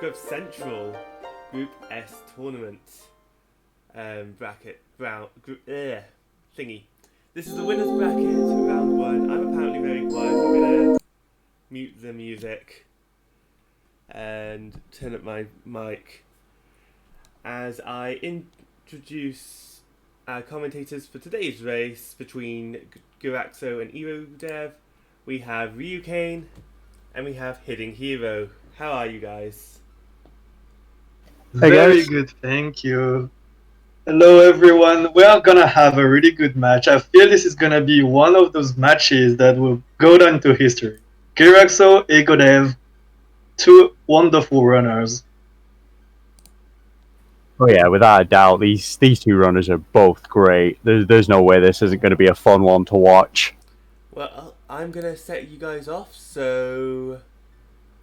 Europe Central Group S tournament bracket thingy. This is the winners bracket round one. I'm apparently very quiet. I'm gonna mute the music and turn up my mic as I introduce our commentators for today's race between Gyraxo and Egodev. We have Ryukane and we have Hidden Hero. How are you guys? Hey Very guys. good, thank you. Hello everyone, we are gonna have a really good match. I feel this is gonna be one of those matches that will go down to history. Gyraxo, Egodev, two wonderful runners. Oh yeah, without a doubt, these two runners are both great. There's no way this isn't going to be a fun one to watch. Well, I'm gonna set you guys off, so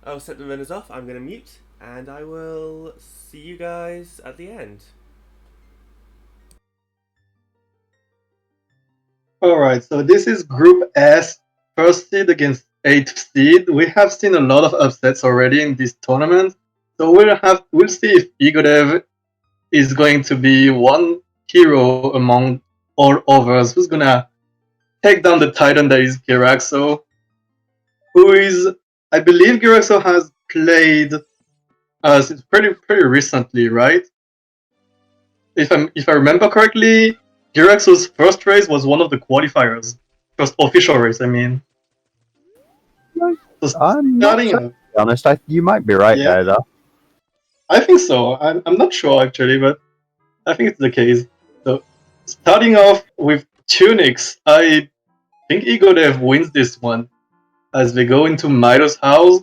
I'll set the runners off. I'm gonna mute, and I will see you guys at the end. Alright, so this is Group S, first seed against 8th seed. We have seen a lot of upsets already in this tournament, so we'll see if Egodev is going to be one hero among all others who's gonna take down the titan that is Gyraxo, who is, I believe Gyraxo has played since pretty recently, right? If I remember correctly, Gyraxo's first race was one of the qualifiers, first official race. I mean, so I'm not starting sure, to be honest. You might be right yeah, there, though. I think so. I'm not sure actually, but I think it's the case. So starting off with Tunics, I think Egodev wins this one as they go into Milo's house.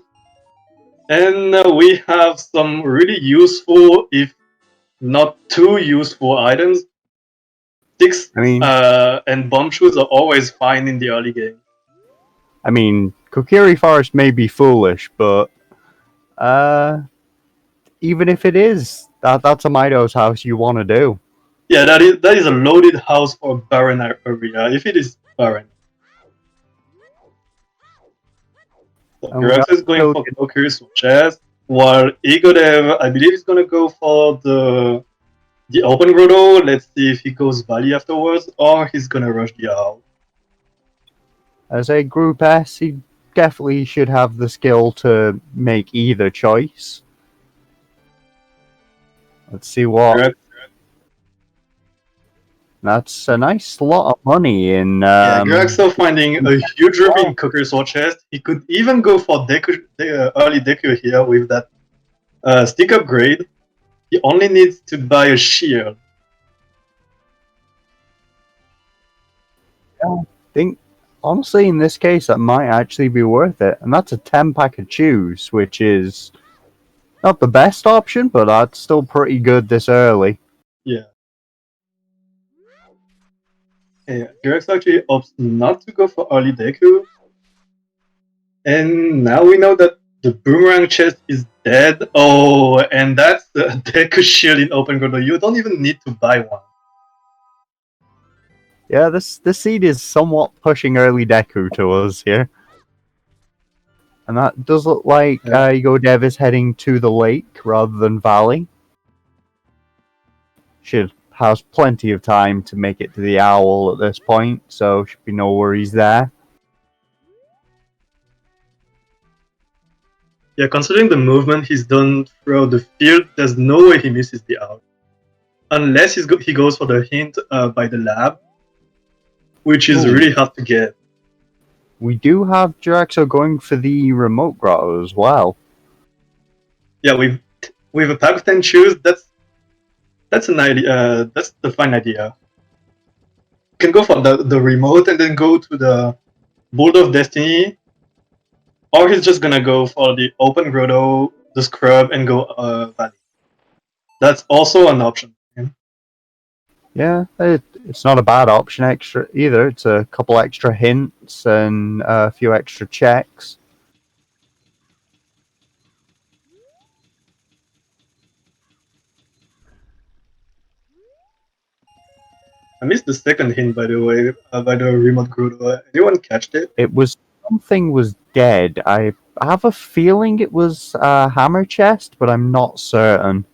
And we have some really useful, if not too useful items. Sticks I mean, and bomb shoes are always fine in the early game. Kokiri Forest may be foolish, but even if it is, that's a Mido's house you want to do. Yeah, that is a loaded house for Baron area, if it is Baron. So Gyraxo is going for Kokiri's chest, while Egodev, I believe, is going to go for the open grotto. Let's see if he goes Valley afterwards, or he's going to rush the owl. As a Group S, he definitely should have the skill to make either choice. Let's see what. Correct. That's a nice lot of money in. Gyraxo finding a huge room in Kokiri's chest. He could even go for early Deku here with that stick upgrade. He only needs to buy a shield. Yeah, I think, honestly, in this case, that might actually be worth it. And that's a 10-pack of chews, which is not the best option, but that's still pretty good this early. Yeah. Yeah, Gyraxo actually opts not to go for early Deku. And now we know that the boomerang chest is dead. Oh, and that's the Deku shield in open grotto. You don't even need to buy one. Yeah, this seed is somewhat pushing early Deku to us here. And that does look like Egodev is heading to the lake rather than Valley. Should has plenty of time to make it to the owl at this point, so should be no worries there. Yeah, considering the movement he's done throughout the field, there's no way he misses the owl. Unless he goes for the hint by the lab, which is really hard to get. We do have Gyraxo going for the remote grotto as well. Yeah, with a pack of 10 shoes, that's an idea. That's the fine idea. You can go for the remote and then go to the Bolt of Destiny, or he's just gonna go for the open grotto, the scrub, and go Valley. That's also an option. Yeah, it's not a bad option extra either. It's a couple extra hints and a few extra checks. I missed the second hint, by the way, by the remote grotto. Anyone catch it? It was something was dead. I I have a feeling it was a hammer chest, but I'm not certain.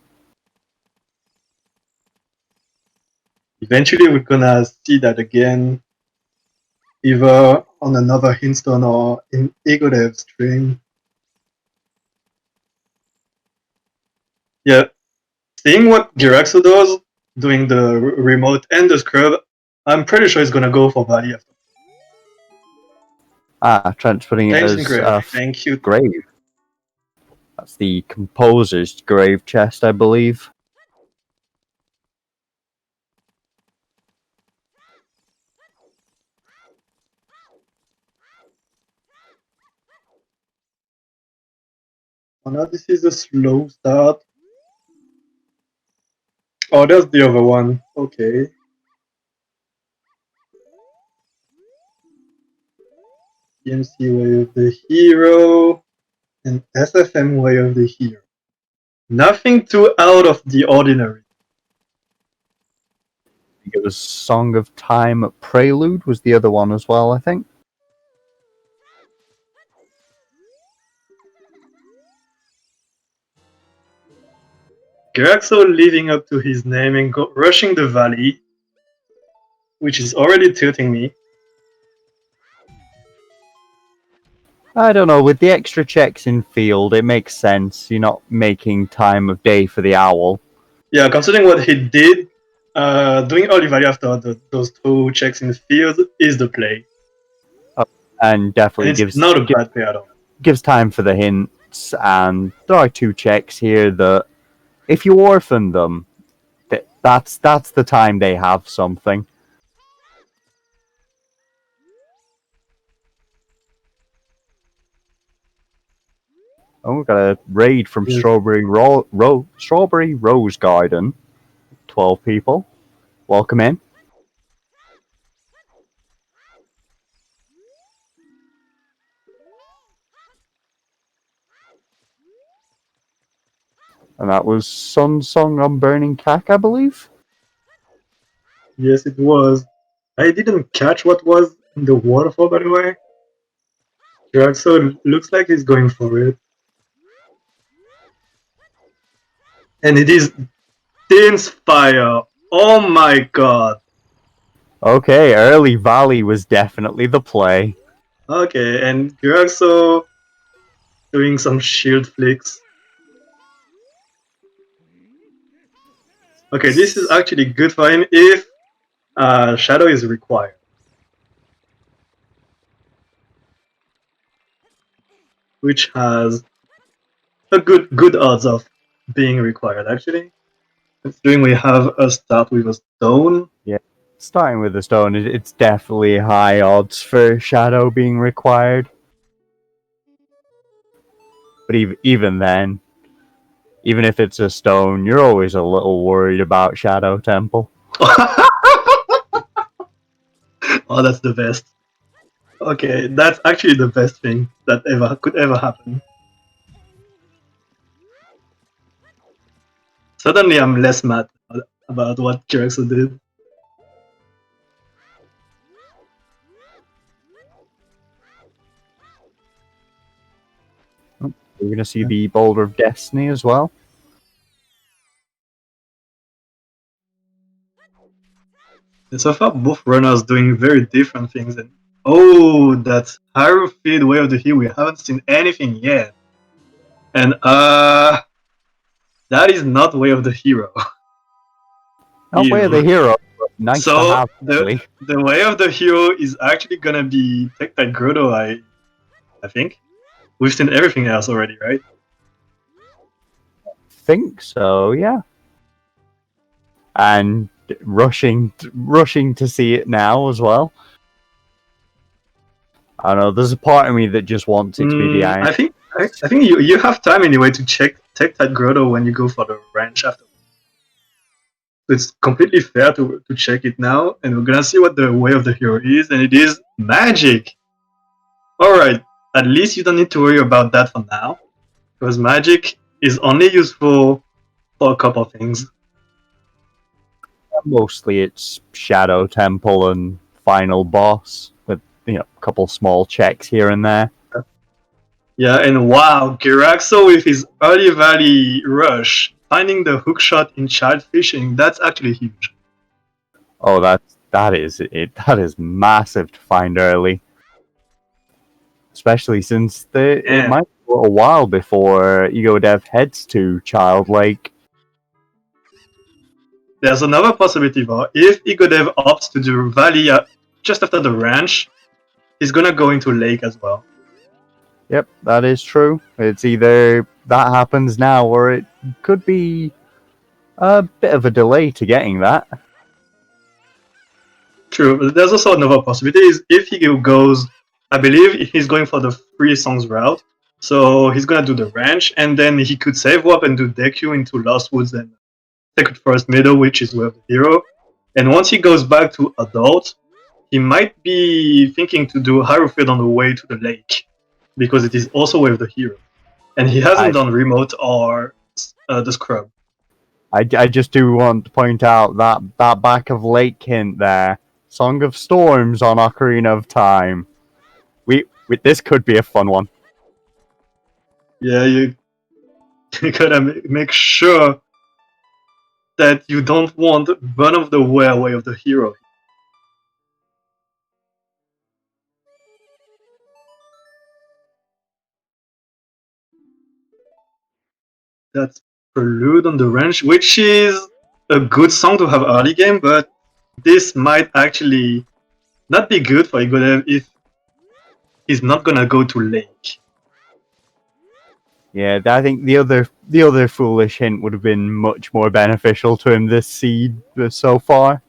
Eventually, we're gonna see that again, either on another Hinstone or in Egodev stream. Yeah, seeing what Gyraxo does, doing the remote and the scrub, I'm pretty sure he's gonna go for Valley after. Trent's putting it Thanks, as Grave. Thank you. grave. That's the composer's grave chest, I believe. Oh, now this is a slow start. Oh, that's the other one. Okay. TMC Way of the Hero and SFM Way of the Hero. Nothing too out of the ordinary. It was Song of Time Prelude was the other one as well, I think. Gyraxo living up to his name and rushing the valley, which is already tilting me. I don't know, with the extra checks in field, it makes sense. You're not making time of day for the owl. Yeah, considering what he did, doing early valley after those 2 checks in the field is the play. And definitely And it's not a bad play at all. gives time for the hints, and there are 2 checks here that, if you orphan them, that's the time they have something. Oh, we got a raid from Yes. Strawberry Rose Garden. 12 people. Welcome in. And that was Sun Song on Burning Cack, I believe. Yes, it was. I didn't catch what was in the waterfall, by the way. Gyraxo looks like he's going for it. And it is Din's Fire. Oh my god. Okay, early Valley was definitely the play. Okay, and Gyraxo doing some shield flicks. Okay, this is actually good for him if Shadow is required. Which has a good odds of being required, actually. Considering we have a start with a stone. Yeah, starting with the stone, it's definitely high odds for Shadow being required. But even then, even if it's a stone, you're always a little worried about Shadow Temple. Oh, that's the best. Okay, that's actually the best thing that could ever happen. Suddenly, I'm less mad about what Gyraxo did. We're going to see the Boulder of Destiny as well. And so far, both runners doing very different things. And oh, that's Hyrule Feed Way of the Hill. We haven't seen anything yet. And that is not Way of the Hero. Not Way of the Hero, but nice to So have, really. the Way of the Hero is actually gonna be Tectite Grotto, I think. We've seen everything else already, right? Think so, yeah. And rushing to see it now as well. I don't know, there's a part of me that just wants it to be the Iron. I think you have time anyway to check Tectite Grotto when you go for the ranch after. It's completely fair to check it now, and we're gonna see what the Way of the Hero is, and it is magic! Alright, at least you don't need to worry about that for now, because magic is only useful for a couple of things. Mostly it's Shadow Temple and Final Boss, with a couple small checks here and there. Yeah, and wow, Gyraxo with his early valley rush, finding the hookshot in child fishing, that's actually huge. Oh, that is it. That is massive to find early, especially since it And might be a while before Egodev heads to Child Lake. there's another possibility though. If Egodev opts to do valley just after the ranch, he's gonna go into lake as well. Yep, that is true. It's either that happens now, or it could be a bit of a delay to getting that. True, but there's also another possibility is if he goes, I believe he's going for the 3 songs route. So he's gonna do the ranch, and then he could save up and do Deku into Lost Woods and Sacred Forest Meadow, which is where the hero. And once he goes back to adult, he might be thinking to do Hierophant on the way to the lake, because it is also with the hero. And he hasn't done remote or the scrub. I just do want to point out that back of lake hint there. Song of Storms on Ocarina of Time. This could be a fun one. Yeah, you gotta make sure that you don't want run of the way of the hero. That's Prelude on the Ranch, which is a good song to have early game, but this might actually not be good for Egodev if he's not gonna go to lake. Yeah, I think the other foolish hint would have been much more beneficial to him this seed so far.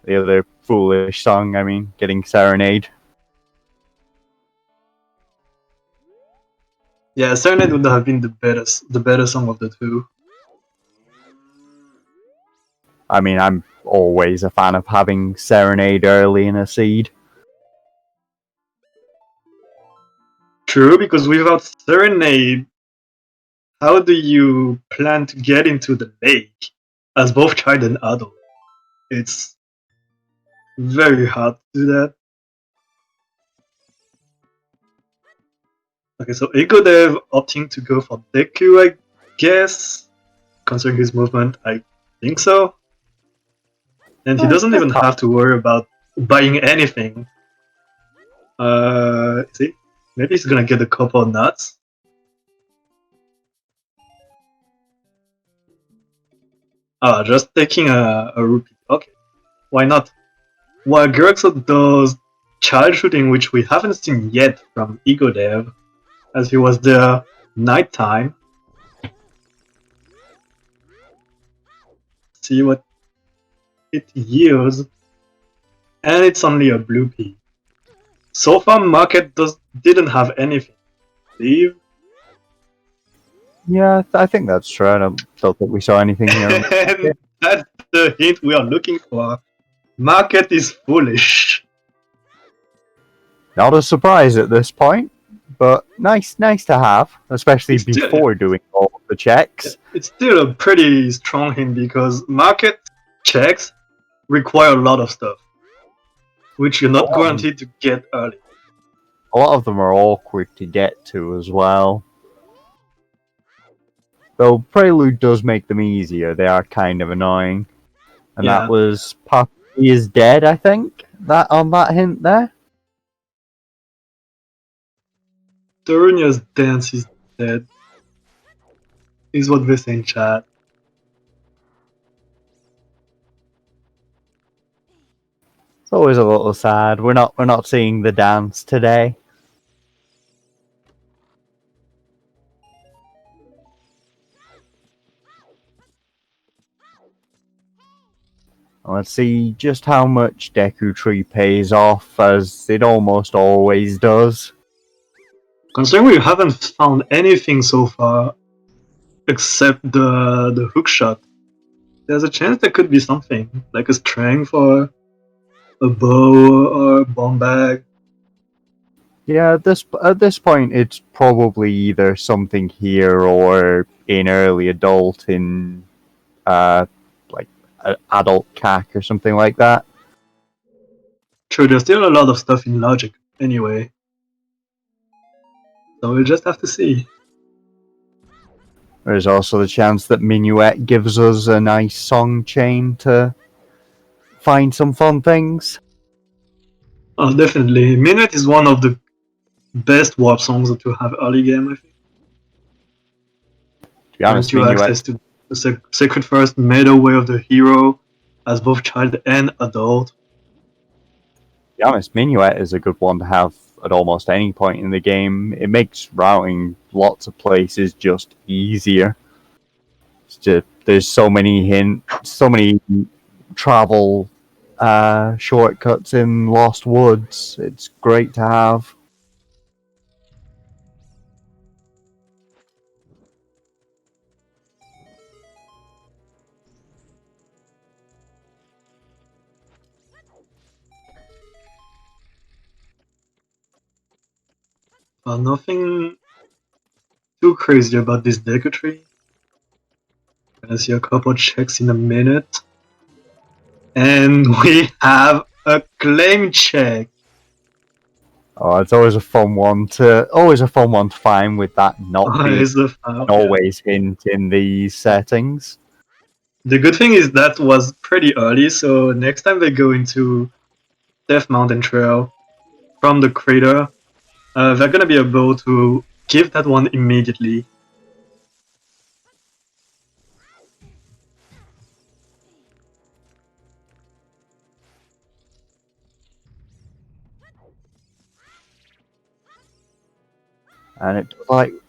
The other foolish song, I mean, getting Serenade. Yeah, Serenade would have been the better song of the two. I mean, I'm always a fan of having Serenade early in a seed. True, because without Serenade, how do you plan to get into the lake as both child and adult? It's very hard to do that. Okay, so Egodev opting to go for Deku, I guess. Considering his movement, I think so. And he doesn't even have to worry about buying anything. See? Maybe he's gonna get a couple of nuts. Just taking a rupee. Okay, why not? While Gyraxo does child shooting, which we haven't seen yet from Egodev, as he was there nighttime. See what it yields. And it's only a blue pea. So far, Market didn't have anything. Leave. Yeah, I think that's true. I don't think we saw anything here. And that's the hint we are looking for. Market is foolish. Not a surprise at this point, but nice to have, especially before doing all of the checks. It's still a pretty strong hint because market checks require a lot of stuff, which you're not guaranteed to get early. A lot of them are awkward to get to as well. Though Prelude does make them easier, they are kind of annoying. And that was Puppy is Dead, I think, that on that hint there. Darunia's dance is dead, is what they say in chat. It's always a little sad. We're not seeing the dance today. Let's see just how much Deku Tree pays off, as it almost always does. Considering we haven't found anything so far except the hook shot, there's a chance there could be something like a strength or a bow or a bomb bag. Yeah, at this point, it's probably either something here or in early adult in, like adult CAC or something like that. True, there's still a lot of stuff in logic. anyway. So we'll just have to see. There's also the chance that Minuet gives us a nice song chain to find some fun things. Oh, definitely. Minute is one of the best warp songs that you have early game, I think. To be Grants honest, you access to the Sacred First meta way of the hero as both child and adult. To be honest, Minuet is a good one to have at almost any point in the game. It makes routing lots of places just easier. There's so many travel shortcuts in Lost Woods. It's great to have. But nothing too crazy about this Deku tree. Gonna see a couple checks in a minute. And we have a claim check. Oh, it's always a fun one to find with that not being Is the an always hint in these settings. The good thing is that was pretty early, so next time they go into Death Mountain Trail from the crater, they're gonna be able to give that one immediately. And it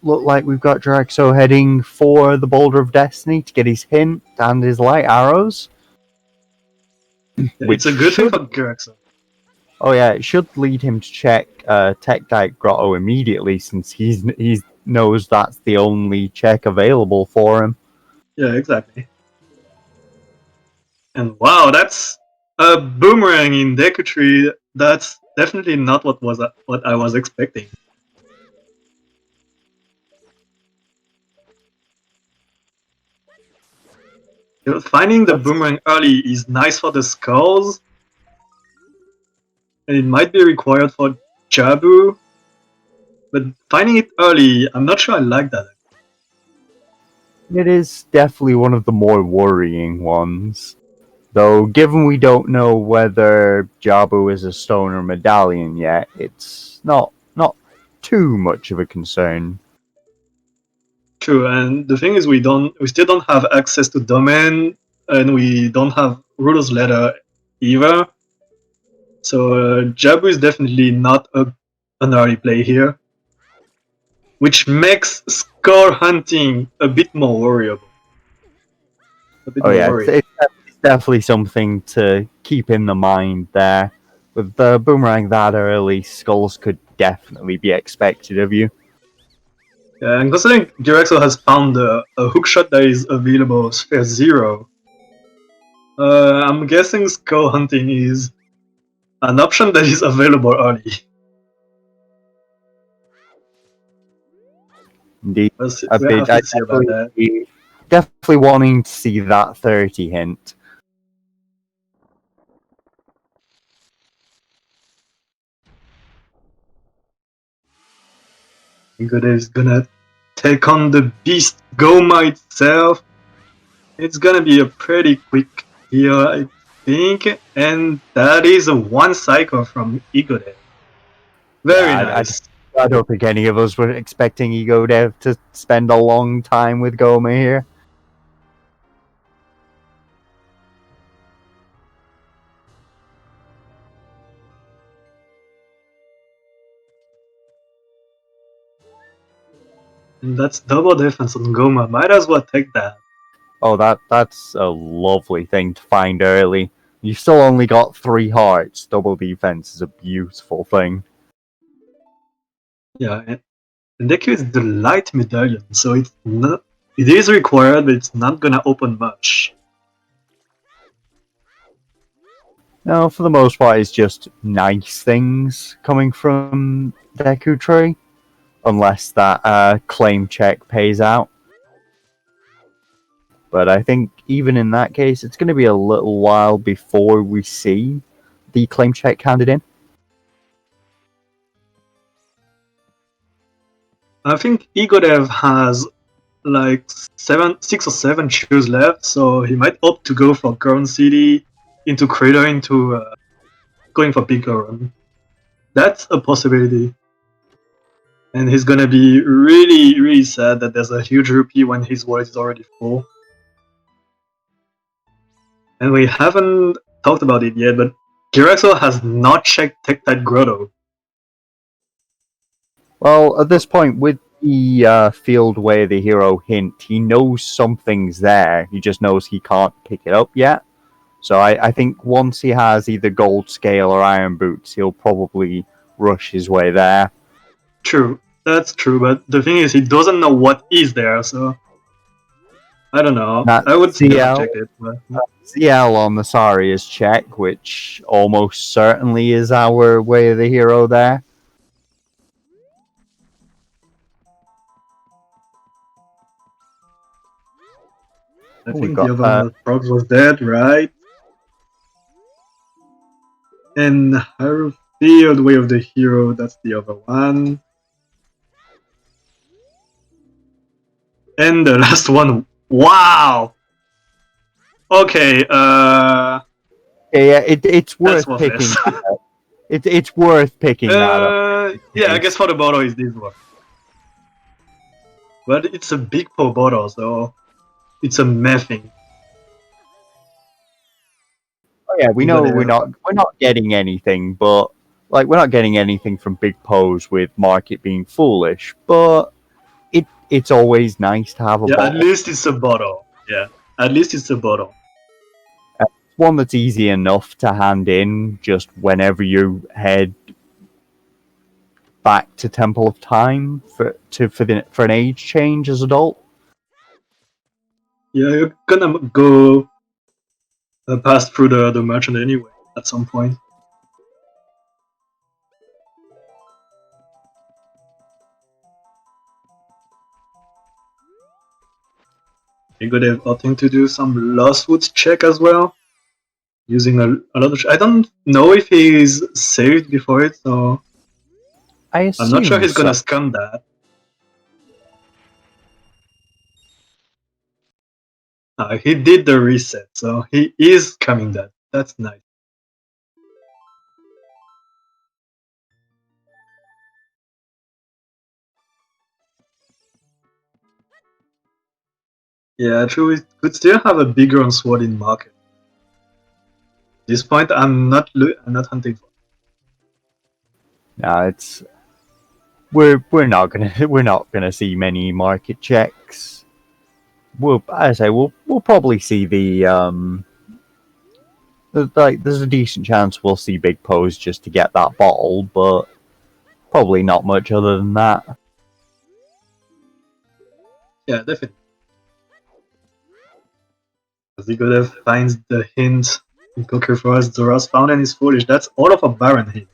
look like we've got Gyraxo heading for the Boulder of Destiny to get his hint and his light arrows. It's a good thing for Gyraxo. Oh yeah, it should lead him to check Tech Dike Grotto immediately, since he knows that's the only check available for him. Yeah, exactly. And wow, that's a boomerang in Deku Tree. That's definitely not what I was expecting. Finding the boomerang early is nice for the skulls, and it might be required for Jabu, but finding it early, I'm not sure I like that. It is definitely one of the more worrying ones. Though, given we don't know whether Jabu is a stone or medallion yet, it's not too much of a concern. True, and the thing is, we still don't have access to domain, and we don't have Ruler's Letter either. So Jabu is definitely not an early play here, which makes score hunting a bit more worryable. It's definitely something to keep in the mind there. With the boomerang that early, skulls could definitely be expected of you. Yeah, and considering Gyraxo has found a hookshot that is available Sphere 0, I'm guessing skull hunting is an option that is available early. Indeed, We'll have to see about that. Definitely wanting to see that 30 hint. Egodev is gonna take on the beast Goma itself. It's gonna be a pretty quick here, I think, and that is a one cycle from Egodev. Very nice. I don't think any of us were expecting Egodev to spend a long time with Goma here. And that's double defense on Goma. Might as well take that. Oh, that's a lovely thing to find early. You still only got 3 hearts. Double defense is a beautiful thing. Yeah, and Deku is the light medallion, so it is required, but it's not gonna open much. No, for the most part, it's just nice things coming from Deku Tree. Unless that claim check pays out. But I think even in that case, it's going to be a little while before we see the claim check handed in. I think Egodev has like 6 or 7 chews left, so he might opt to go for Goron City into Crater into going for Big Goron. That's a possibility. And he's gonna be really, really sad that there's a huge rupee when his wallet is already full. And we haven't talked about it yet, but Gyraxo has not checked Tektite Grotto. Well, at this point, with the field where the hero hint, he knows something's there. He just knows he can't pick it up yet. So I think once he has either Gold Scale or Iron Boots, he'll probably rush his way there. True, that's true, but the thing is, he doesn't know what is there, so I don't know. That I would still have CL, checked it. But... CL on the Saria's check, which almost certainly is our way of the hero there. I think the other one was Progs was dead, right? And Field Way of the Hero, that's the other one. And the last one, wow! Okay, yeah, it's worth picking. It's worth picking that up. Yeah, I guess for the bottle is this one. But it's a big po bottle, so it's a mething. Oh yeah, we know we're not getting anything, but like we're not getting anything from Big Pose with Market being foolish, but it's always nice to have a bottle. At least it's a bottle. Yeah, at least it's a bottle. One that's easy enough to hand in just whenever you head back to Temple of Time for an age change as adult. Yeah, you're gonna go pass through the merchant anyway at some point. Egodev opting to do some Lost Woods check as well, using a lot of. I don't know if he's saved before it, so I'm not sure he's gonna scum that. He did the reset, so he is coming that. That's nice. Yeah, true. We could still have a bigger on sword in market. At this point, I'm not hunting for. No, it's we're not gonna see many market checks. We'll probably see the there's a decent chance we'll see Big Pose just to get that bottle, but probably not much other than that. Yeah, definitely. Egodev finds the hint in Conquer Forest. Zora's found and is foolish. That's all of a Baron hint.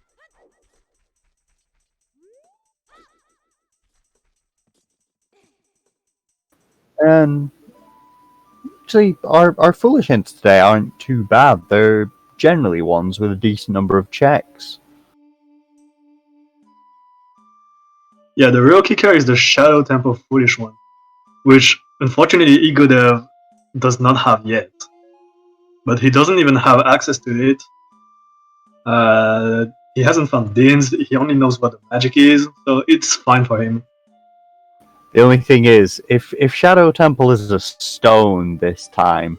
And actually, our foolish hints today aren't too bad. They're generally ones with a decent number of checks. Yeah, the real kicker is the Shadow Temple Foolish one, which unfortunately Egodev does not have yet. But he doesn't even have access to it. He hasn't found Dins, he only knows what the magic is, so it's fine for him. The only thing is, if Shadow Temple is a stone this time,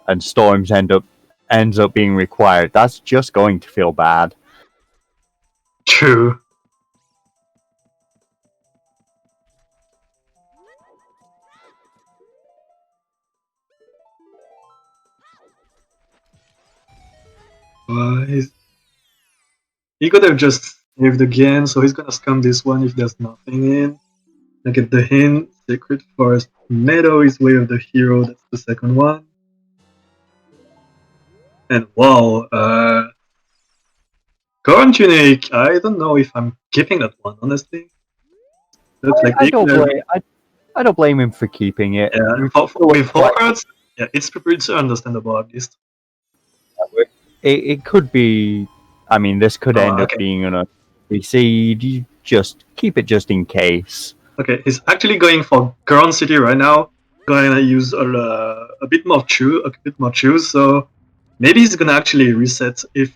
and Storms ends up being required, that's just going to feel bad. True. He could have just saved again, so he's gonna scum this one if there's nothing in. I get the hint. Sacred Forest Meadow is Way of the Hero, that's the second one. And wow, Current Tunic, I don't know if I'm keeping that one, honestly. Looks like I don't blame him for keeping it. Yeah, with 4 cards, yeah, it's understandable at least. It could be. I mean, this could end up being an unseed. You just keep it just in case. Okay, he's actually going for Ground City right now. Going to use a bit more choose. So maybe he's gonna actually reset if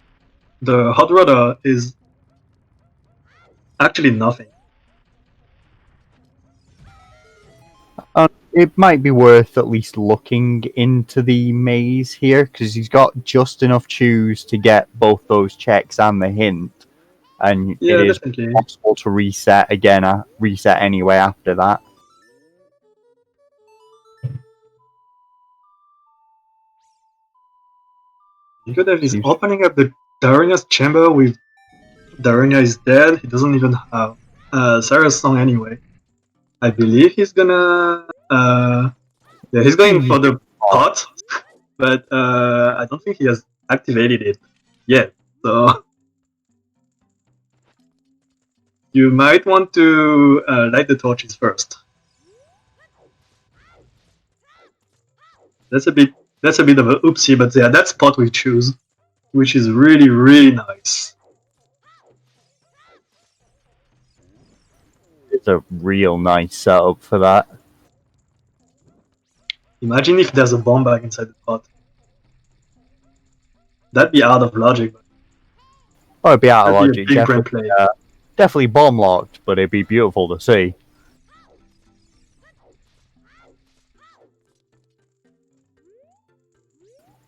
the hot rudder is actually nothing. It might be worth at least looking into the maze here because he's got just enough chews to get both those checks and the hint, and it Yeah, is definitely. possible to reset again. Reset anyway after that. Egodev is Seems- opening up the Darunia's chamber with Darunia is dead. He doesn't even have Sarah's song anyway. I believe he's gonna. Yeah, he's going for the pot, but I don't think he has activated it yet. So you might want to light the torches first. That's a bit of an oopsie, but yeah, that spot we choose, which is really, really nice. It's a real nice setup for that. Imagine if there's a bomb bag inside the pot. That'd be out of logic. Oh, it'd be out of That'd be a logic. big brain play. Definitely bomb locked, but it'd be beautiful to see.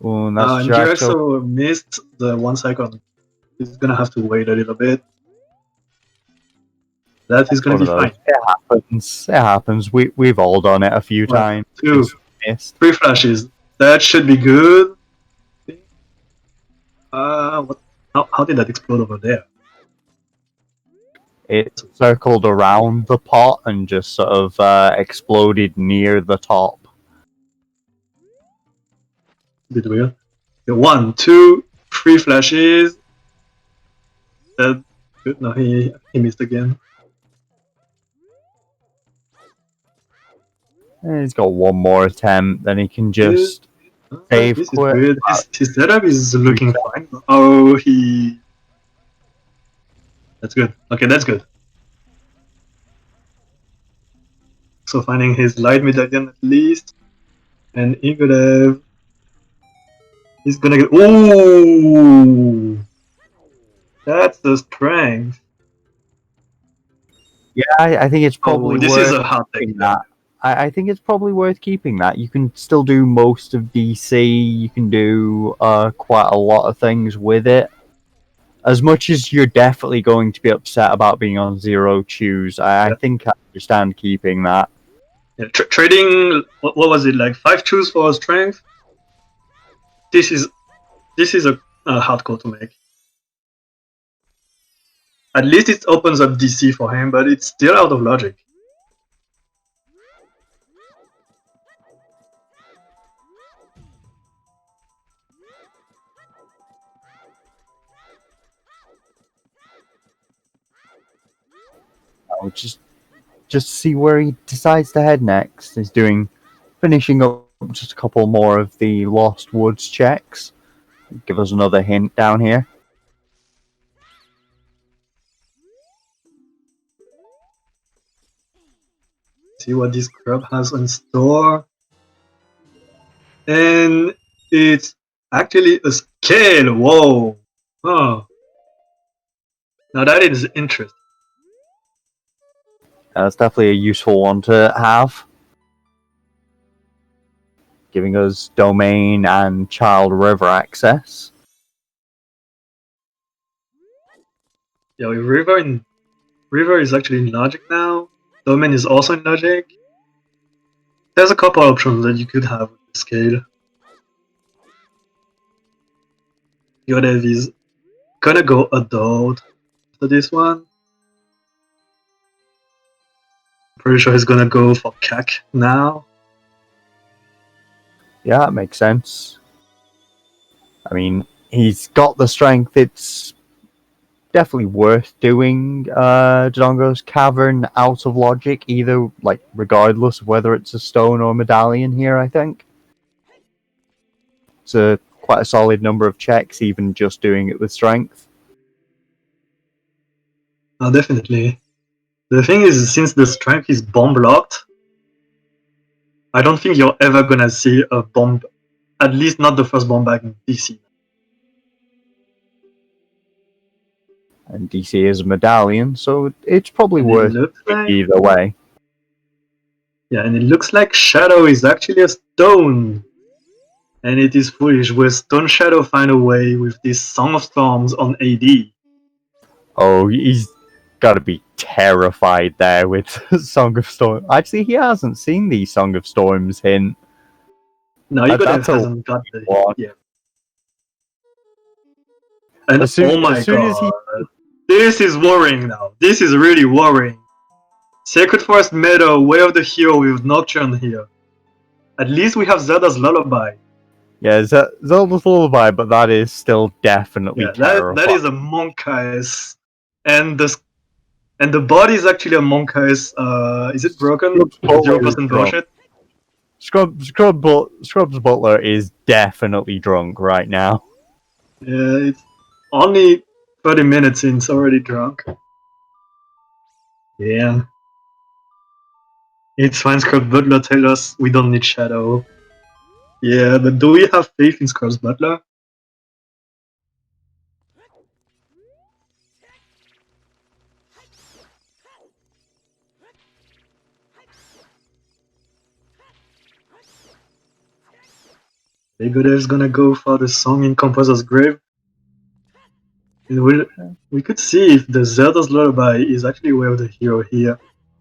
Oh, and that's And Gyraxo. Gyraxo missed the 1 second. He's gonna have to wait a little bit. That is gonna One be of those. fine. It happens. It happens. We've all done it a few Well, times. 2, Just missed. 3 flashes. That should be good. What? How did that explode over there? It circled around the pot and just sort of exploded near the top. A bit weird. Okay, 1, 2, 3 flashes. That good. No, he missed again. And he's got one more attempt, then he can just save This is quick. weird. His setup is looking fine. Oh, he. That's good. Okay, that's good. So finding his light medallion at least, and Egodev is gonna get. Ooh, that's the strength. Yeah, I think it's probably This worth is a hard keeping take. that. I think it's probably worth keeping that. You can still do most of DC. You can do quite a lot of things with it. As much as you're definitely going to be upset about being on zero choose, I think I understand keeping that. Yeah, trading. What was it like? 5 choose for strength. This is a hard call to make. At least it opens up DC for him, but it's still out of logic. I'll just see where he decides to head next. He's finishing up just a couple more of the Lost Woods checks. Give us another hint down here. See what this club has in store. And it's actually a scale. Whoa. Oh. Now that is interesting. That's definitely a useful one to have. Giving us domain and child river access. Yeah, River is actually in logic now. Domain is also in logic. There's a couple options that you could have with the scale. Egodev is gonna go adult for this one. Pretty sure he's gonna go for CAC now. Yeah, that makes sense. I mean, he's got the strength. It's definitely worth doing Dodongo's Cavern out of logic, either, like, regardless of whether it's a stone or medallion here, I think. It's quite a solid number of checks, even just doing it with strength. Definitely. The thing is, since the strength is bomb blocked, I don't think you're ever gonna see a bomb, at least not the first bomb back in DC. And DC is a medallion, so it's probably And worth it either way. Yeah, and it looks like Shadow is actually a stone. And it is foolish. Will Stone Shadow find a way with this Song of Storms on AD? Oh, he's got to be terrified there with Song of Storms. Actually, he hasn't seen the Song of Storms hint. No, Egodev That's a hasn't got the one. hit yet. And As soon oh my as soon god, as he this is worrying now. This is really worrying. Sacred Forest Meadow, Way of the Hero with Nocturne here. At least we have Zelda's Lullaby. Yeah, Zelda's Lullaby, but that is still definitely terrifying. That is a Monkey's. And the body is actually a Monkey's. Is it broken? 0% bullshit? Scrub's Butler is definitely drunk right now. Yeah, it's only 30 minutes in, it's already drunk. Yeah. It's fine, Scrub Butler tell us we don't need Shadow. Yeah, but do we have faith in Scrub's Butler? Egodev's gonna go for the song in Composer's Grave. We could see if the Zelda's Lullaby is actually Way of the Hero here.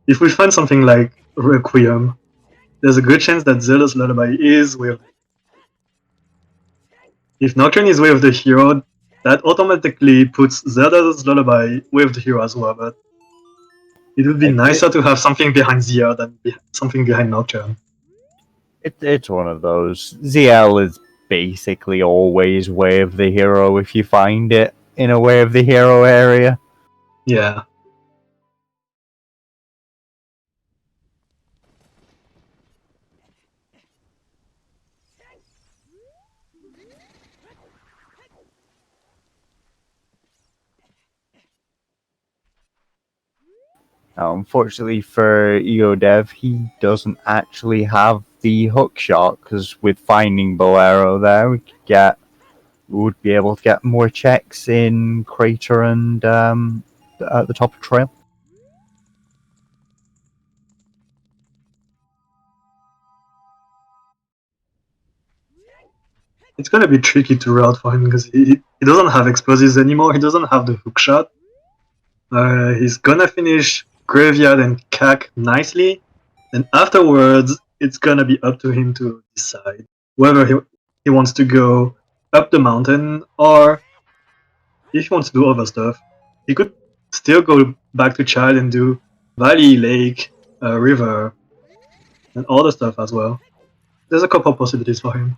If we find something like Requiem, there's a good chance that Zelda's Lullaby is Way of the Hero. If Nocturne is Way of the Hero, that automatically puts Zelda's Lullaby Way of the Hero as well, but it would be nicer to have something behind Zia than something behind Nocturne. It's one of those. ZL is basically always Way of the Hero if you find it in a Way of the Hero area. Yeah. Now, unfortunately for Egodev, he doesn't actually have the hook shot, because with finding Bolero there, we would be able to get more checks in Crater and at the top of Trail. It's gonna be tricky to route for him because he doesn't have explosives anymore, he doesn't have the hook shot. He's gonna finish Graveyard and Cack nicely, and afterwards it's gonna be up to him to decide whether he wants to go up the mountain or if he wants to do other stuff. He could still go back to Child and do Valley, Lake, River, and other stuff as well. There's a couple of possibilities for him.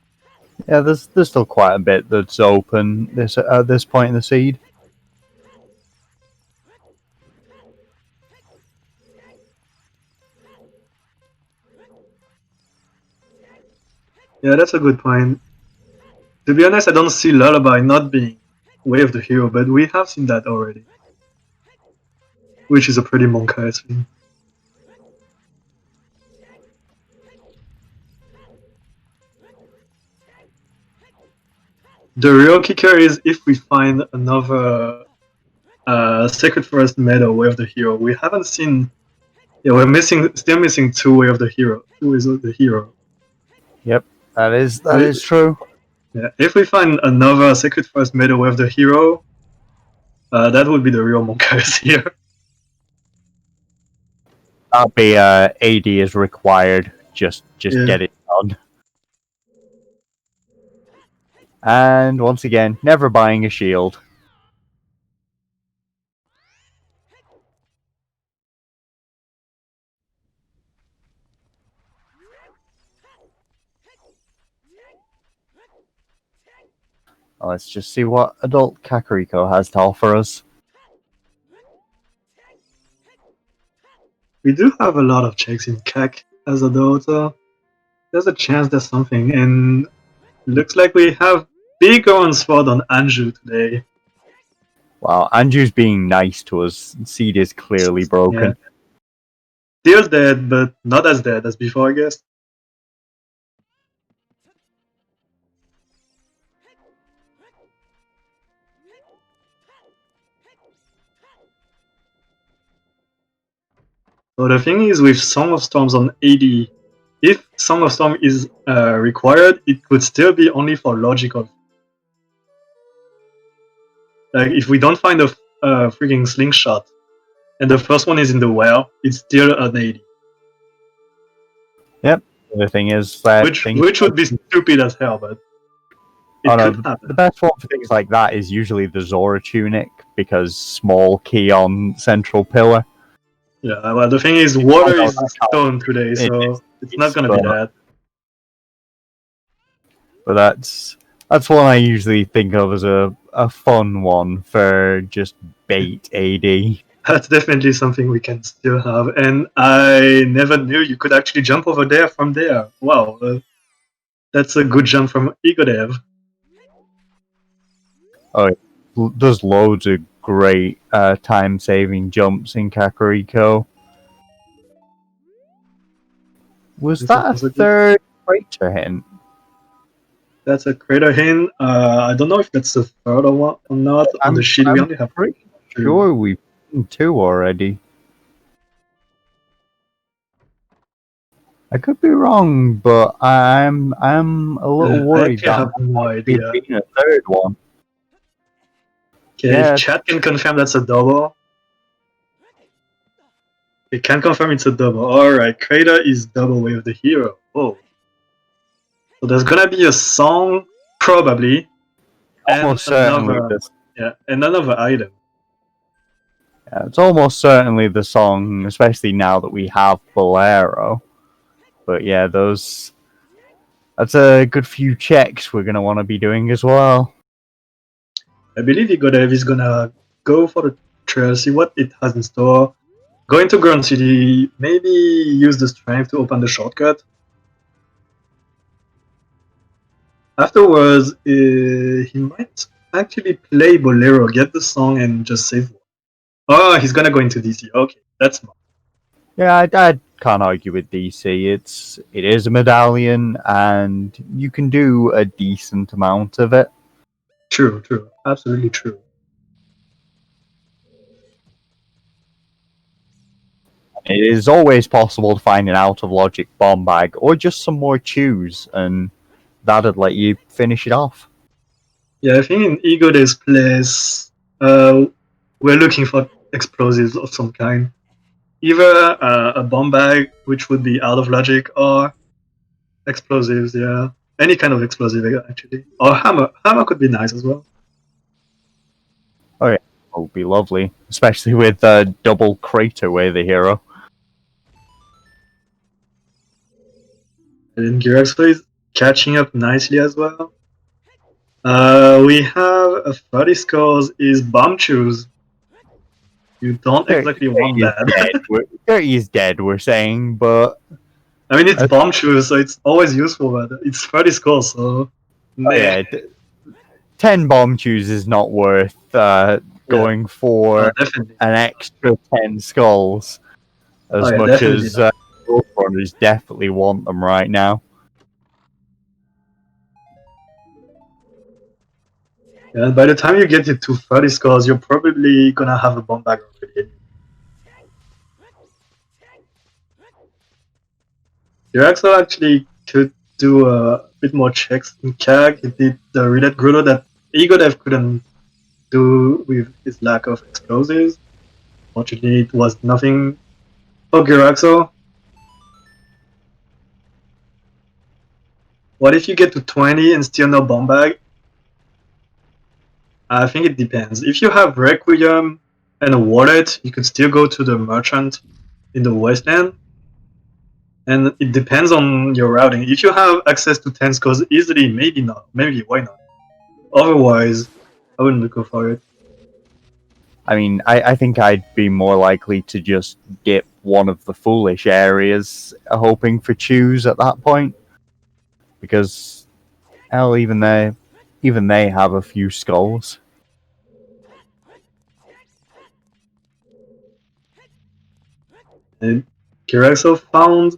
Yeah, there's still quite a bit that's open at this point in the seed. Yeah, that's a good point. To be honest, I don't see Lullaby not being Way of the Hero, but we have seen that already. Which is a pretty Monkey's thing. The real kicker is if we find another Sacred Forest Meadow Way of the Hero. We haven't seen. Yeah, we're still missing two Way of the Hero. Two Ways of the Hero. Yep, that is true. Yeah, if we find another Sacred Forest Meadow Way of the Hero, that would be the real Monkey's here. That'd be AD is required. Just get it done. And once again, never buying a shield. Let's just see what adult Kakariko has to offer us. We do have a lot of checks in Kek as a daughter. There's a chance there's something, and looks like we have big onslaught on Anju today. Wow, Anju's being nice to us. Seed is clearly broken. Still dead, but not as dead as before, I guess. So the thing is with Song of Storms on AD, if Song of Storm is required, it could still be only for logical. Like if we don't find a freaking slingshot, and the first one is in the well, it's still an AD. Yep. The thing is that Which would be stupid as hell, but it could happen. the best one for things like that is usually the Zora tunic because small key on central pillar. Yeah, well, the thing is, water know is that stone today, so it's not gonna be that. But that's one I usually think of as a fun one for just bait AD. That's definitely something we can still have, and I never knew you could actually jump over there from there. Wow, that's a good jump from Egodev. Does loads of great time-saving jumps in Kakariko. Was This that was a a good- third crater hint? That's a crater hint. I don't know if that's the third one or not. On the sheet, we only have pretty two. sure we've seen two already. I could be wrong, but I'm a little worried I that have no might idea. be a third one. Okay, Yeah. if chat can confirm that's a double. It can confirm it's a double. Alright, crater is double with the hero. Oh. So there's gonna be a song, probably, Almost certainly this. and another item. Yeah, it's almost certainly the song, especially now that we have Bolero. But yeah, that's a good few checks we're gonna want to be doing as well. I believe Egodev is gonna go for the trail, see what it has in store. Go into Ground City, maybe use the strength to open the shortcut. Afterwards, he might actually play Bolero, get the song, and just save one. Oh, he's gonna go into DC. Okay, that's smart. Yeah, I can't argue with DC. It is a medallion, and you can do a decent amount of it. True, absolutely true. It is always possible to find an out of logic bomb bag or just some more chews, and that'd let you finish it off. Yeah, I think in Egodev's place, we're looking for explosives of some kind. Either a bomb bag, which would be out of logic, or explosives, yeah. Any kind of explosive, actually. Or hammer. Hammer could be nice as well. Oh yeah, it would be lovely, especially with double crater way the hero. And then Gyraxo is catching up nicely as well. We have a 30 scores is bomb choose. You don't exactly want that. Dirty is dead, we're saying, but I mean, it's bomb choose, so it's always useful, but it's 30 scores, so... Oh, yeah, 10 bomb chews is not worth going for an extra 10 skulls as much as runners definitely want them right now. Yeah, by the time you get it to 30 scores, you're probably gonna have a bomb bag already. Gyraxo actually could do a bit more checks in CAG. He did the Redet Grudo that Egodev couldn't do with his lack of explosives. Fortunately, it was nothing for Gyraxo. What if you get to 20 and still no bomb bag? I think it depends. If you have Requiem and a wallet, you could still go to the merchant in the wasteland. And it depends on your routing. If you have access to 10 scores easily, maybe not. Maybe, why not? Otherwise, I wouldn't go for it. I mean, I think I'd be more likely to just get one of the foolish areas, hoping for chews at that point. Because, hell, even they have a few skulls. And Gyraxo found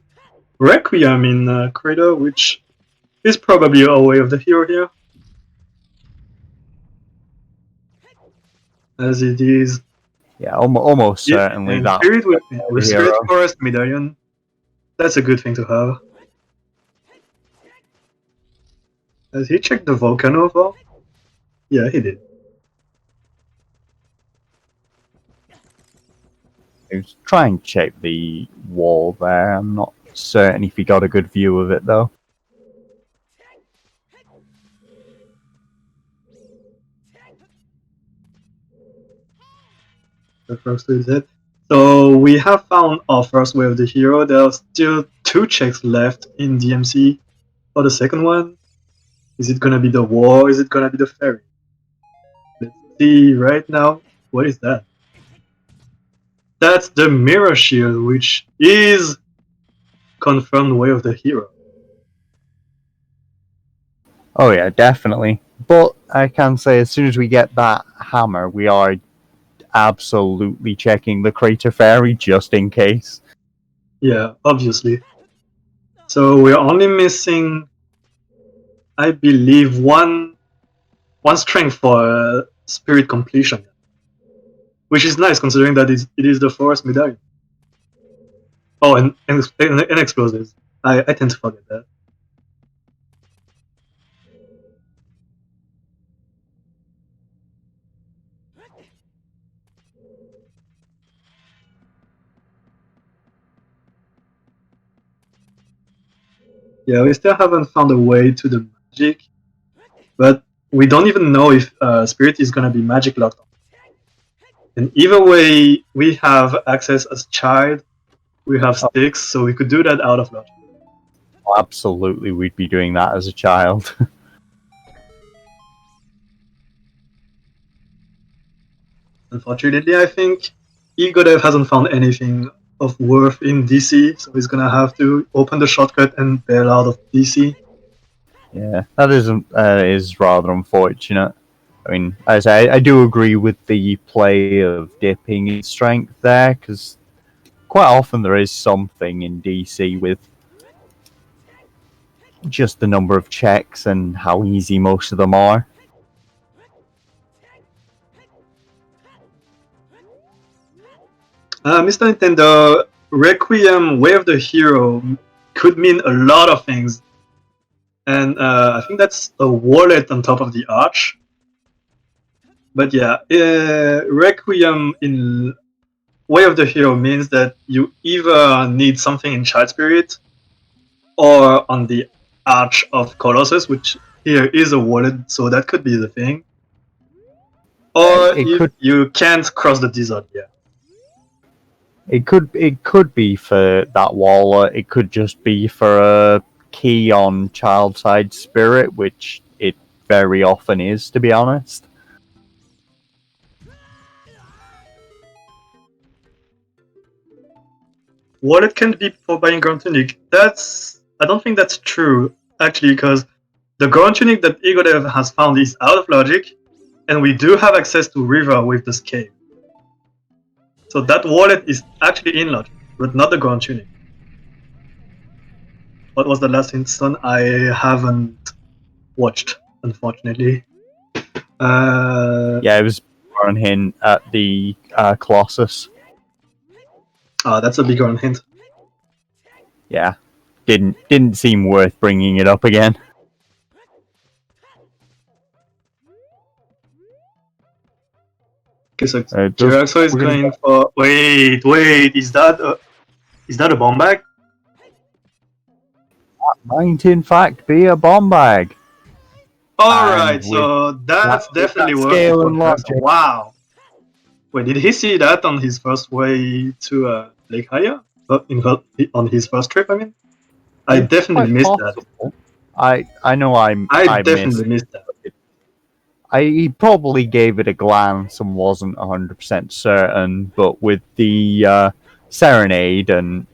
Requiem in Crater, which is probably a way of the hero here. As it is. Yeah, almost Yeah, certainly and that with Spirit hero. Forest Medallion, that's a good thing to have. Has he checked the volcano as Yeah, he did. He was trying to check the wall there. I'm not certain if he got a good view of it though. The first is it. So we have found our first wave of the hero. There are still 2 checks left in DMC. For the second one, is it gonna be the war? Is it gonna be the ferry? Let's see right now. What is that? That's the mirror shield, which is confirmed way of the hero. Oh yeah, definitely. But I can say as soon as we get that hammer, we are absolutely checking the crater fairy just in case. Yeah, obviously. So we're only missing, I believe, one strength for spirit completion, which is nice considering that it is the forest medallion. Oh, and explosives. I tend to forget that. Yeah, we still haven't found a way to the magic, but we don't even know if spirit is gonna be magic locked on. And either way, we have access as child. We have sticks, so we could do that out of logic. Absolutely, we'd be doing that as a child. Unfortunately, I think Egodev hasn't found anything of worth in DC, so he's gonna have to open the shortcut and bail out of DC. Yeah, that is rather unfortunate. I mean, as I do agree with the play of dipping in strength there, because quite often there is something in DC with just the number of checks and how easy most of them are. Mr. Nintendo, Requiem Way of the Hero could mean a lot of things. And I think that's a wallet on top of the arch. But yeah, Requiem in Way of the Hero means that you either need something in Child Spirit or on the Arch of Colossus, which here is a wallet, so that could be the thing. Or It if could you can't cross the desert, yeah. it could be for that wallet. It could just be for a key on child side spirit, which it very often is, to be honest. Wallet can be for buying Ground Tunic. I don't think that's true, actually, because the Ground Tunic that Egodev has found is out of logic, and we do have access to River with the scale. So that wallet is actually in logic, but not the Ground Tunic. What was the last instant? I haven't watched, unfortunately. Yeah, it was on hint at the Colossus. That's a bigger hint. Yeah, didn't seem worth bringing it up again. Okay, so Does- Gyraxo is we're gonna- going for. Wait, is that a bomb bag? might in fact be a bomb bag. Alright, And so that's definitely that worth scale it for and Gyraxo. logic. Wow. Wait, did he see that on his first way to Lake Haya? On his first trip, I mean? I It's definitely quite missed that. possible. I know I I definitely missed. missed that. He probably gave it a glance and wasn't 100% certain, but with the serenade and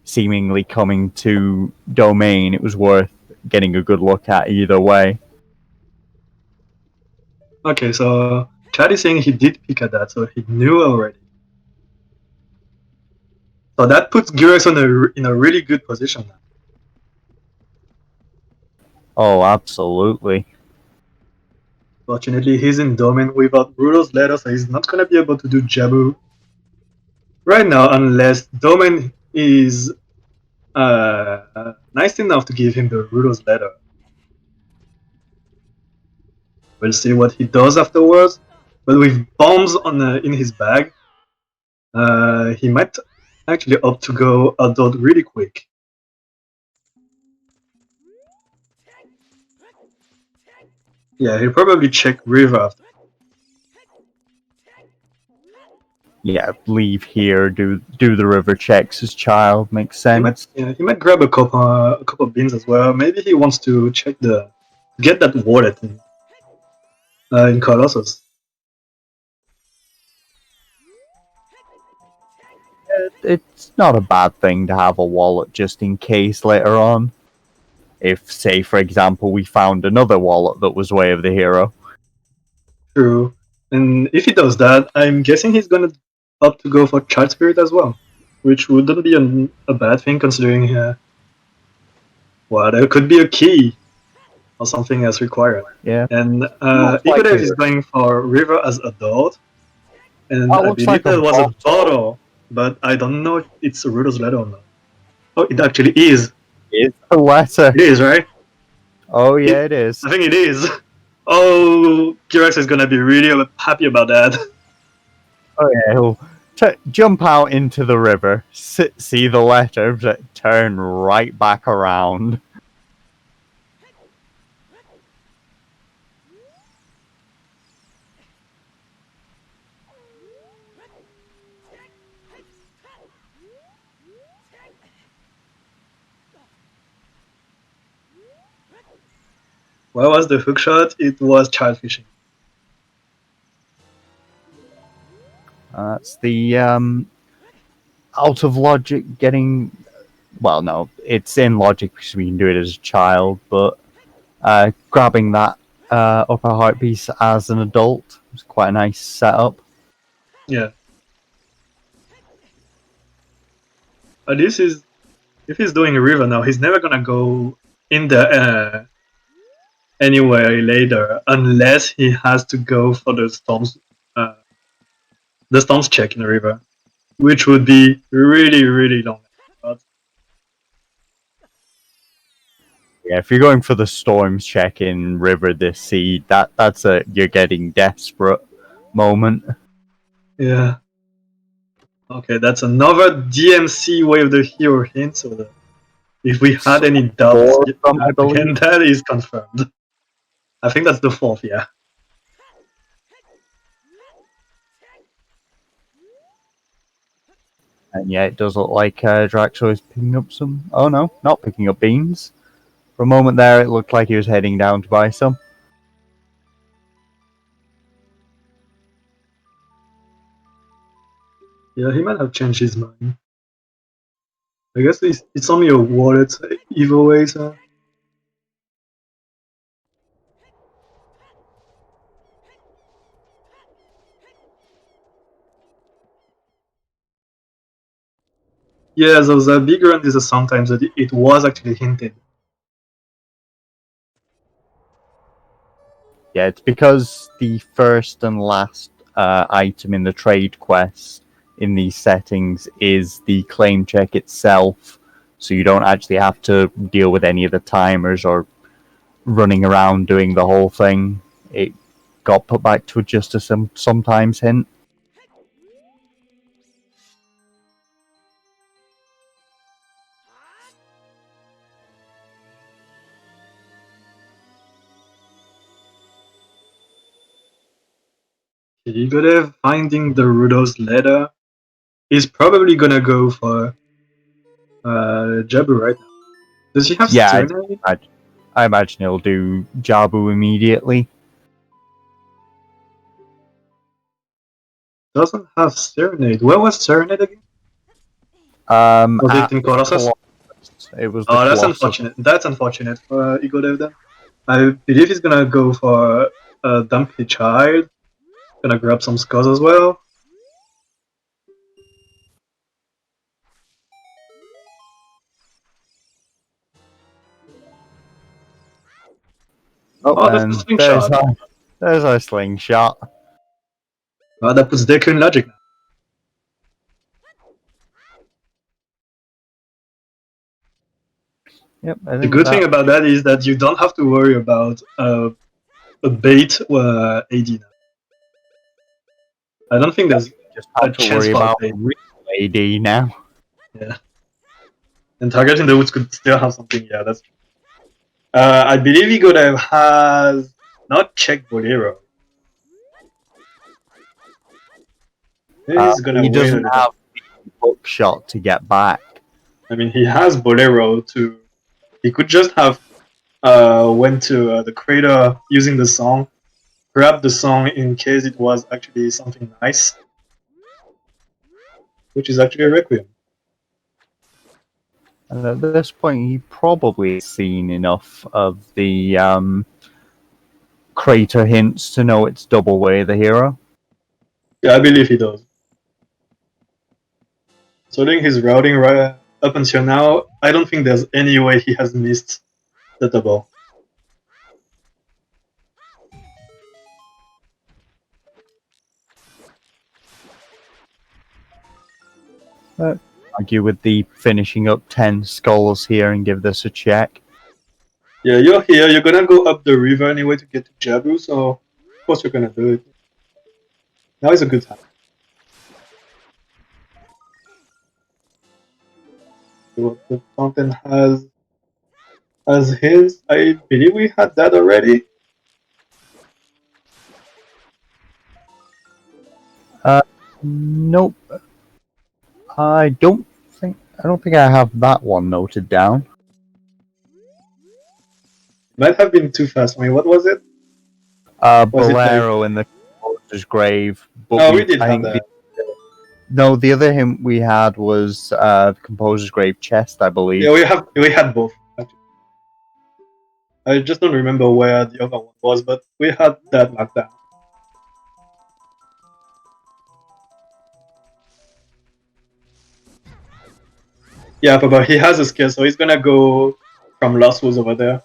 seemingly coming to domain, it was worth getting a good look at either way. Okay, so Chad is saying he did pick at that, so he knew already. So that puts Gyraxo in a really good position now. Oh, absolutely. Fortunately, he's in domain without Rudo's ladder, so he's not gonna be able to do Jabu right now unless domain is nice enough to give him the Rudo's ladder. We'll see what he does afterwards. But with bombs in his bag, he might actually opt to go outdoor really quick. Yeah, he'll probably check river after. Yeah, leave here, do the river checks as child, makes sense. He might grab a couple of beans as well. Maybe he wants to get that wallet in Colossus. It's not a bad thing to have a wallet just in case later on. If, say, for example, we found another wallet that was Way of the Hero. True. And if he does that, I'm guessing he's gonna opt to go for Child Spirit as well, which wouldn't be a bad thing considering there could be a key or something as required. Yeah. And Looks like Egodev is it. going for River as adult, and Oh, I looks believe like a there was a bottle. bottle, but I don't know if it's a Rudo's letter or not. Oh, it actually is. It's a letter. It is, right? Oh, yeah, it is. I think it is. Oh, Gyraxo is gonna be really happy about that. Oh, yeah, he'll jump out into the river, see the letter, but turn right back around. What was the hook shot? It was child fishing. That's the out of logic getting. Well, no, it's in logic because we can do it as a child, but grabbing that upper heart piece as an adult was quite a nice setup. Yeah. But this is if he's doing a river now, he's never gonna go in the anywhere later unless he has to go for the storms check in the river, which would be really really long. But Yeah, if you're going for the storms check in River this seed, that's a you're getting desperate moment. yeah. Okay, that's another DMC Way of the Hero hint. So that if we had any doubts, Four of them, I believe. again, that is confirmed. I think that's the fourth, yeah. And yeah, it does look like Gyraxo is picking up some. Oh no, not picking up beans. For a moment there, it looked like he was heading down to buy some. Yeah, he might have changed his mind. I guess it's only a wallet either way, so. Yeah, those bigger and is sometimes that it was actually hinted. Yeah, it's because the first and last item in the trade quest in these settings is the claim check itself, so you don't actually have to deal with any of the timers or running around doing the whole thing. It got put back to just a sometimes hint. Egodev finding the Rudo's letter is probably gonna go for Jabu right now. Does he have Yeah, Serenade? I imagine he'll do Jabu immediately. Doesn't have Serenade. Where was Serenade again? Was it in Colossus? It was the Oh, that's Colossus. unfortunate. That's unfortunate for Egodev then. I believe he's gonna go for a Dumpy Child. Gonna grab some scores as well. Oh, Oh, that's the and slingshot. there's our slingshot. That puts Deku in logic now. Yep, I The think good thing that about that is that you don't have to worry about a bait AD now. I don't think there's just a have to chance worry for a about bait. real AD now. Yeah. And Target in the Woods could still have something. Yeah, that's true. I believe Egodev has not checked Bolero. Maybe he's gonna He wait a doesn't little. have the hookshot to get back. I mean, he has Bolero to. He could just have went to the crater using the song, grabbed the song in case it was actually something nice, which is actually a Requiem. And at this point, he probably has seen enough of the crater hints to know it's Double Way the hero. Yeah, I believe he does. So doing his routing right up until now, I don't think there's any way he has missed the double. Argue with the finishing up 10 skulls here and give this a check. Yeah, you're here. You're gonna go up the river anyway to get to Jabu, so of course you're gonna do it. Now is a good time. So the fountain has his. I believe we had that already. Nope. I don't think I have that one noted down. Might have been too fast for me. What was it? Was it like? Bolero in the composer's grave. But Oh, we did I have think that. no, the other hint we had was the composer's grave chest, I believe. Yeah, we had both. Actually. I just don't remember where the other one was, but we had that marked down. Yeah, but he has a skill, so he's gonna go from Lost Woods over there.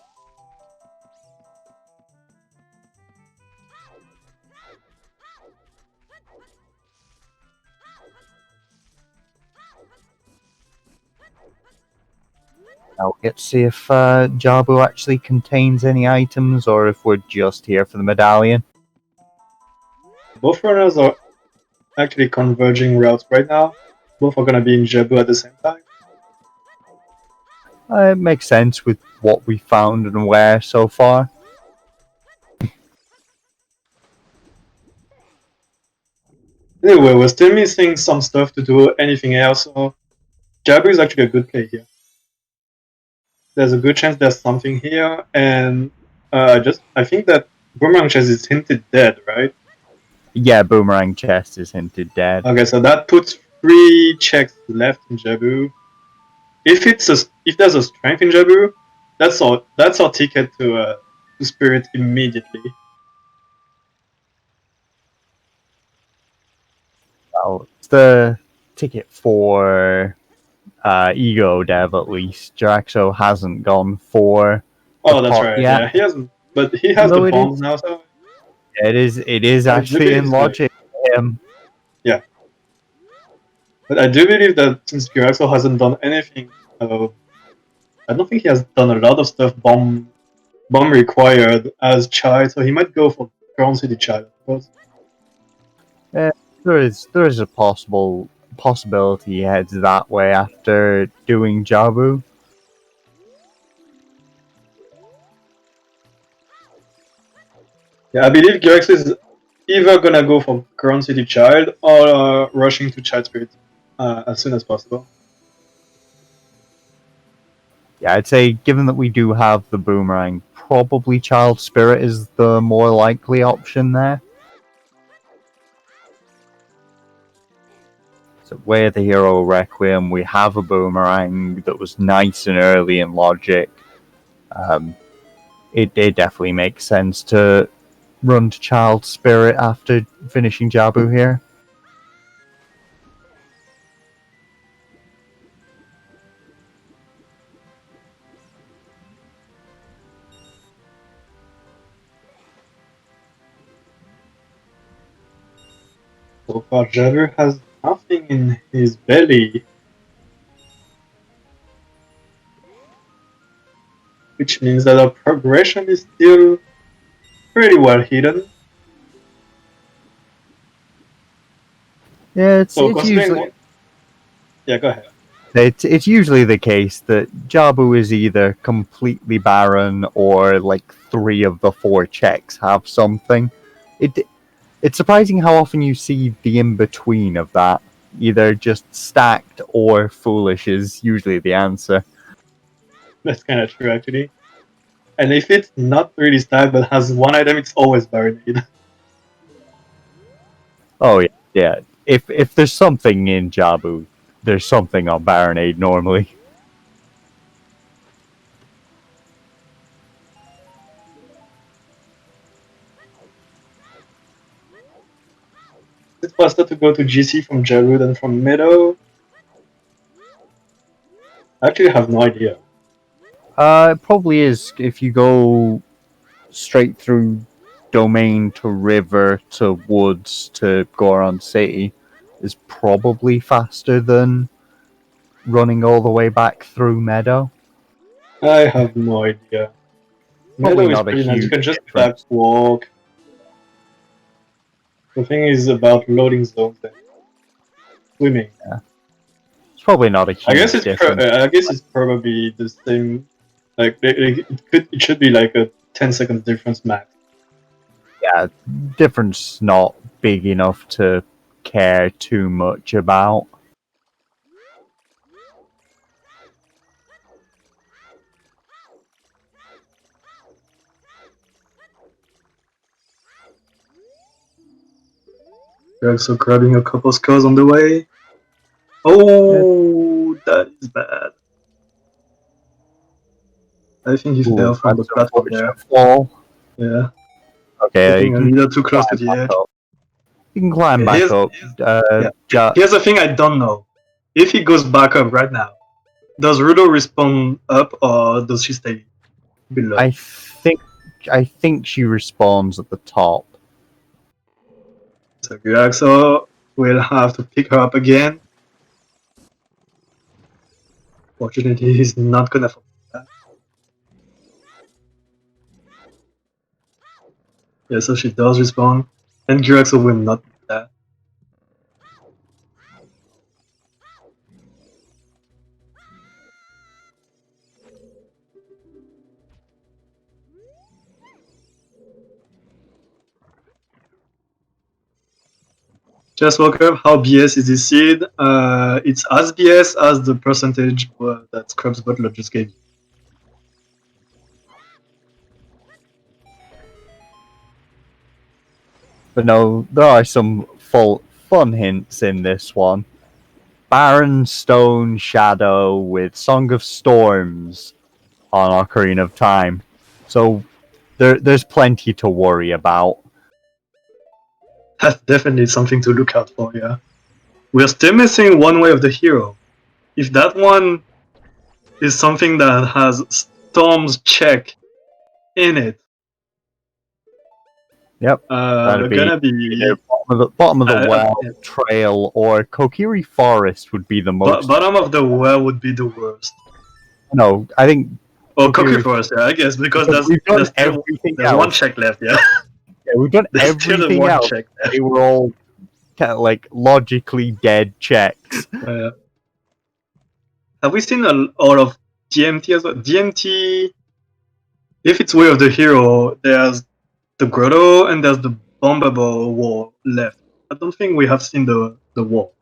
Now let's see if Jabu actually contains any items or if we're just here for the medallion. Both runners are actually converging routes right now. Both are gonna be in Jabu at the same time. It makes sense with what we found and where so far. Anyway, we're still missing some stuff to do anything else, so Jabu is actually a good play here. There's a good chance there's something here, and I think that Boomerang Chest is hinted dead, right? Yeah, Boomerang Chest is hinted dead. Okay, so that puts 3 checks left in Jabu. If there's a strength in Jabu, that's our ticket to Spirit immediately. Well, it's the ticket for Egodev at least. Gyraxo hasn't gone for the Oh, that's pot right. yet. Yeah, he hasn't, but he has the Although bombs now, so it is I do actually believe in he's doing it. logic. Yeah, but I do believe that since Gyraxo hasn't done anything, I don't think he has done a lot of stuff bomb required as Chai, so he might go for Crown City Chai, of course. There is a possibility he heads that way after doing Jabu. Yeah, I believe Gyraxo is either gonna go for Crown City Child or rushing to Child Spirit as soon as possible. Yeah, I'd say given that we do have the boomerang, probably Child Spirit is the more likely option there. So where the hero Requiem, we have a boomerang that was nice and early in logic. It definitely makes sense to run to Child Spirit after finishing Jabu here. So far, Javier has nothing in his belly, which means that our progression is still pretty well hidden. Yeah, So it's considering usually what... Yeah, go ahead. it's usually the case that Jabu is either completely barren or like 3 of the 4 checks have something. It it's surprising how often you see the in between of that. Either just stacked or foolish is usually the answer. That's kind of true, actually. And if it's not really stacked but has one item, it's always Baronade. Oh yeah, yeah. If there's something in Jabu, there's something on Baronade normally. Is it faster to go to GC from Jaru than from Meadow? I actually have no idea. It probably is if you go straight through domain to river to woods to Goron City is probably faster than running all the way back through Meadow. I have no idea. Probably Meadow is not a pretty nice. You huge can just back difference. walk. The thing is about loading zones and swimming. It's probably not a I guess huge difference. I guess it's probably the same. Like it should be like a 10 seconds difference max. Yeah, difference not big enough to care too much about. You're also grabbing a couple scores on the way. Oh, that is bad. I think he fell Ooh, from the that's an platform there. unfortunate fall. Yeah, Okay, you getting a can little too close to climb the back edge. up. You can climb Yeah, back up. yeah. Ja- Here's the thing I don't know. If he goes back up right now, does Rudo respawn up or does she stay below? I think she respawns at the top. So Gyraxo will have to pick her up again. Fortunately, he's not gonna forget that. Yeah, so she does respawn, and Gyraxo will not do that. Just woke up. How BS is this seed? It's as BS as the percentage that Scrubs Butler just gave you. But no, there are some fun hints in this one. Barren Stone Shadow with Song of Storms on Ocarina of Time. So there's plenty to worry about. That's definitely something to look out for, yeah. We're still missing one way of the hero. If that one is something that has Storm's check in it, Yep. That'd be gonna be either bottom of the well, yeah. trail, or Kokiri Forest would be the most. Bottom of the well would be the worst. No, I think. Or Kokiri Forest, yeah, I guess, because we've done everything there's else. one check left, yeah. Yeah, we've done There's still everything one else. check left. They were all kind of like logically dead checks. Have we seen all of DMT as well? DMT, if it's Way of the Hero, there's the grotto and there's the bombable wall left. I don't think we have seen the wall.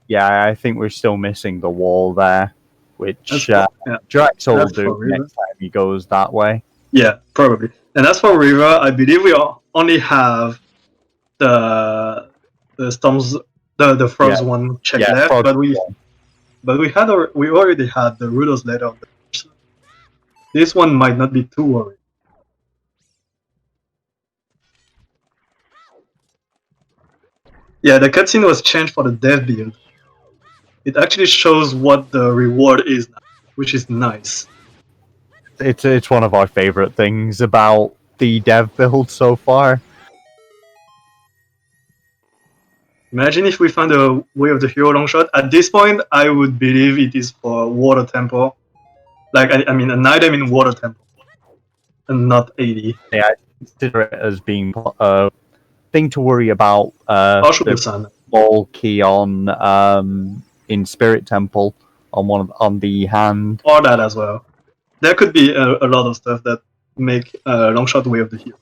Yeah, I think we're still missing the wall there, which Yeah. Drax will That's do for River. next time he goes that way. Yeah, probably. And as for River, I believe we only have the storms, the frogs one check left, Frog but we already had the Rudo's letter on the first. This one might not be too worried. Yeah, the cutscene was changed for the dev build. It actually shows what the reward is now, which is nice. It's one of our favorite things about the dev build so far. Imagine if we find a Way of the Hero long shot. At this point, I would believe it is for Water Temple. Like, I mean, an item in Water Temple, and not 80. Yeah, I consider it as being a thing to worry about. Partial The Sun. ball key on in Spirit Temple on the hand. Or that as well. There could be a lot of stuff that make long shot Way of the Hero.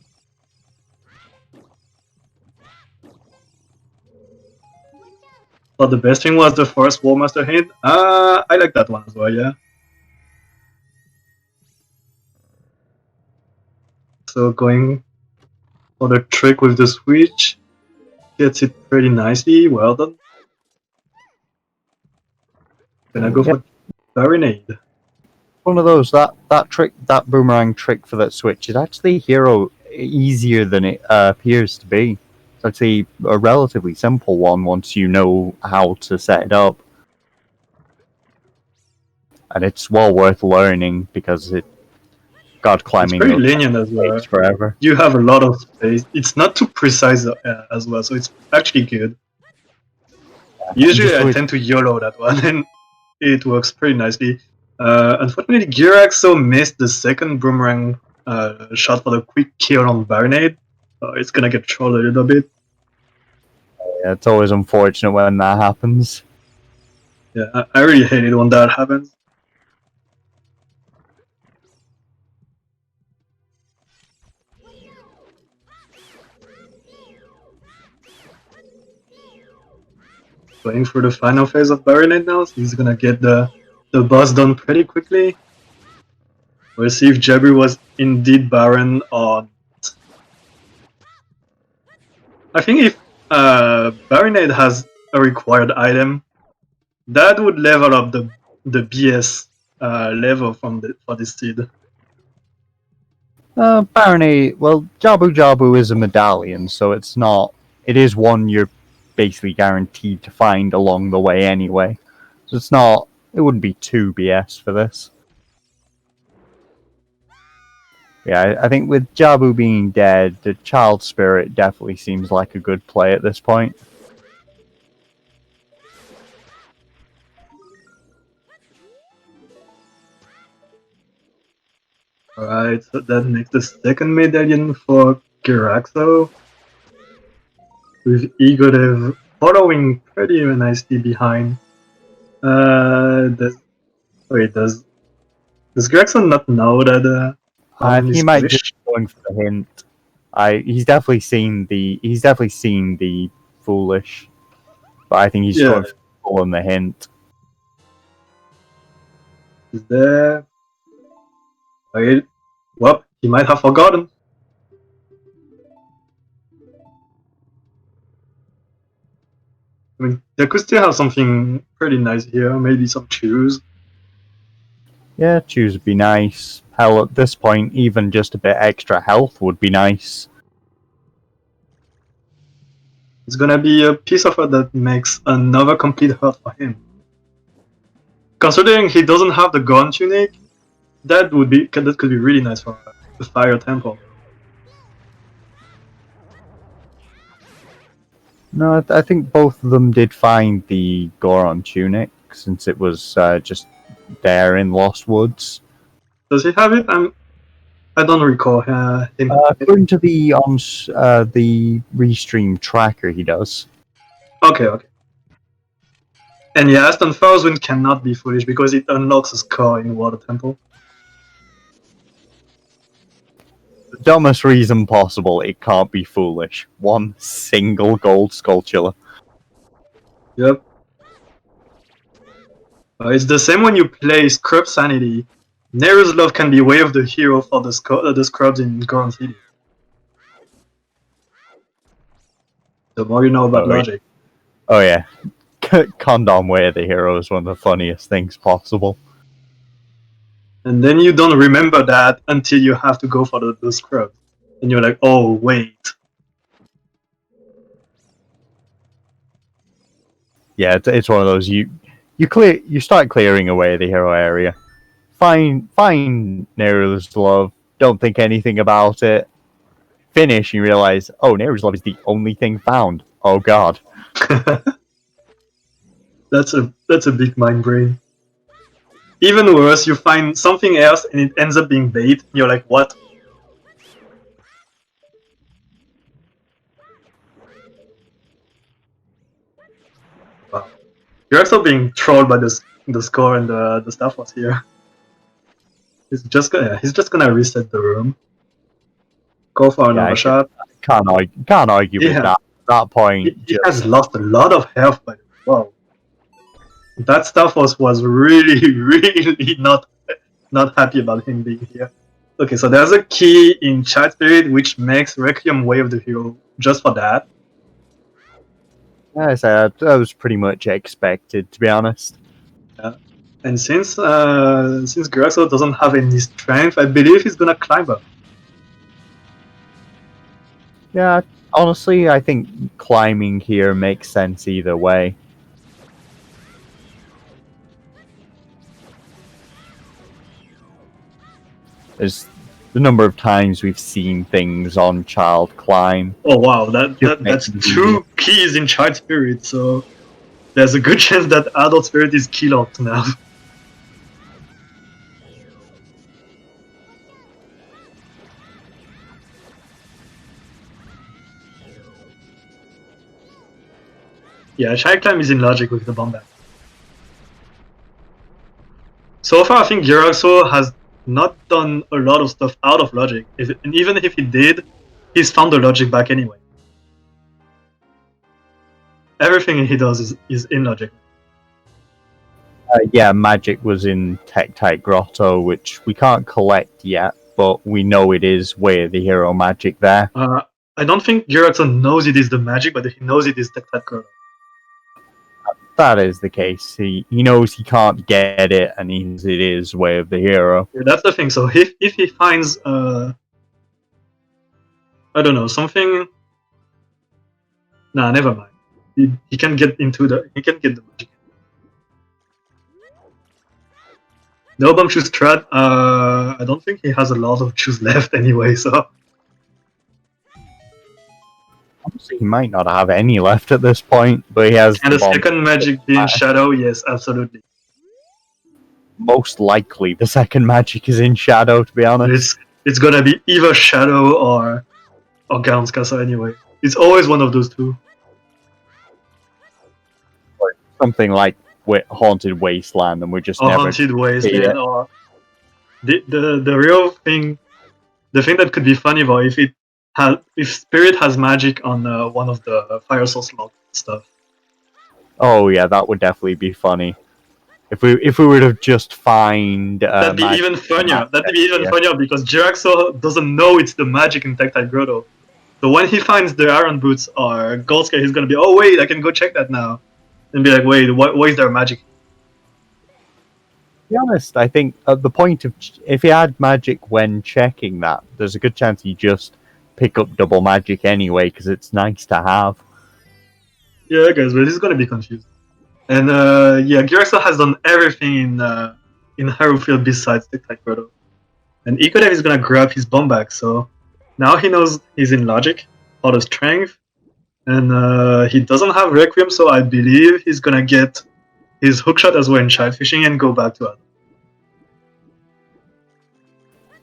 But the best thing was the first Wallmaster hit. I like that one as well, yeah. So going for the trick with the switch. Gets it pretty nicely, well done. Gonna go for Barinade. One of those that trick, that boomerang trick for that switch is actually hero easier than it appears to be. It's actually a relatively simple one once you know how to set it up, and it's well worth learning because God climbing It's pretty lenient as well. takes forever. You have a lot of space. It's not too precise as well, so it's actually good. Usually I tend to YOLO that one, and it works pretty nicely. Unfortunately, Gyraxo missed the second boomerang shot for the quick kill on Barinade. It's gonna get trolled a little bit. Yeah, it's always unfortunate when that happens. Yeah, I really hate it when that happens. Going through the final phase of Barinade now, so he's gonna get the boss done pretty quickly. We'll see if Jabri was indeed Baron or not. I think if Barinade has a required item, that would level up the BS level for this seed. Baronade, well, Jabu Jabu is a medallion, so it's not. It is one you're basically guaranteed to find along the way anyway. So it's not. It wouldn't be too BS for this. Yeah, I think with Jabu being dead, the Child Spirit definitely seems like a good play at this point. Alright, so that makes the second medallion for Gyraxo, with Egodev following pretty nicely behind. Does Gyraxo not know that He might just be going for the hint. He's definitely seen the foolish, but I think he's going for the hint. Is there? Wait, well, he might have forgotten. I mean, there could still have something pretty nice here, maybe some chews. Yeah, chews would be nice. Hell, at this point, even just a bit extra health would be nice. It's gonna be a piece of art that makes another complete hurt for him. Considering he doesn't have the gun tunic, that could be really nice for the Fire Temple. No, I think both of them did find the Goron tunic, since it was just there in Lost Woods. Does he have it? I don't recall him. According to the restream tracker, he does. Okay. And yeah, Aston Thousand cannot be foolish because it unlocks a score in Water Temple. The dumbest reason possible, it can't be foolish. One single gold Skulltula. Yep. It's the same when you play Scrub Sanity. Neru's Love can be Way of the Hero for the Scrubs in Goron City. The more you know about logic. Oh yeah. Condom Way of the Hero is one of the funniest things possible. And then you don't remember that until you have to go for the Scrubs. And you're like, oh, wait. Yeah, it's one of those, you start clearing away the hero area. Find Neru's Love, don't think anything about it. Finish, and you realize, oh, Neru's Love is the only thing found. Oh god. That's a big mind brain. Even worse, you find something else and it ends up being bait. You're like, what? Wow. You're also being trolled by the score and the Star Force here. He's just gonna reset the room. Go for another I shot. can't argue with Yeah. that. At that point, He has lost a lot of health by the way. Wow. That Star Force was really, really not happy about him being here. Okay, so there's a key in Child Spirit which makes Requiem Way of the Hero just for that. I said that was pretty much expected, to be honest. Yeah. And since Gyraxo doesn't have any strength, I believe he's gonna climb up. Yeah, honestly, I think climbing here makes sense either way. There's the number of times we've seen things on Child climb. Oh wow, that's makes it two keys in Child Spirit, so there's a good chance that Adult Spirit is key locked now. Yeah, Child Climb is in logic with the bomb back. So far, I think Gyraxo has not done a lot of stuff out of logic, and even if he did, he's found the logic back anyway. Everything he does is in logic. Yeah, magic was in Tektite Grotto, which we can't collect yet, but we know it is Way of the Hero magic there. I don't think Gyraxo knows it is the magic, but he knows it is Tektite Grotto. That is the case. He knows he can't get it, and he knows it is Way of the Hero. Yeah, that's the thing. So if he finds I don't know, something. Nah, never mind. He can get into the magic. No bomb choose strat. I don't think he has a lot of choose left anyway. So Honestly, he might not have any left at this point, but he has. and the second magic being Shadow. Yes, absolutely. Most likely, the second magic is in Shadow. To be honest, It's gonna be either Shadow or Gaunt's Castle anyway. It's always one of those two. something like Haunted Wasteland, and we're just Or never. Haunted Wasteland, or the real thing, the thing that could be funny though, if Spirit has magic on one of the Fire Source lock stuff. Oh yeah, that would definitely be funny. If we were to just find That'd be even funnier. That'd be even funnier because Gyraxo doesn't know it's the magic in Tektite Grotto. So when he finds the Iron Boots or Gold Scale, he's gonna be, oh wait, I can go check that now, and be like, wait, why is there magic? To be honest, I think at the point of if he had magic when checking that, there's a good chance he just pick up double magic anyway because it's nice to have. Yeah, guys, but he's gonna be confused. And yeah, Gyraxo has done everything in Harufield besides Tektite Grotto. And Egodev is gonna grab his bomb back, so now he knows he's in logic, out of strength, and he doesn't have Requiem, so I believe he's gonna get his hookshot as well in Child Fishing and go back to Adam.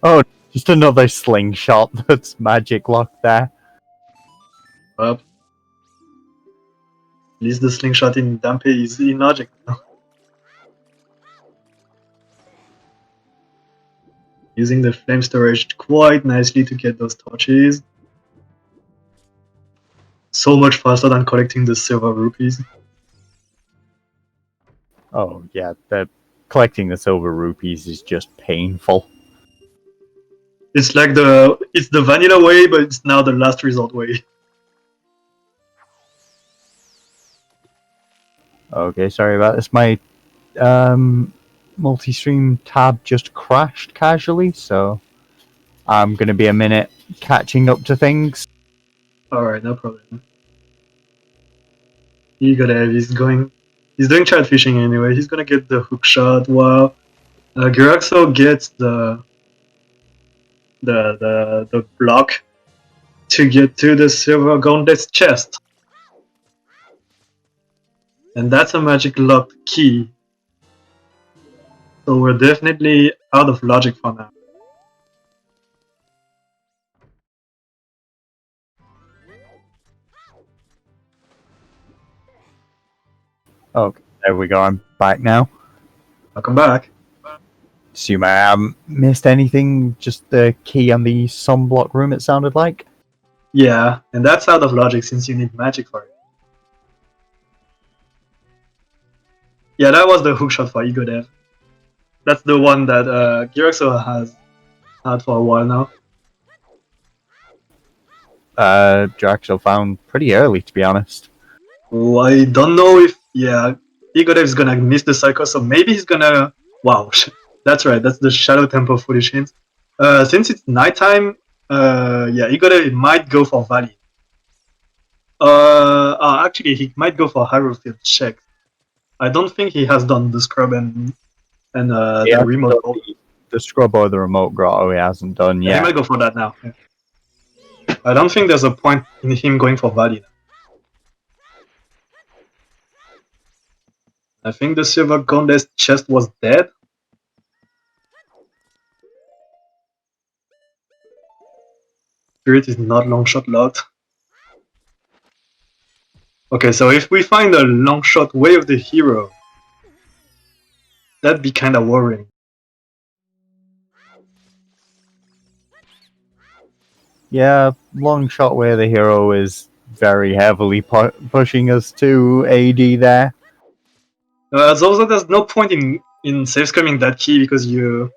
Oh, just another slingshot that's magic locked there. Up. At least the slingshot in Dampe is in logic now. Using the flame storage quite nicely to get those torches. So much faster than collecting the silver rupees. Oh yeah, collecting the silver rupees is just painful. It's like it's the vanilla way, but it's now the last resort way. Okay, sorry about this. My multi-stream tab just crashed casually, so I'm gonna be a minute catching up to things. Alright, no problem. Egodev he's doing child fishing anyway. He's gonna get the hook shot while Gyraxo gets the block to get to the silver gauntlet's chest. And that's a magic locked key. So we're definitely out of logic for now. Okay, there we go. I'm back now. Welcome back. Assume I haven't missed anything. Just the key on the sunblock room, it sounded like. Yeah, and that's out of logic since you need magic for it. Yeah, that was the hookshot for Egodev. That's the one that Gyraxo has had for a while now. Gyraxo found pretty early, to be honest. Oh, I don't know if Egodev is gonna miss the cycle, so maybe he's gonna. Wow, that's right. That's the Shadow Temple foolish hint. Since it's nighttime, Egodev might go for Valley. Actually, he might go for Hierophant check. I don't think he has done the scrub and He the hasn't remote. done the scrub or the remote grotto. He hasn't done He yet. might go for that now. Yeah. I don't think there's a point in him going for Valley. I think the Silver Gauntlet's chest was dead. Spirit is not long shot locked. Okay, so if we find a long shot way of the hero, that'd be kind of worrying. Yeah, long shot where the hero is very heavily pushing us to AD there. Also, there's no point in safe scamming that key because you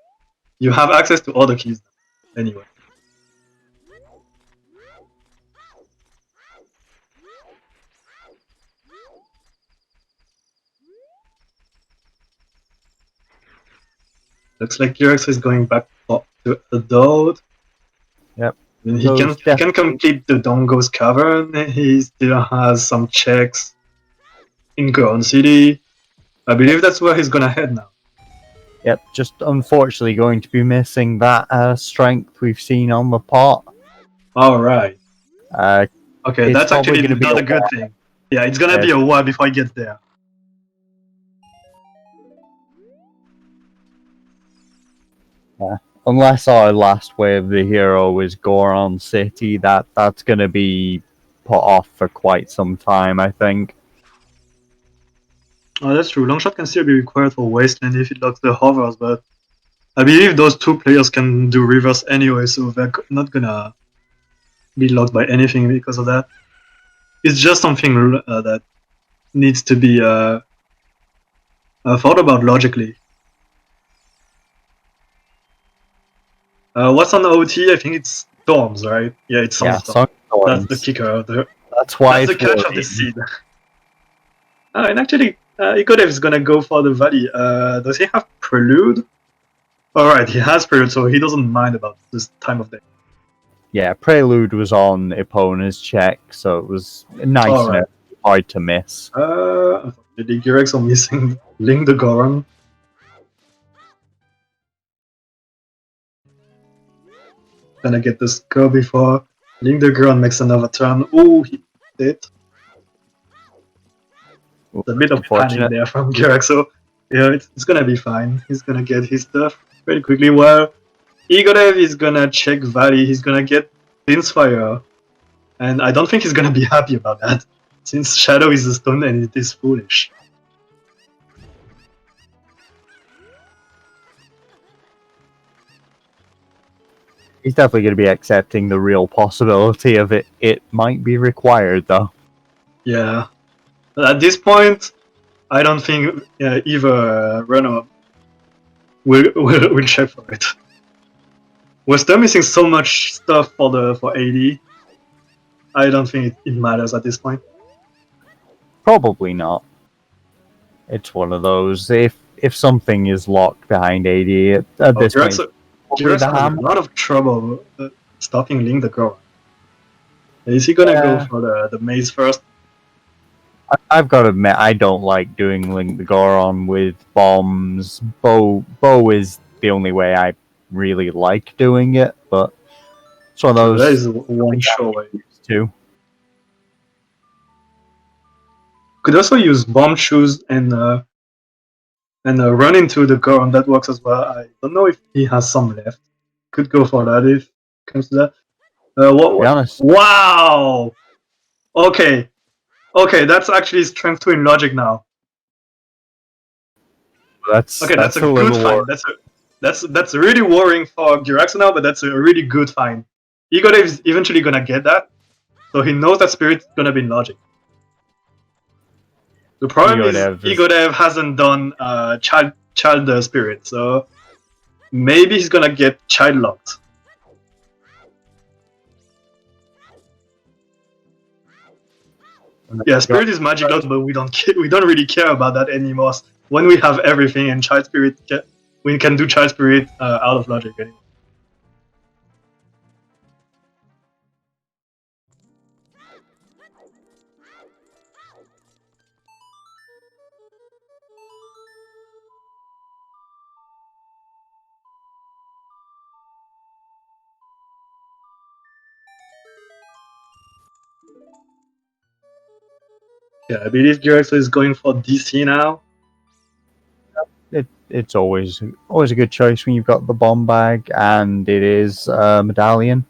have access to all the keys anyway. Looks like Gyraxo is going back to Adult. Yep. And he can complete the Dongo's Cavern. He still has some checks in Ground City. I believe that's where he's gonna head now. Yep, just unfortunately going to be missing that strength we've seen on the pot. Alright. Okay, It's that's actually probably gonna be not a a good thing. Yeah, it's gonna be a while before he gets there. Unless our last wave of the hero is Goron City, that's gonna be put off for quite some time, I think. Oh, that's true. Longshot can still be required for Wasteland if it locks the hovers, but I believe those two players can do reverse anyway, so they're not gonna be locked by anything because of that. It's just something that needs to be thought about logically. What's on OT? I think it's Storms, right? Yeah, it's Sunstorm. That's the kicker. That's why that's the catch of the seed. And actually, Egodev is gonna go for the Valley. Does he have Prelude? Alright, he has Prelude, so he doesn't mind about this time of day. Yeah, Prelude was on Epona's check, so it was nice and hard to miss. Unfortunately, Gyraxo missing Link the Goron. Gonna get the score before Link the Goron makes another turn. Oh, he did. A bit of panic there from Gyraxo. Yeah, it's gonna be fine. He's gonna get his stuff very quickly. While Egodev is gonna check Valley. He's gonna get Fire. And I don't think he's gonna be happy about that, since Shadow is a stone and it is foolish. He's definitely going to be accepting the real possibility of it. It might be required, though. Yeah. But at this point, I don't think either runner will check for it. We're still missing so much stuff for AD. I don't think it matters at this point. Probably not. It's one of those. If something is locked behind AD at this point, Gyraxo has a lot of trouble stopping Link the Goron. Is he gonna go for the maze first? I've got to admit, I don't like doing Link the Goron with bombs. Bow is the only way I really like doing it, but it's one of those. That is one show I used to. Could also use bomb shoes and run into the Goron. That works as well. I don't know if he has some left. Could go for that if it comes to that. To be honest, Wow. Okay. Okay, that's actually strength 2 in logic now. that's Okay, that's a a good little find. That's really worrying for Gyraxo now, but that's a really good find. Egodev is eventually gonna get that, so he knows that Spirit's gonna be in logic. The problem is Egodev hasn't done child spirit, so maybe he's gonna get child locked. Yeah, spirit is magic locked, but we don't really care about that anymore. When we have everything and child spirit, we can do child spirit out of logic anyway. Yeah, I believe Gyraxo is going for DC now. it's always a good choice when you've got the bomb bag and it is a medallion.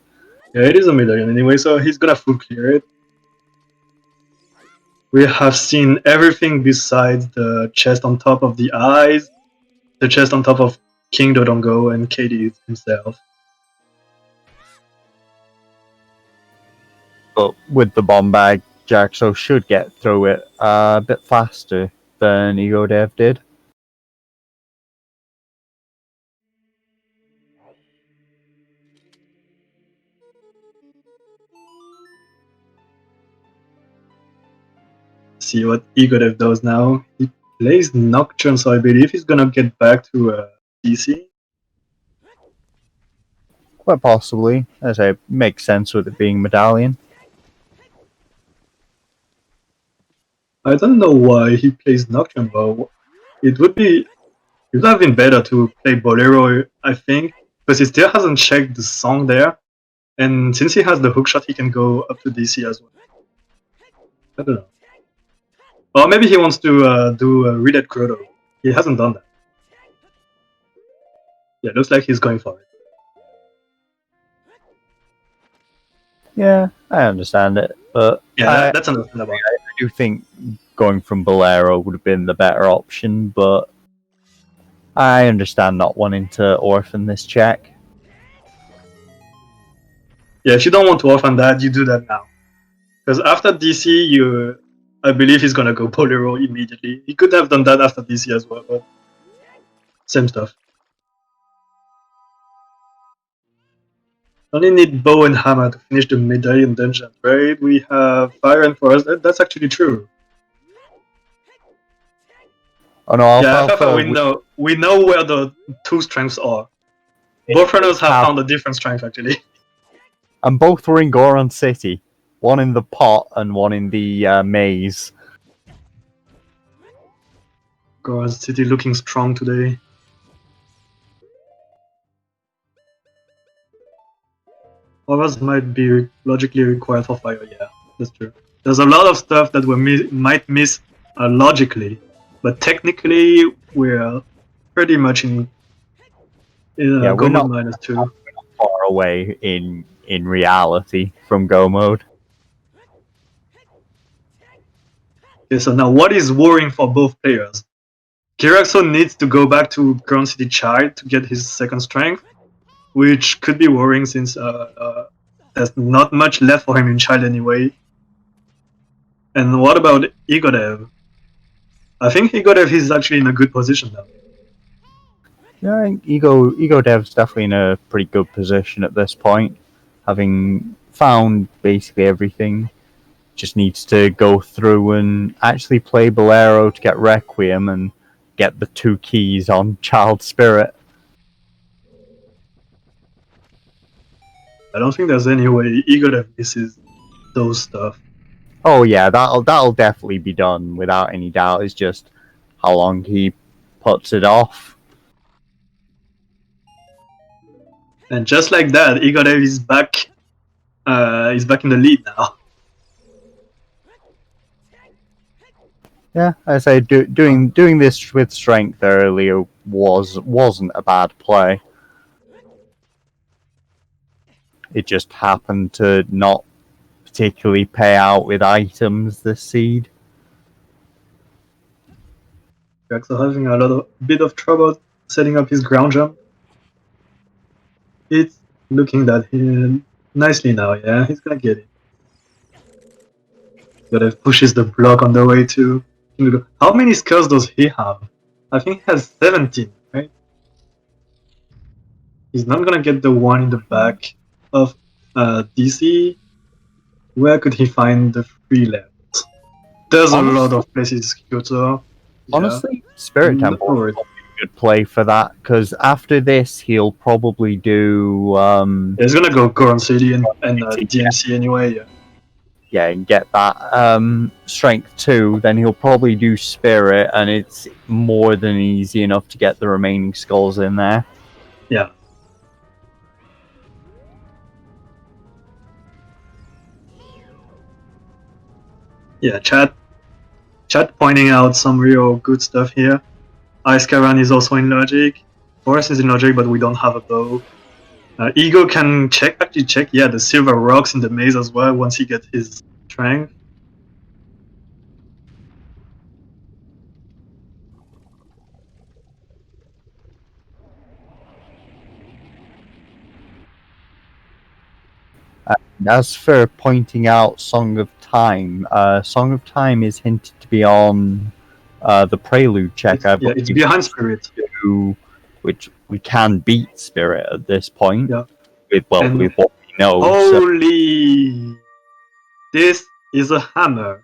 Yeah, it is a medallion anyway, so he's gonna full clear it. We have seen everything besides the chest on top of the eyes, the chest on top of King Dodongo and Katie himself. But with the bomb bag, Gyraxo should get through it a bit faster than Egodev did. See what Egodev does now. He plays Nocturne, so I believe he's gonna get back to DC. Quite possibly, as it makes sense with it being medallion. I don't know why he plays Nocturne, but it would have been better to play Bolero, I think, because he still hasn't checked the song there, and since he has the hookshot, he can go up to DC as well. I don't know. Or maybe he wants to do a Read at Grotto. He hasn't done that. Yeah, looks like he's going for it. Yeah, I understand it, but yeah, that's understandable. I do think going from Bolero would have been the better option, but I understand not wanting to orphan this check. Yeah, if you don't want to orphan that, you do that now. Because after DC, I believe he's gonna go Bolero immediately. He could have done that after DC as well, but same stuff. Only need bow and hammer to finish the medallion dungeon raid. We have fire and forest. That's actually true. Oh no, Alpha, we know where the two strengths are. Both runners have found a different strength actually. And both were in Goron City. One in the pot and one in the maze. Goron City looking strong today. Others might be logically required for fire, yeah, that's true. There's a lot of stuff that we might miss logically, but technically we're pretty much in go mode -2. We're not far away in reality from go mode. Okay, so now what is worrying for both players? Gyraxo needs to go back to Ground City Child to get his second strength, which could be worrying since there's not much left for him in Child anyway. And what about Egodev? I think Egodev is actually in a good position now. Yeah, I think Egodev's definitely in a pretty good position at this point, having found basically everything. Just needs to go through and actually play Bolero to get Requiem and get the 2 keys on Child Spirit. I don't think there's any way Egodev misses those stuff. Oh yeah, that'll definitely be done without any doubt. It's just how long he puts it off. And just like that, Egodev is back. He's back in the lead now. Yeah, I say doing this with strength earlier wasn't a bad play. It just happened to not particularly pay out with items this seed. Gyraxo having a bit of trouble setting up his ground jump. It's looking that nicely now, yeah, he's gonna get it. Egodev pushes the block on the way to. How many skulls does he have? I think he has 17, right? He's not gonna get the one in the back of DC. Where could he find the 3 left? There's a lot of places to go to. Yeah. Honestly, Spirit No Temple worries. is probably a good play for that, because after this he'll probably do He's gonna go Goron City and DMC anyway, yeah. yeah, and get that strength 2, then he'll probably do Spirit, and it's more than easy enough to get the remaining skulls in there. Yeah. Yeah, chat pointing out some real good stuff here. Ice Caravan is also in logic. Forest is in logic, but we don't have a bow. Ego can check, yeah, the silver rocks in the maze as well once he gets his strength. As for pointing out Song of Time is hinted to be on the Prelude check. It's behind Spirit. Which we can beat Spirit at this point. Yeah. With what we know. Holy! This is a hammer.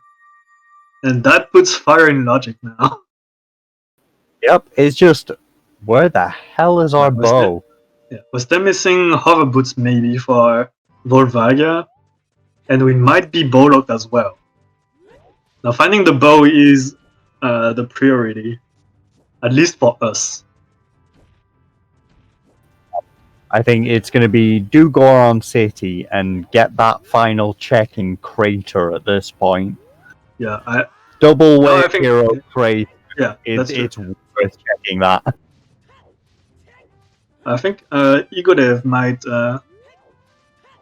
And that puts fire in logic now. Yep, it's just, where the hell is our bow? Was there missing hover boots maybe for Volvagia? And we might be bow locked as well. Now finding the bow is the priority. At least for us. I think it's going to be do Goron City and get that final check in Crater at this point. Yeah, double wave hero Crater. Yeah, it's worth checking that. I think Egodev might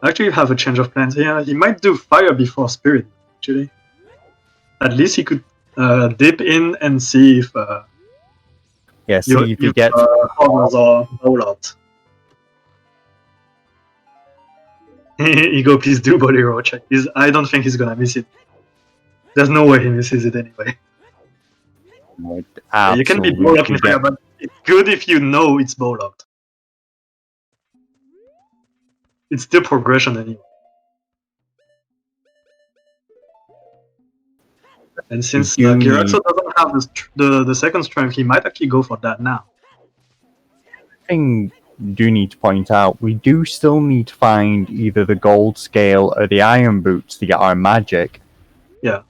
actually have a change of plans here. He might do fire before Spirit, actually. At least he could dip in and see if see if he gets hovers or roll out. Ego, please do body roll check. I don't think he's gonna miss it. There's no way he misses it anyway. You can be bow locked in fire, but it's good if you know it's bow locked. It's still progression anyway. And since Gyraxo doesn't have the second strength, he might actually go for that now. Thing do need to point out, we do still need to find either the gold scale or the iron boots to get our magic. Yeah.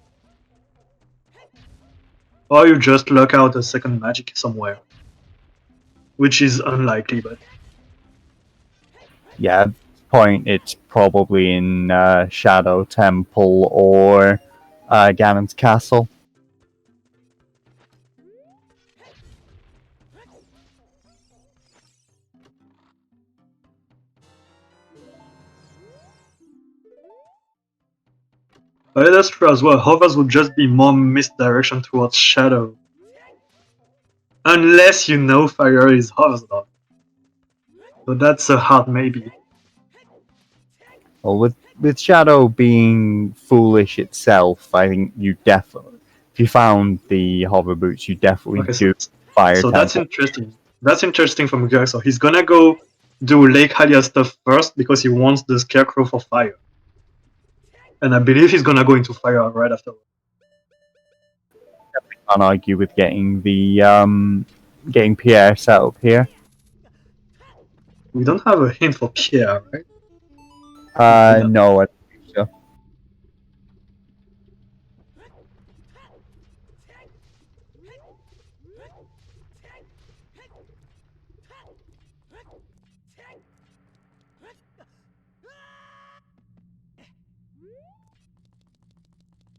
Or you just lock out a second magic somewhere. Which is unlikely, but... Yeah, at this point it's probably in Shadow Temple or Ganon's Castle. But that's true as well. Hovers would just be more misdirection towards Shadow. Unless you know Fire is Hovers though. So that's a hard maybe. Well, with Shadow being foolish itself, I think you definitely, if you found the hover boots, you definitely do Fire So Temple. that's interesting. That's interesting from Gyraxo. He's gonna go do Lake Hylia stuff first because he wants the Scarecrow for Fire. And I believe he's gonna go into Fire right after. Can't argue with getting the getting Pierre set up here. We don't have a hint for Pierre, right? No, I don't think so.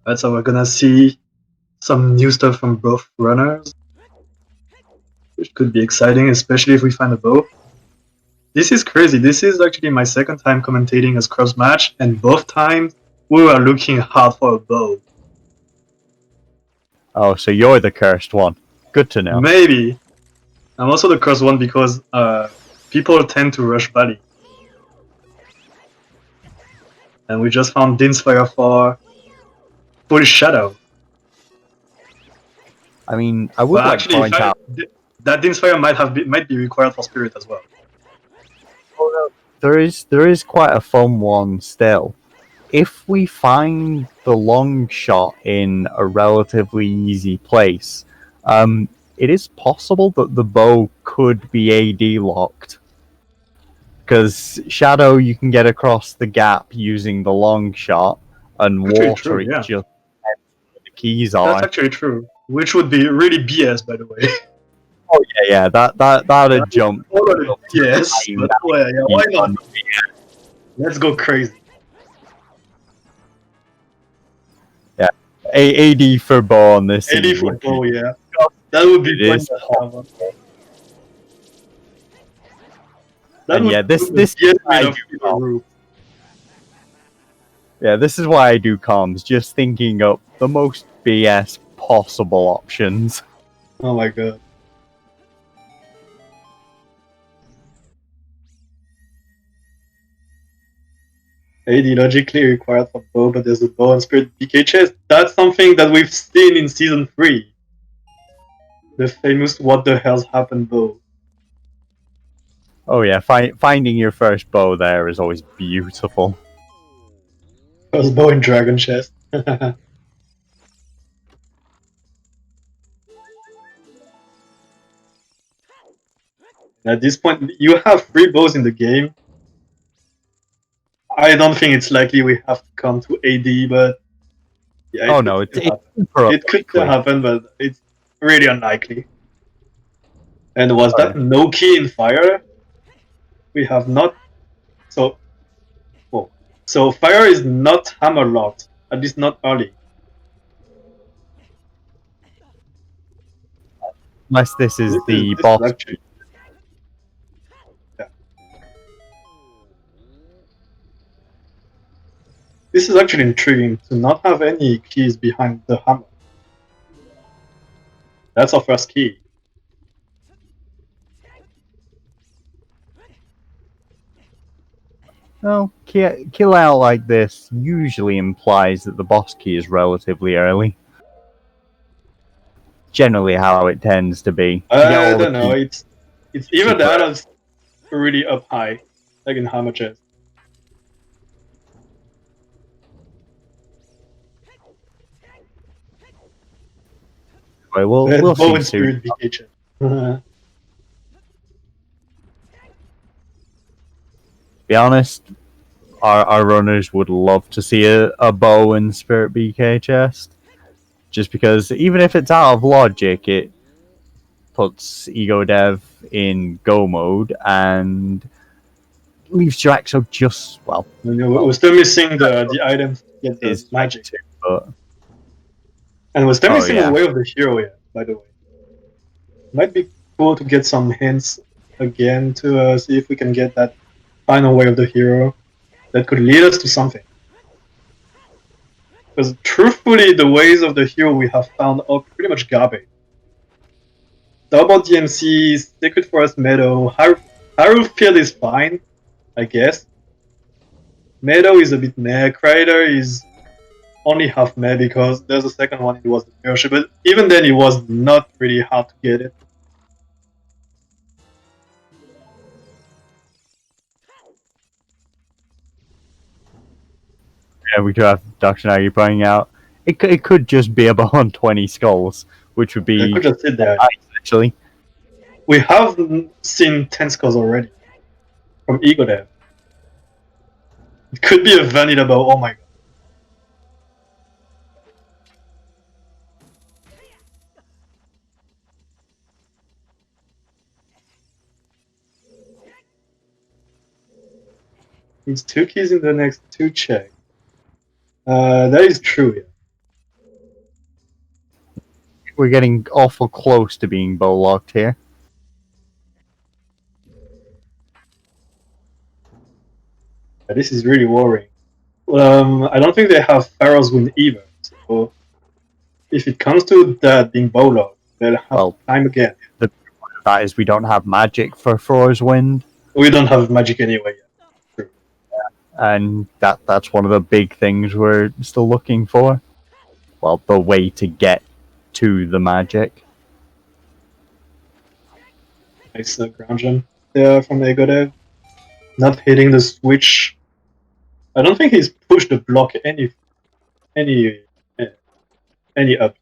Right, so we're gonna see some new stuff from both runners, which could be exciting, especially if we find a bow. This is crazy. This is actually my second time commentating as cross match, and both times we were looking hard for a bow. Oh, so you're the cursed one. Good to know. Maybe. I'm also the cursed one because people tend to rush Bali. And we just found Din's Fire for Full Shadow. I mean, I would But like to actually, point out that Din's Fire might be required for Spirit as well. there is quite a fun one still. If we find the long shot in a relatively easy place, it is possible that the bow could be AD locked. Because Shadow you can get across the gap using the long shot, and Actually water true, it yeah. just depends where the keys That's are. actually true. Which would be really BS, by the way. Oh yeah, that'd jump. Yes, but well, yeah, why not? Let's go crazy. AD for bow on this. 80 scene for would bow, be- yeah. That would be It is. fun. That And would yeah, this be is a why I bit of do a roof. Yeah, this is why I do comms, just thinking up the most BS possible options. Oh my god. AD logically required for bow, but there's a bow and spirit PK chest. That's something that we've seen in season 3. The famous what the hell's happened bow. Oh yeah, finding your first bow there is always beautiful. First bow in dragon chest. At this point, you have 3 bows in the game. I don't think it's likely we have to come to AD, but yeah, Oh no, it could still happen, but it's really unlikely. And was that no key in fire? We have not. So, oh, so fire is not hammer locked, at least not early. Unless this is the This boss. is actually, yeah. This is actually intriguing to not have any keys behind the hammer. That's our first key. No, kill out like this usually implies that the boss key is relatively early. Generally, how it tends to be. I don't know. It's either that or it's really up high, like in hammer chest. We'll bow see and soon. spirit BK chest. Be honest, our runners would love to see a bow and spirit BK chest. Just because even if it's out of logic, it puts Egodev in go mode and leaves Gyraxo just We're still missing the items to get the magic. Too, but... And we're still missing a way of the hero yet, by the way. Might be cool to get some hints again to see if we can get that final way of the hero that could lead us to something. Because truthfully, the ways of the hero we have found are pretty much garbage. Double DMC, Sacred Forest Meadow, Hyrule Field is fine, I guess. Meadow is a bit meh, Crater is only half meh because there's a second one, it was the Mirror Ship, but even then it was not really hard to get it. Yeah, we could have Dr. Nagy pointing out. It could just be about 20 skulls, which would be I could just sit there. nice, actually. We have seen 10 skulls already from Egodev. It could be a vanilla bow, oh my god. It's 2 keys in the next 2 check. That is true, yeah. we're getting awful close to being bow locked here. This is really worrying. I don't think they have Pharaoh's Wound either. So if it comes to that being bow locked, they'll have Well, time again. that is, we don't have magic for Thor's Wind, We don't have magic anyway yet. and that's one of the big things we're still looking for. Well, the way to get to the magic. Nice ground jump there from Egodev. Not hitting the switch. I don't think he's pushed the block any up.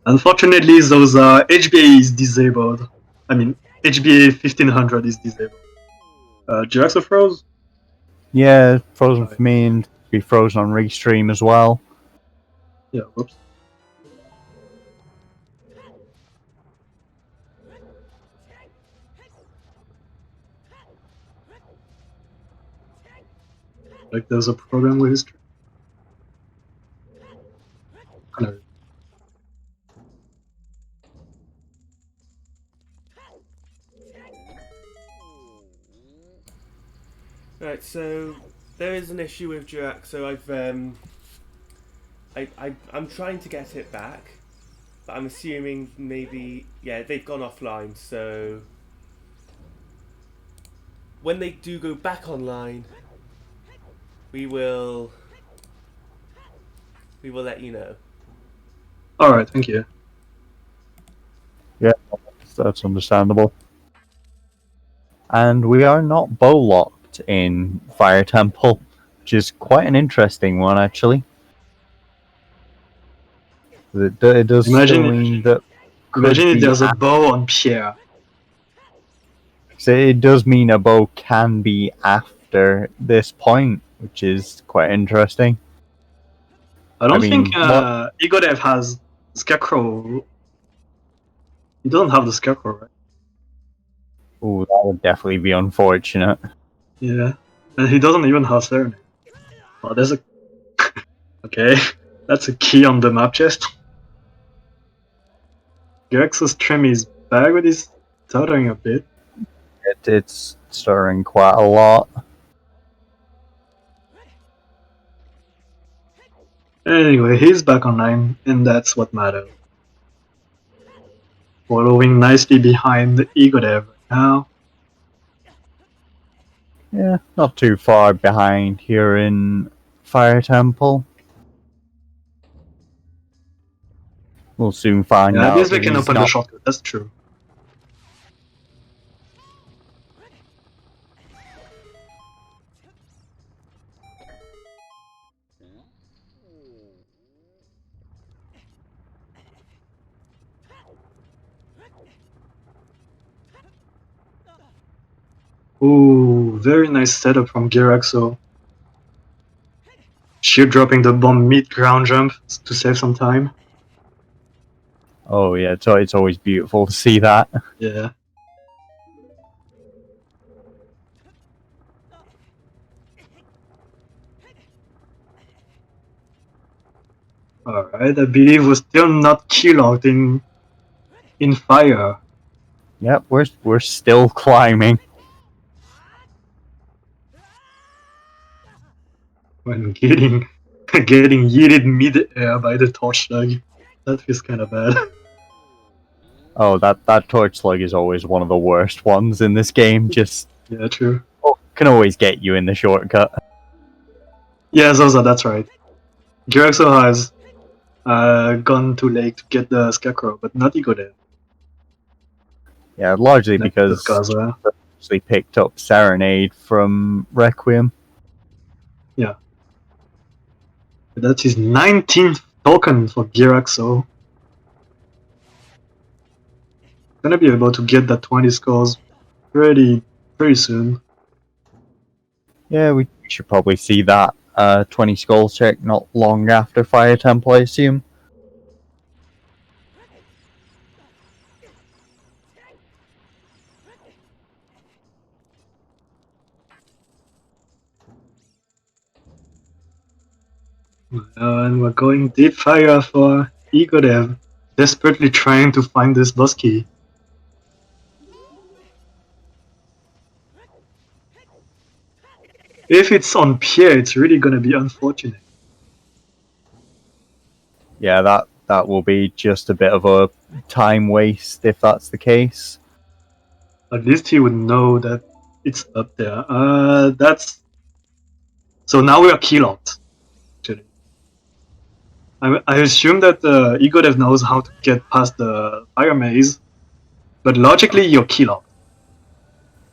Unfortunately, those HBA is disabled. I mean, HBA 1500 is disabled. Gyraxo froze? Yeah, frozen for me, and be frozen on restream as well. Yeah, whoops. Like there's a problem with his stream. No. Right, so there is an issue with Gyraxo. I'm trying to get it back, but I'm assuming maybe they've gone offline. So when they do go back online, we will let you know. Alright, thank you. Yeah, that's understandable. And we are not bow locked in Fire Temple, which is quite an interesting one, actually. It does Imagine still mean that. Imagine if there's a bow on Pierre. So it does mean a bow can be after this point, which is quite interesting. I don't mean, think Egodev has Scarecrow. He doesn't have the Scarecrow, right? Oh, that would definitely be unfortunate. Yeah. And he doesn't even have Serenade. Oh, there's a... Okay. That's a key on the map chest. Gyraxo's trim is back, but he's stuttering a bit. It's stirring quite a lot. Anyway, he's back online, and that's what matters. Following nicely behind Egodev right now. Yeah, not too far behind here in Fire Temple. We'll soon find Yeah, out. at least we can He's open the not- shortcut, that's true. Ooh, very nice setup from Gyraxo. Shield dropping the bomb mid ground jump to save some time. Oh yeah, it's always beautiful to see that. Yeah. Alright, I believe we're still not key locked in fire. Yep, we're still climbing. When getting getting yeeted mid-air by the torch slug. That feels kinda bad. Oh, that torch slug is always one of the worst ones in this game. Just Yeah, true. can always get you in the shortcut. Yeah, Zoza, that's right. Gyraxo has gone too late to get the Scarecrow, but not Egodev. Yeah, largely That's because Kaza. they picked up Serenade from Requiem. Yeah. That is 19th token for Gyraxo. Gonna be able to get that 20 scores pretty soon. Yeah, we should probably see that 20 skull check not long after Fire Temple, I assume. And we're going deep fire for Egodev, desperately trying to find this boss key. If it's on Pierre, it's really gonna be unfortunate. Yeah, that will be just a bit of a time waste if that's the case. At least he would know that it's up there. That's so now we are key locked. Actually, I assume that Egodev knows how to get past the fire maze, but logically you're key locked.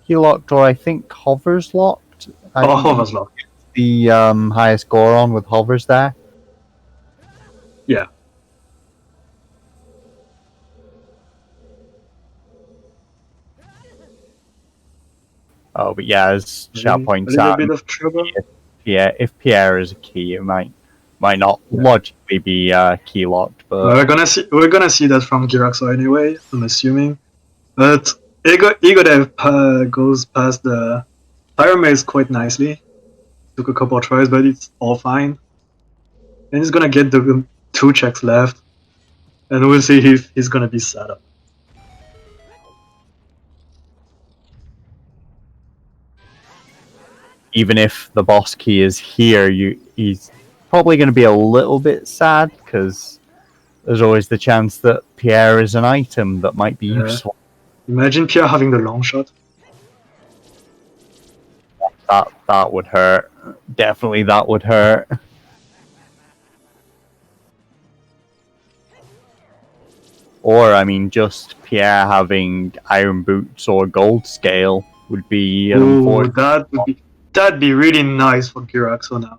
He locked, or I think hovers locked. I Oh, think he hover's locked. the highest score on with hovers there. Yeah. Oh, but yeah, as Chat A points little out, bit of trouble. if Pierre is a key, it might not Yeah. logically be key locked, but We're gonna see that from Gyraxo anyway. I'm assuming, but Egodev goes past the fire maze quite nicely. Took a couple of tries, but it's all fine. And he's gonna get the 2 checks left, and we'll see if he's gonna be set up. even if the boss key is here, he's probably going to be a little bit sad because there's always the chance that Pierre is an item that might be useful. Imagine Pierre having the long shot. That would hurt. Definitely, that would hurt. Or, I mean, just Pierre having iron boots or gold scale would be an Ooh, unfortunate. that'd be really nice for Gyraxo now.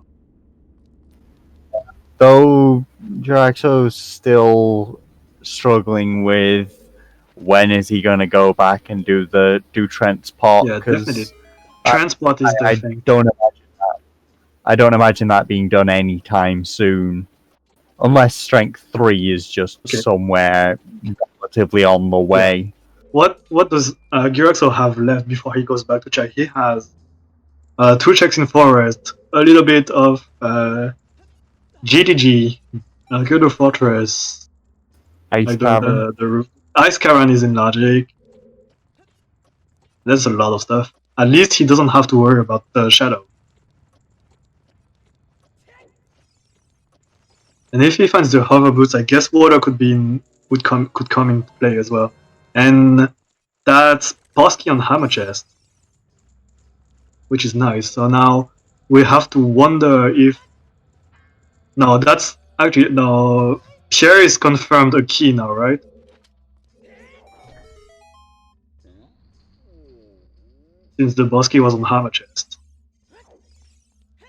Though Gyraxo's still struggling with when is he going to go back and do Trent's pot? Yeah, definitely. Because Transport is the thing. I don't imagine that being done anytime soon, unless Strength 3 is just Okay. somewhere relatively on the way. What does Gyraxo have left before he goes back to check? He has 2 checks in Forest, a little bit of GTG, Alcudo Fortress, Ice like Cavern. the roof. Ice Cavern is in Logic. That's a lot of stuff. At least he doesn't have to worry about the Shadow. And if he finds the hover boots, I guess water could come into play as well. And that's Posky on Hammer Chest, which is nice. So now we have to wonder if no, that's actually no. Pierre is confirmed a key now, right? Since the boss key was on Hammer Chest.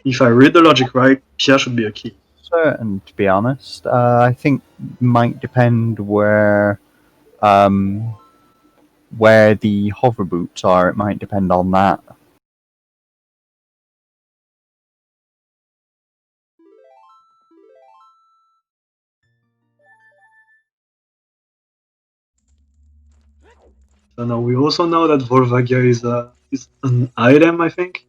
If I read the logic right, Pierre should be a key. Certain, to be honest. I think might depend where the hover boots are. It might depend on that. So now we also know that Volvagia is an item, I think.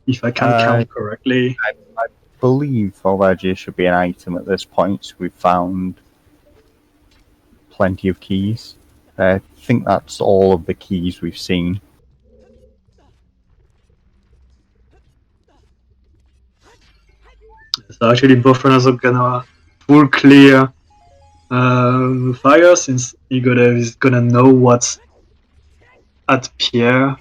If I can count correctly. I believe Volvagia should be an item at this point. So we've found plenty of keys. I think that's all of the keys we've seen. So actually both runners are gonna full clear fire since Egodev is gonna know what's at Pierre.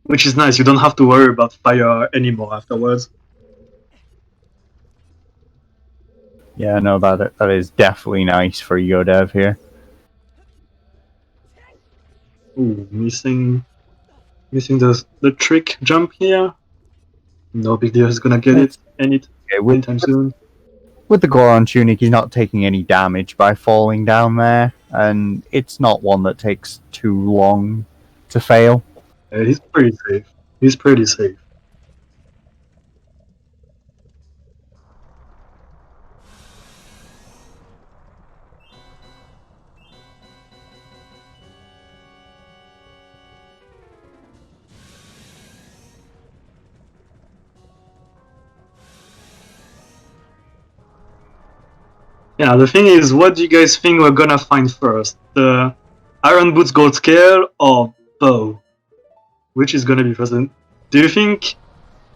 Which is nice, you don't have to worry about fire anymore afterwards. Yeah, no, that is definitely nice for Egodev here. Ooh, missing the trick jump here. No big deal, he's gonna get it anytime soon. With the Goron tunic, he's not taking any damage by falling down there, and it's not one that takes too long to fail. Yeah, he's pretty safe. He's pretty safe. Yeah, the thing is, what do you guys think we're gonna find first? The Iron Boots Gold Scale or Bow? Which is gonna be first? And do you think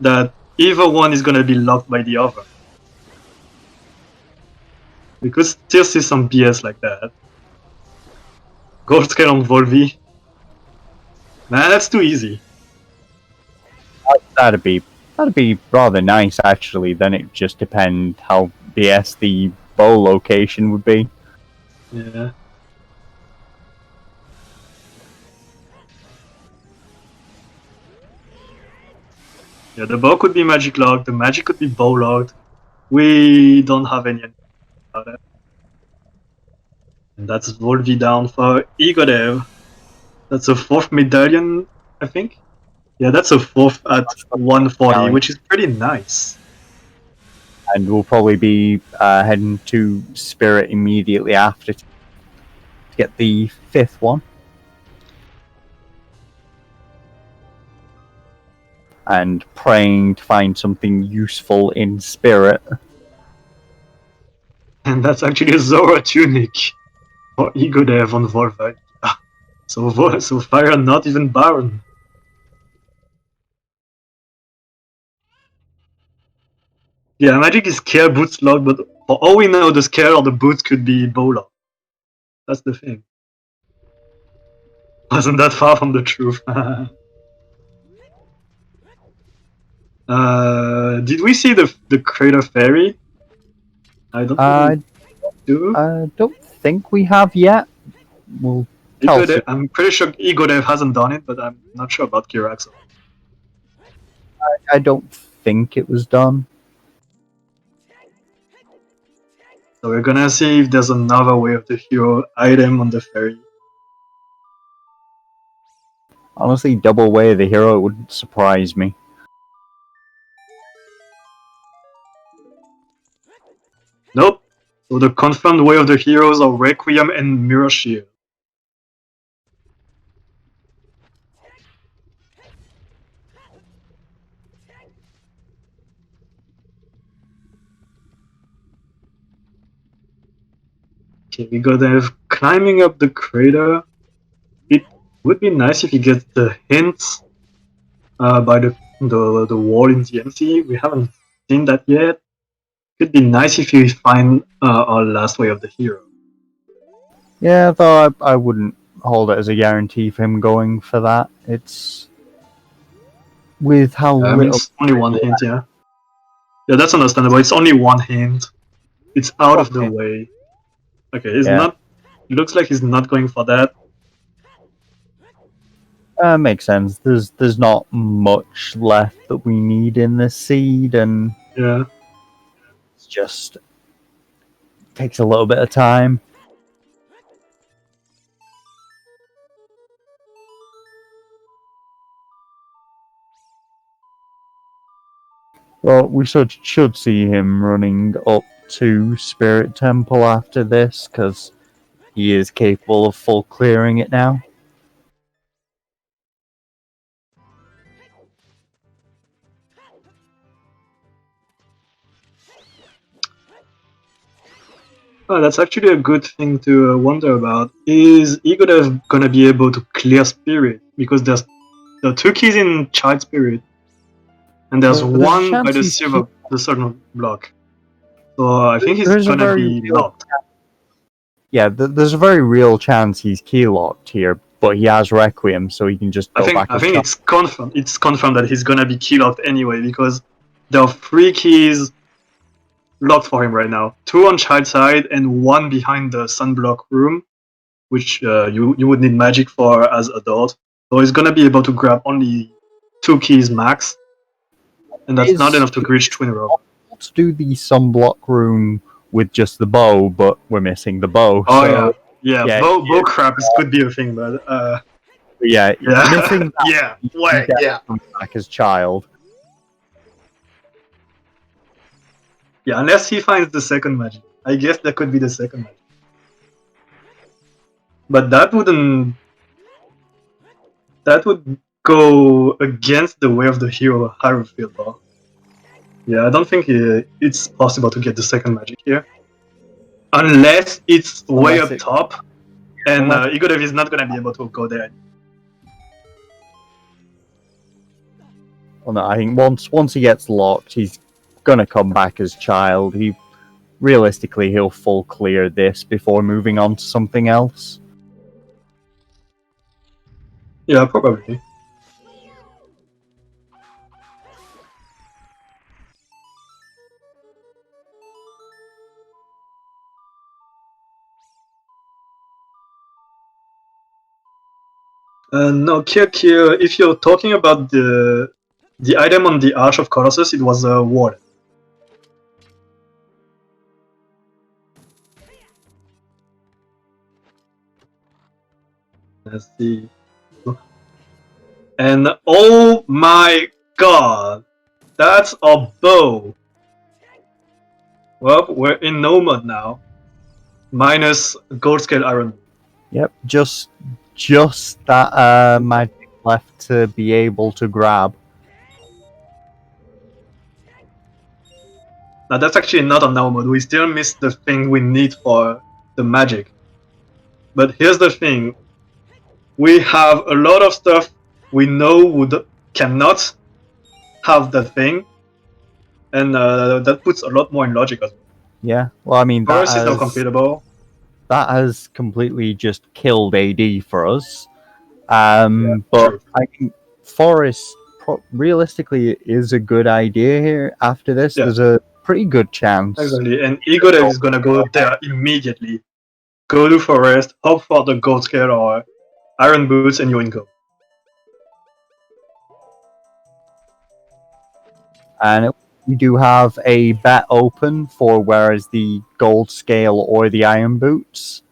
that either one is gonna be locked by the other? We could still see some BS like that. Gold Scale on Volvi. Man, that's too easy. That'd be rather nice actually. Then it just depends how BS the bow location would be. Yeah. Yeah, the bow could be magic locked, the magic could be bow locked. We don't have any about that. And that's Volvi down for Egodev. That's a 4th medallion, I think. Yeah, that's a 4th at 140, which is pretty nice. And we'll probably be heading to Spirit immediately after to get the 5th one. And praying to find something useful in Spirit. And that's actually a Zora tunic for Egodev on Volvi. So Fire not even Baron. Yeah, magic is scale boots locked, but for all we know, the scale or the boots could be bow locked. That's the thing. Wasn't that far from the truth? Did we see the Crater Fairy? I don't think we do. I don't think we have yet. We'll tell Egodev, I'm pretty sure Egodev hasn't done it, but I'm not sure about Gyraxo. I don't think it was done. So we're gonna see if there's another way of the hero item on the ferry. Honestly, double way of the hero wouldn't surprise me. Nope. So the confirmed way of the heroes are Requiem and Mirror Shield. Okay, we got Egodev climbing up the crater. It would be nice if he gets the hints by the wall in the MC. We haven't seen that yet. Could be nice if you find our last way of the hero. Yeah, though I wouldn't hold it as a guarantee for him going for that. It's with how little. It's only one hint, yeah. Yeah, that's understandable. It's only one hint. It's out of the way. Okay, he's not. Looks like he's not going for that. Makes sense. There's not much left that we need in this seed, and yeah, it's just takes a little bit of time. Well, we should see him running up to Spirit Temple after this, because he is capable of full clearing it now. Oh, that's actually a good thing to wonder about. Is Egodev gonna be able to clear Spirit? Because there are 2 keys in Child Spirit, and there's one by the silver block. So I think he's gonna be locked. Yeah, there's a very real chance he's key locked here, but he has Requiem, so he can just go back. I think it's confirmed. It's confirmed that he's gonna be key locked anyway, because there are 3 keys locked for him right now. 2 on child side and 1 behind the sunblock room, which you would need magic for as adult. So he's gonna be able to grab only 2 keys max, and that's not enough to reach Twin Row. To do the sunblock room with just the bow, but we're missing the bow. Oh so, yeah. Bow crap could be a thing, but missing that, back as child. Yeah, unless he finds the second magic. I guess that could be the second magic. But that would go against the way of the hero Hyrule Field Ball. Yeah, I don't think it's possible to get the second magic here. unless it's way Unless up it- top, and unless- Egodev is not gonna be able to go there. Well, no, I think once he gets locked, he's gonna come back as child. Realistically, he'll full clear this before moving on to something else. Yeah, probably. No, Kirk, if you're talking about the item on the Arch of Colossus, it was a wall. Let's see. And oh my god, that's a bow. Well, we're in no mode now. Minus gold scale iron. Yep, just that magic left to be able to grab. Now that's actually not on now mode. We still miss the thing we need for the magic. But here's the thing. We have a lot of stuff we know cannot have the thing. And that puts a lot more in logic as well. Yeah, well, I mean Forest is not completable. that has completely just killed AD for us. But true. I think Forest realistically is a good idea here. After this, Yeah. there's a pretty good chance. Exactly. And Egodev is gonna go there immediately. Go to Forest, hope for the gold scale or iron boots, and you're in go. And we do have a bet open for whereas the gold scale or the iron boots.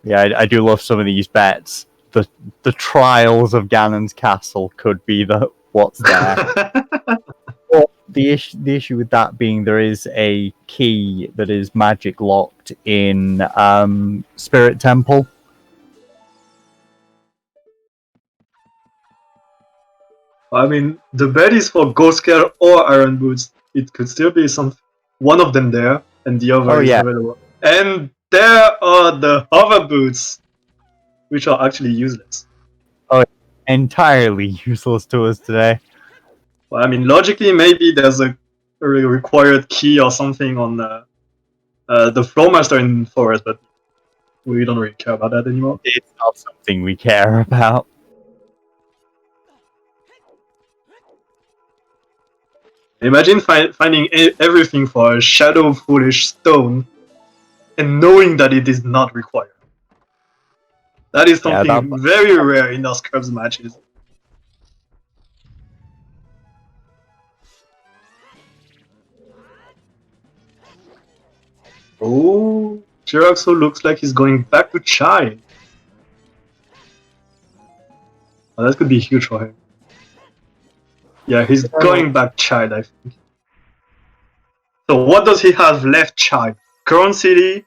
Yeah, I do love some of these bets. The trials of Ganon's castle could be what's there. Well, the issue with that being there is a key that is magic locked in Spirit Temple. I mean, the bet is for gold scale or iron boots. It could still be one of them there, and the other is available. And there are the hover boots, which are actually useless. Oh, entirely useless to us today. Well, I mean, logically, maybe there's a required key or something on the Flowmaster in Forest, but we don't really care about that anymore. It's not something we care about. Imagine finding everything for a shadow foolish stone and knowing that it is not required. That is something very rare in our Scrubs matches. Oh, Gyraxo looks like he's going back to Chai. Oh, that could be huge for him. Yeah, he's going back Child, I think. So what does he have left, Child? Current City?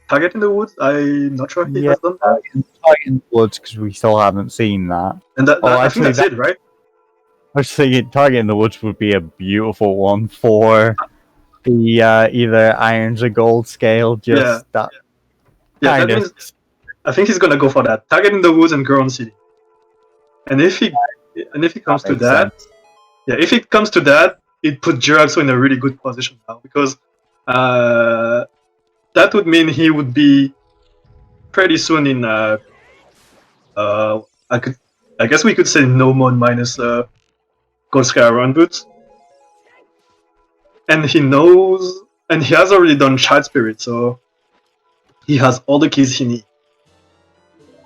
Target in the Woods? I'm not sure if he has done that. Target in the Woods, because we still haven't seen that. And I think that's it, right? I was thinking Target in the Woods would be a beautiful one for the either irons or gold scale. Just that. Yeah, that means I think he's gonna go for that. Target in the Woods and Current City. And if he comes to that, if it comes to that, it puts Gyraxo in a really good position now because that would mean he would be pretty soon in I guess we could say no mode minus Gold Sky Run Boots. And he knows, and he has already done Child Spirit, so he has all the keys he needs.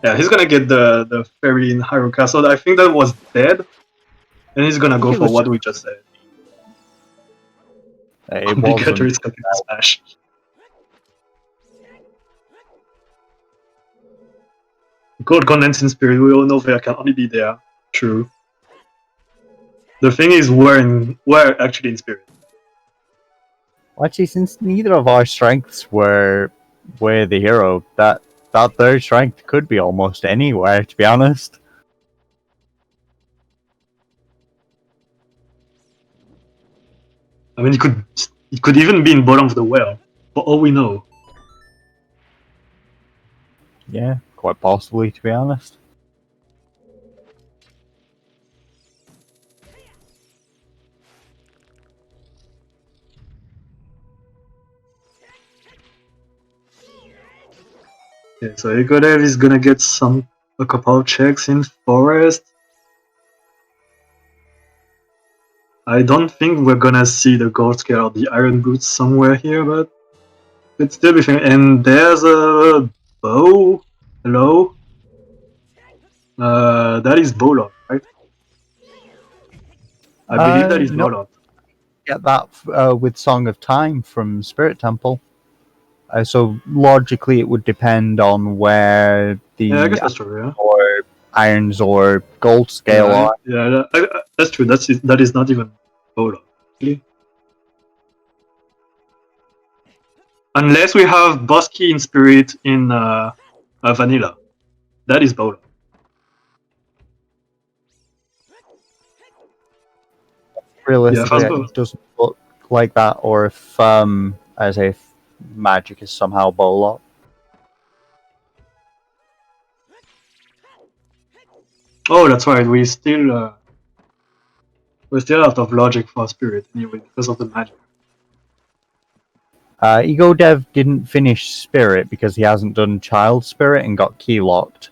Yeah, he's gonna get the fairy in Hyrule Castle. I think that was dead, and he's gonna go for what we just said. It wasn't. Smash. Gold Condensing Spirit, we all know there can only be there. True. The thing is, we're actually in Spirit. Actually, since neither of our strengths were the hero, that third strength could be almost anywhere, to be honest. I mean, it could even be in bottom of the well, for all we know. Yeah, quite possibly, to be honest. Yeah, so Egodev is gonna get a couple of checks in forest. I don't think we're gonna see the gold scale or the iron boots somewhere here, but it's still be fine. And there's a bow. Hello? That is Bolot, right? I believe that is No, Bolot. get that with Song of Time from Spirit Temple. So logically, it would depend on where Yeah, I the guess that's true, yeah. or irons or gold scale Yeah, are. yeah, that's true. That is not even Bolot. Really. Unless we have Bosky in Spirit in Vanilla. That is Bolot. Yeah, Realistically, Fastball. it doesn't look like that. Or if, as if magic is somehow Bolot. Oh, that's right. We're still out of logic for Spirit anyway because of the magic. Egodev didn't finish Spirit because he hasn't done Child Spirit and got key locked.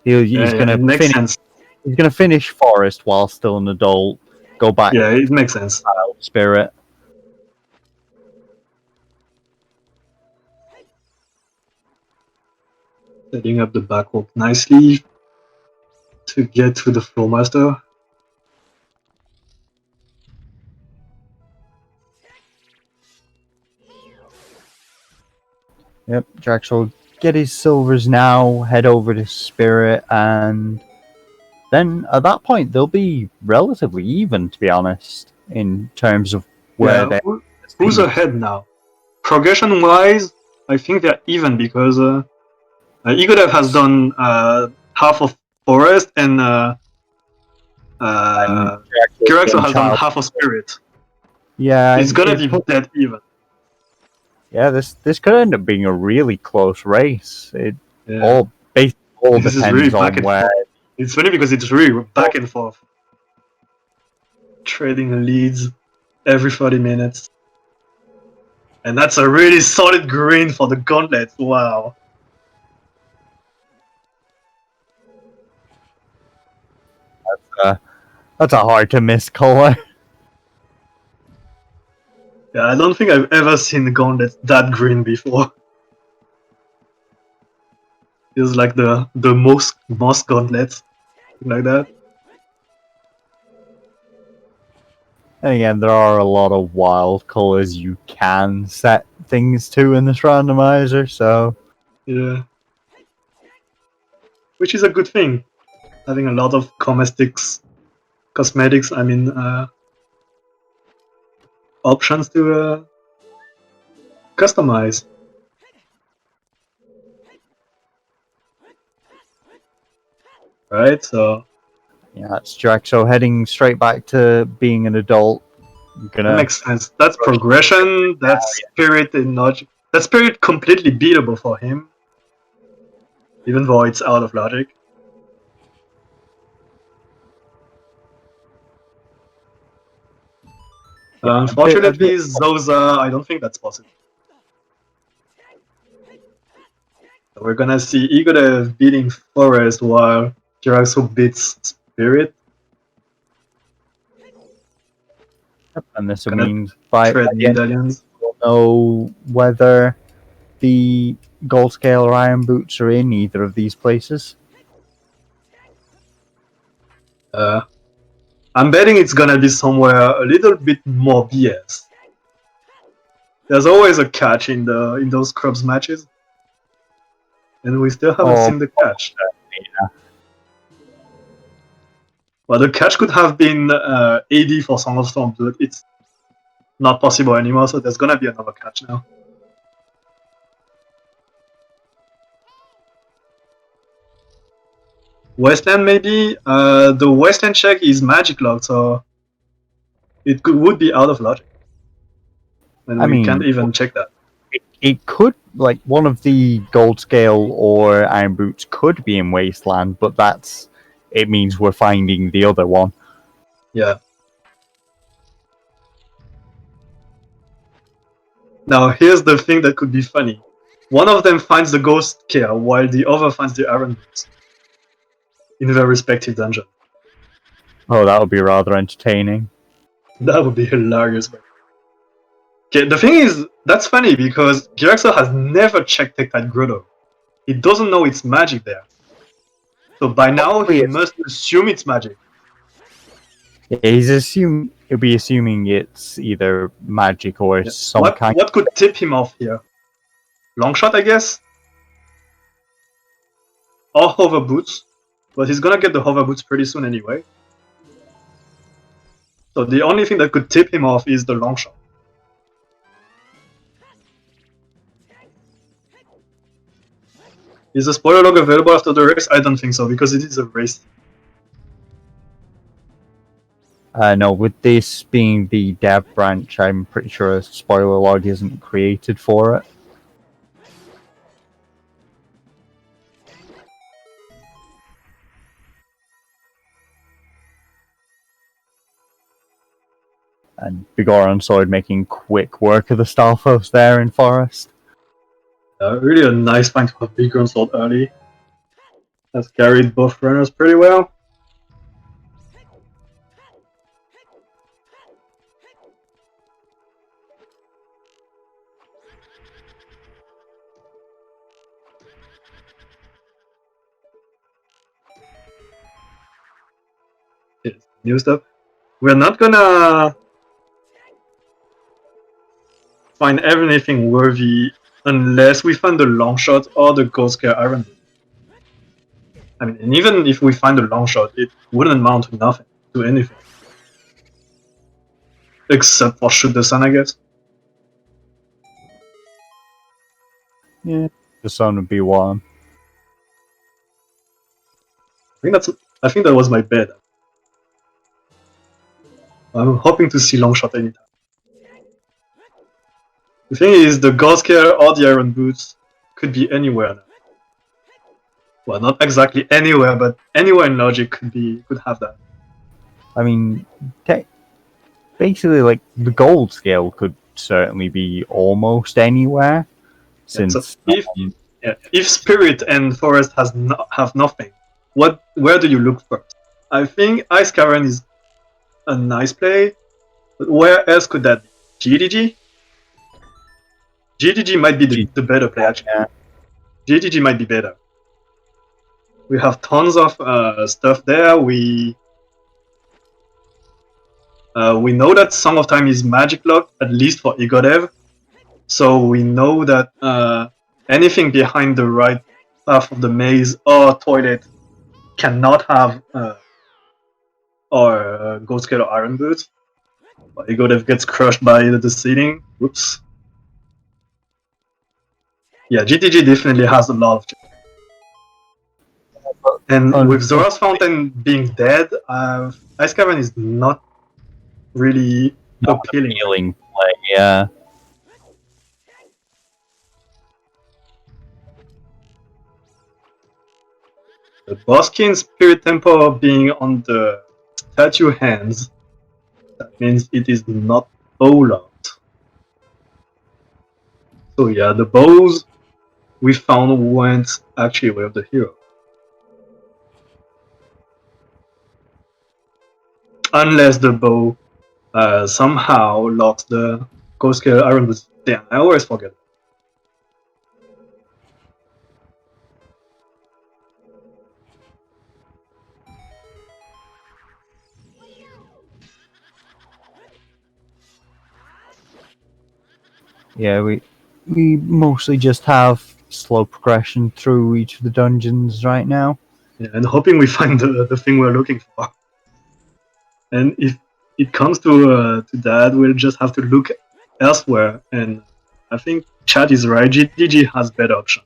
He's Yeah, going it to makes finish. sense. He's going to finish Forest while still an adult. Go back Yeah, it makes sense. to Child Spirit. Setting up the backwalk nicely to get to the Flowmaster. Yep, Drax will get his silvers now, head over to Spirit, and then at that point they'll be relatively even, to be honest, in terms of where Yeah, they. who's ahead now? Progression wise, I think they're even because Egodev has done half of Forest and And Gyraxo has done Child. half of Spirit. Yeah, It's gonna be it, dead even. yeah. This could end up being a really close race. It Yeah, all basically all this is really depends back on and where. forth. It's funny because it's really back and forth, trading leads every 30 minutes. And that's a really solid green for the gauntlet. Wow. That's a hard to miss color. Yeah, I don't think I've ever seen the gauntlet that green before. It's like the moss gauntlets, like that. And again, there are a lot of wild colors you can set things to in this randomizer, so Yeah, which is a good thing. Having a lot of cosmetics. I mean, options to customize. Right, so yeah, that's Gyraxo heading straight back to being an adult. I'm that gonna makes sense. That's progression. That's spirit and logic. That spirit completely beatable for him, even though it's out of logic. Unfortunately, Zoza, I don't think that's possible. So we're gonna see Egodev beating Forest while Gyraxo beats Spirit. and this Gonna means by trade the end medallions. we'll know whether the gold scale or iron boots are in either of these places. I'm betting it's gonna be somewhere a little bit more BS. There's always a catch in those Crubs matches, and we still haven't seen the catch. Yeah. Well, the catch could have been AD for Song of Storm, but it's not possible anymore, so there's gonna be another catch now. Westland maybe? The Westland check is magic locked, so would be out of logic. And I we can't mean, even check that. it could, like, one of the gold scale or iron boots could be in Wasteland, but it means we're finding the other one. Yeah. Now here's the thing that could be funny. One of them finds the ghost scale while the other finds the iron boots in their respective dungeon. Oh, that would be rather entertaining. That would be hilarious. Okay, the thing is, that's funny because Gyraxo has never checked Tektite Grotto. He doesn't know it's magic there. So by now he must assume it's magic. He'll be assuming it's either magic or some kind. What could tip him off here? Longshot, I guess? Or hover boots. But he's gonna get the hover boots pretty soon anyway. So the only thing that could tip him off is the longshot. Is the spoiler log available after the race? I don't think so, because it is a race. No, with this being the dev branch, I'm pretty sure a spoiler log isn't created for it. And Bigoron Sword making quick work of the Stalfos there in Forest. Really a nice find to have Big Sword early. Has carried both runners pretty well. It's new stuff. We're not gonna find anything worthy unless we find the longshot or the Ghost Scare Iron Boot. I mean, and even if we find the longshot, it wouldn't amount to nothing, to anything. Except for Shoot the Sun, I guess. Yeah, the sun would be one. I think that was my bet. I'm hoping to see longshot anytime. The thing is, the Ghost Scare or the Iron Boots could be anywhere now. Well, not exactly anywhere, but anywhere in Logic could have that. I mean, basically, like, the gold scale could certainly be almost anywhere. Since Yeah, so if Spirit and Forest have nothing, where do you look first? I think Ice Cavern is a nice play, but where else could that be? GDG? GDG might be the better play, actually. Yeah. GDG might be better. We have tons of stuff there. We know that Song of Time is magic locked, at least for Egodev. So we know that anything behind the right half of the maze or toilet cannot have Ghost Scale or Iron Boots. But Egodev gets crushed by the ceiling. Whoops. Yeah, GTG definitely has a lot of. And with Zora's Fountain being dead, Ice Cavern is not really appealing. Play, yeah. The Boskin Spirit Temple being on the statue hands, that means it is not all out. So yeah, the bows we found went actually with the hero. Unless the bow somehow lost the Ghost Scale Iron Boots. Damn, I always forget. Yeah, we mostly just have slow progression through each of the dungeons right now. Yeah, and hoping we find the thing we're looking for. And if it comes to that, we'll just have to look elsewhere. And I think Chad is right. GDG has better options.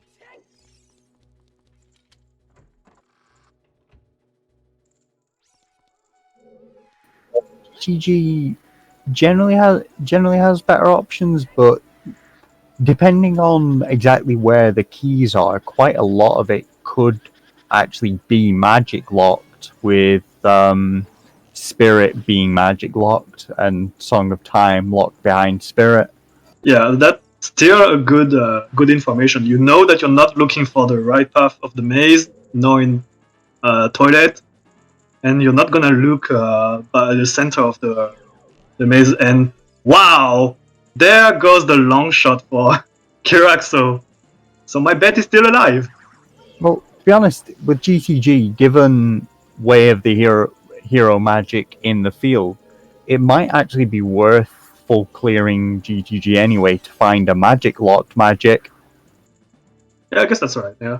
GG generally has better options, but depending on exactly where the keys are, quite a lot of it could actually be magic locked, with Spirit being magic locked and Song of Time locked behind Spirit. Yeah, that's still a good information. You know that you're not looking for the right path of the maze, nor in toilet, and you're not gonna look by the center of the maze. And wow, there goes the long shot for Gyraxo. So my bet is still alive. Well, to be honest, with GTG, given Way of the Hero magic in the field, it might actually be worth full clearing GTG anyway to find a magic locked magic. Yeah, I guess that's right. Yeah.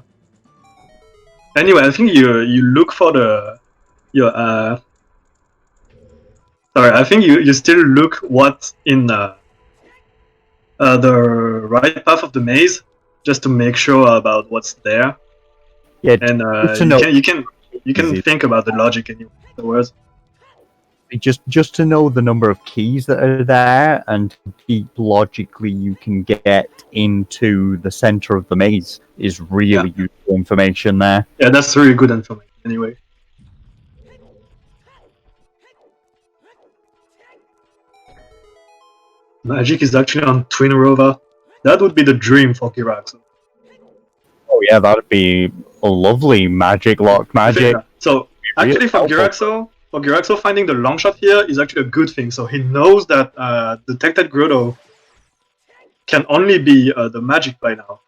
Anyway, I think you look for your sorry, I think you still look what's in the right path of the maze, just to make sure about what's there. Yeah, And just to know, you can think about the logic anyway. Afterwards. just to know the number of keys that are there and how deep logically you can get into the center of the maze is really useful information there. Yeah, that's really good information. Anyway. Magic is actually on Twin Rover. That would be the dream for Gyraxo. Oh yeah, that'd be a lovely magic locked magic. So actually, for Gyraxo, finding the long shot here is actually a good thing. So he knows that Detected Grotto can only be the magic by now,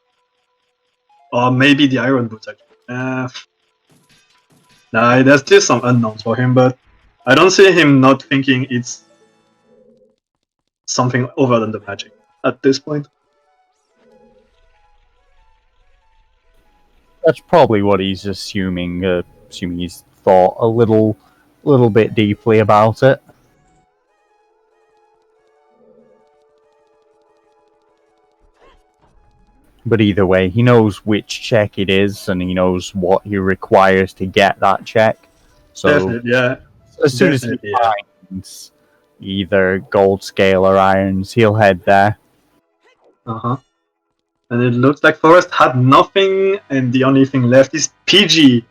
or maybe the Iron Boots actually. Nah, there's still some unknowns for him, but I don't see him not thinking it's something other than the magic at this point. That's probably what he's assuming. Assuming he's thought a little bit deeply about it. But either way, he knows which check it is, and he knows what he requires to get that check. So Definitely, yeah. as soon as he finds either gold scale or irons, he'll head there. And it looks like Forrest had nothing, and the only thing left is PG.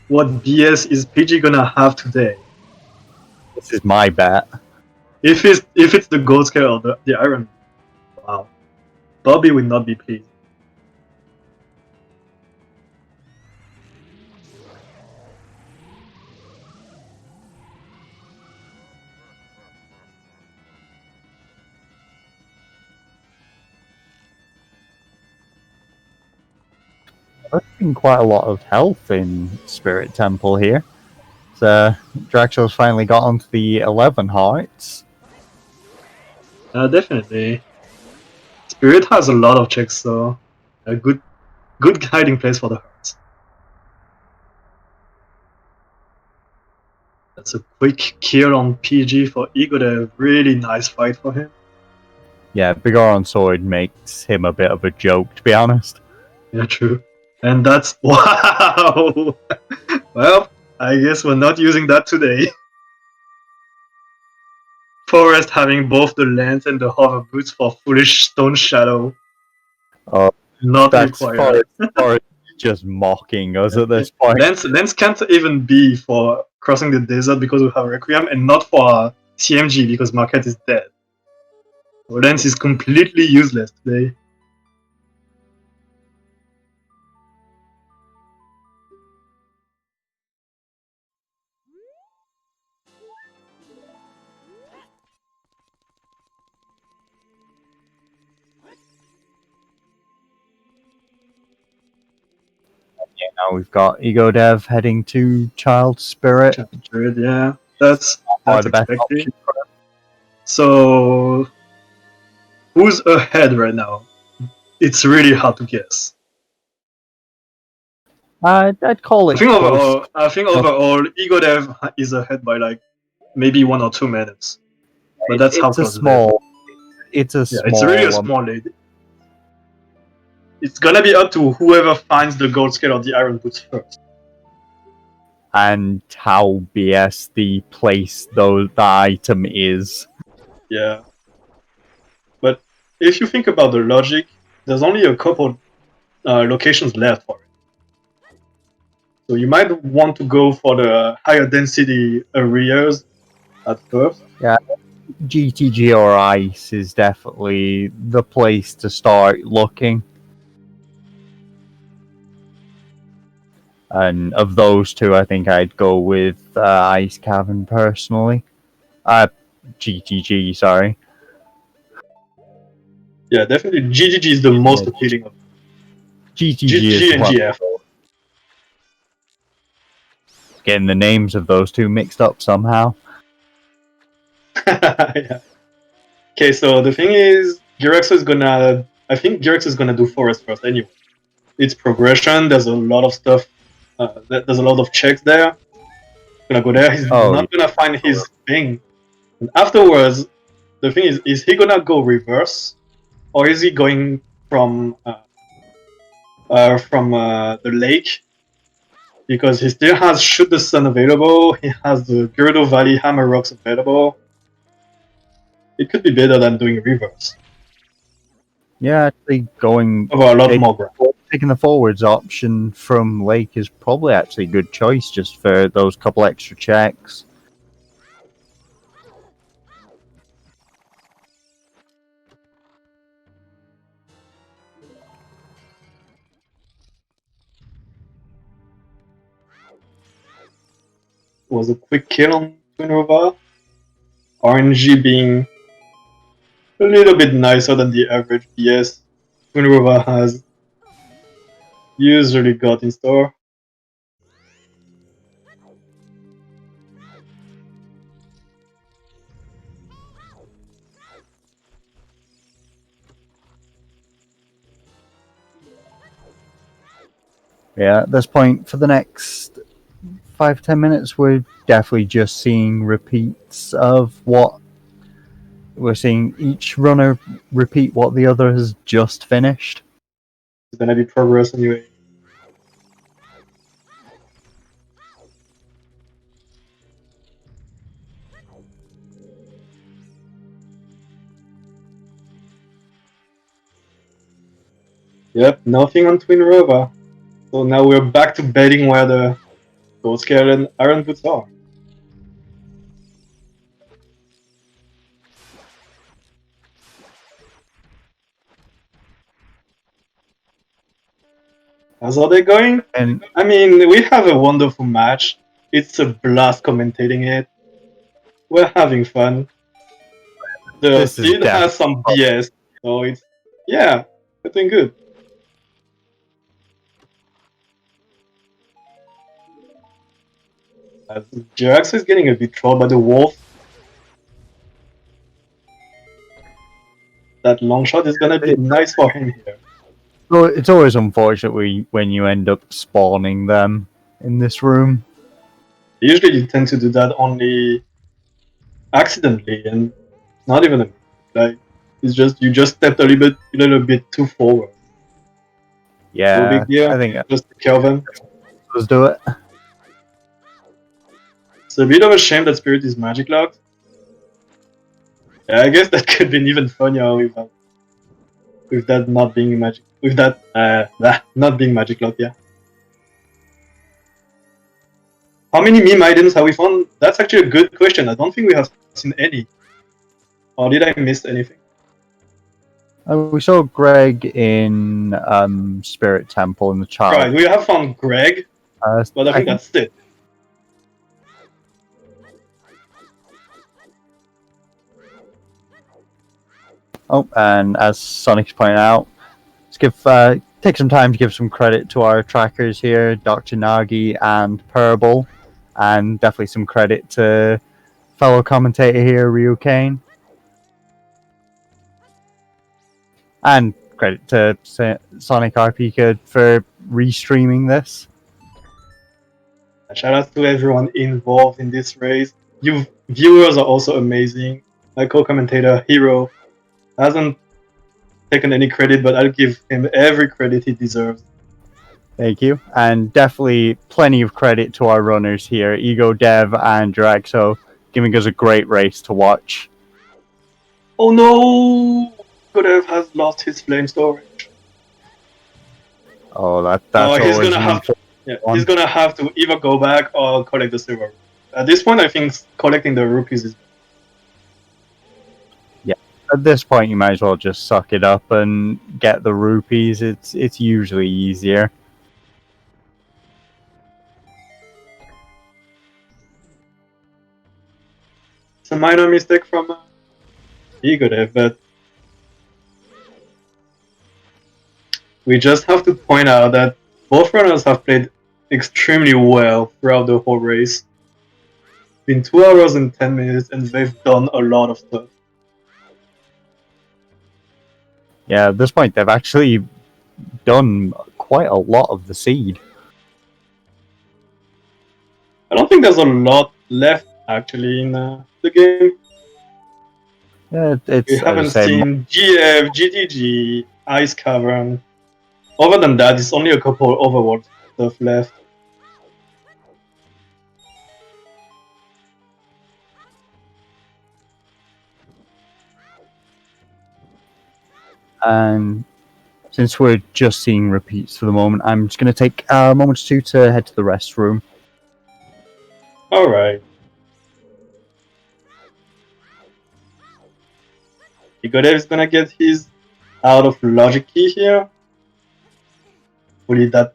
What BS is PG gonna have today? This is my bet. If it's the gold scale or the iron, wow, Bobby will not be pleased. There's been quite a lot of health in Spirit Temple here. So Draxo's finally got onto the 11 hearts. Definitely. Spirit has a lot of checks, so a good hiding place for the hearts. That's a quick kill on PG for Egodev. Really nice fight for him. Yeah, Bigoron Sword makes him a bit of a joke, to be honest. Yeah, true. And that's wow. Well, I guess we're not using that today. Forest having both the lens and the hover boots for foolish stone shadow. Not required. Forest just mocking us at this point. Lens can't even be for crossing the desert because we have Requiem, and not for CMG because Marquette is dead. So Lens is completely useless today. Yeah, now we've got Egodev heading to Child Spirit. Yeah, that's the best expected. option. So, who's ahead right now? It's really hard to guess. I'd call it close. I think overall, Egodev is ahead by like maybe 1 or 2 minutes. But that's how close it's a small. It's really a small lead. It's gonna be up to whoever finds the gold scale or the iron boots first. and how BS the place the item is. Yeah. But if you think about the logic, there's only a couple locations left for it. So you might want to go for the higher density areas at first. GTG or Ice is definitely the place to start looking. And of those two, I think I'd go with Ice Cavern personally. GTG, sorry. Yeah, definitely GGG is the most appealing of GTG GGG is and one. GF. Getting the names of those two mixed up somehow. Yeah. Okay, so the thing is, Gyraxo is gonna. I think Gyraxo is gonna do forest first anyway. It's progression. There's a lot of stuff. There's a lot of checks there. Gonna go there. He's not gonna find his thing. And afterwards, the thing is he gonna go reverse, or is he going from the lake? Because he still has Shoot the Sun available. He has the Gyrodo Valley Hammer Rocks available. It could be better than doing reverse. Yeah, actually going Over a lot more ground. taking the forwards option from Lake is probably actually a good choice just for those couple extra checks. Was a quick kill on Twin Rover. RNG being a little bit nicer than the average BS Twin Rover has usually got in store. Yeah, at this point, for the next 5-10 minutes, we're definitely just seeing repeats of what we're seeing. Each runner repeat what the other has just finished. It's gonna be progress anyway. Yep, nothing on Twin Rover. So now we're back to betting where the Gold Scale and Iron Boots are. How's are they going? And I mean, we have a wonderful match. It's a blast commentating it. We're having fun. The this is seed has some BS, so it's yeah, we're doing good. Gyraxo is getting a bit trolled by the wolf. That long shot is gonna be nice for him here. so it's always unfortunate when you end up spawning them in this room. Usually you tend to do that only accidentally, and not even like it's just you just stepped a little bit too forward. Yeah, No big deal. I think Just take care of them. let's do it. It's a bit of a shame that Spirit is magic locked. Yeah, I guess that could be even funnier with that not being magic not being magic locked. Yeah. How many meme items have we found? That's actually a good question. I don't think we have seen any. Or did I miss anything? We saw Greg in Spirit Temple in the child. Right, we have found Greg, but I think that's it. Oh, and as Sonic's pointed out, let's take some time to give some credit to our trackers here, Dr. Nagi and Purble, and definitely some credit to fellow commentator here, Ryu Kane. And credit to Sonic RP for restreaming this. Shout out to everyone involved in this race. You viewers are also amazing. My co-commentator Hero hasn't taken any credit, but I'll give him every credit he deserves. Thank you. And definitely plenty of credit to our runners here, Egodev and Gyraxo, giving us a great race to watch. Oh no! Egodev has lost his flame storage. Oh, that's He's always gonna an have important one. he's gonna have to either go back or collect the silver. At this point, I think collecting the rupees is. At this point, you might as well just suck it up and get the rupees. It's usually easier. It's a minor mistake from Egodev, but we just have to point out that both runners have played extremely well throughout the whole race. It's been 2 hours and 10 minutes, and they've done a lot of stuff. Yeah, at this point, they've actually done quite a lot of the seed. I don't think there's a lot left actually in the game. Yeah, We it's haven't as I say, seen GF, GTG, Ice Cavern. Other than that, it's only a couple overworld stuff left. and since we're just seeing repeats for the moment, I'm just going to take a moment or two to head to the restroom. Alright. Egodev is gonna get his out of logic key here. Hopefully that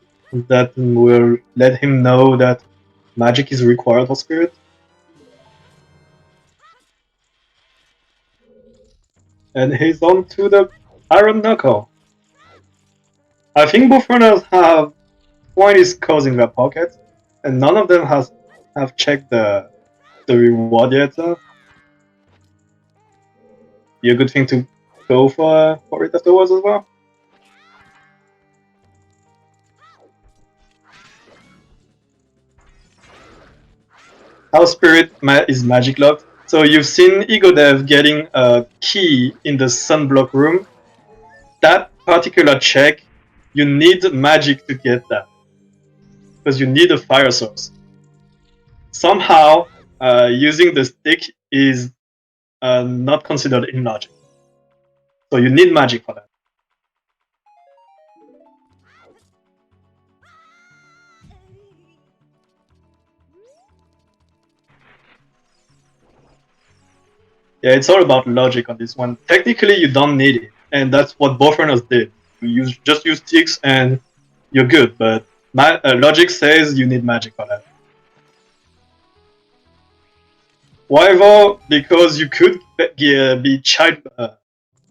will let him know that magic is required for spirit. And he's on to the Iron Knuckle. I think both runners have 20 scores in their pockets, and none of them have checked the reward yet. Be a good thing to go for it afterwards as well. How spirit is magic locked. So you've seen Egodev getting a key in the sunblock room. That particular check, you need magic to get that. Because you need a fire source. Somehow, using the stick is not considered in logic. So you need magic for that. Yeah, it's all about logic on this one. Technically, you don't need it, and that's what both runners did. Just use sticks and you're good, but logic says you need magic for that. Why though? Because you could be child,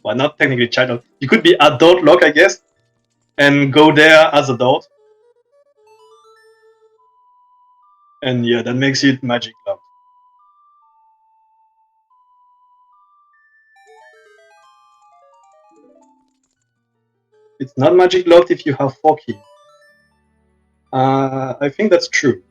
well, not technically child. You could be adult lock, I guess, and go there as adult, and yeah, that makes it magic lock. It's not magic locked if you have 4 keys. I think that's true.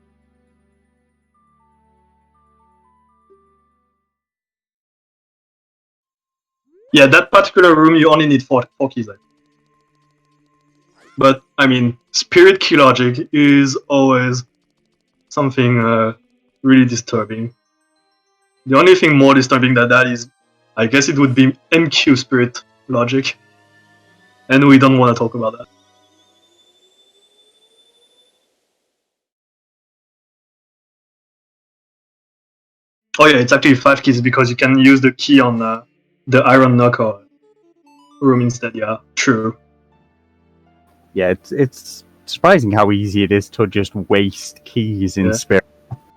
Yeah, that particular room you only need 4 keys. But I mean, spirit key logic is always something really disturbing. The only thing more disturbing than that is, I guess it would be MQ spirit logic, and we don't want to talk about that. Oh yeah, it's actually 5 keys because you can use the key on the Iron Knuckle room instead. Yeah, true. Yeah, it's surprising how easy it is to just waste keys in Spirit.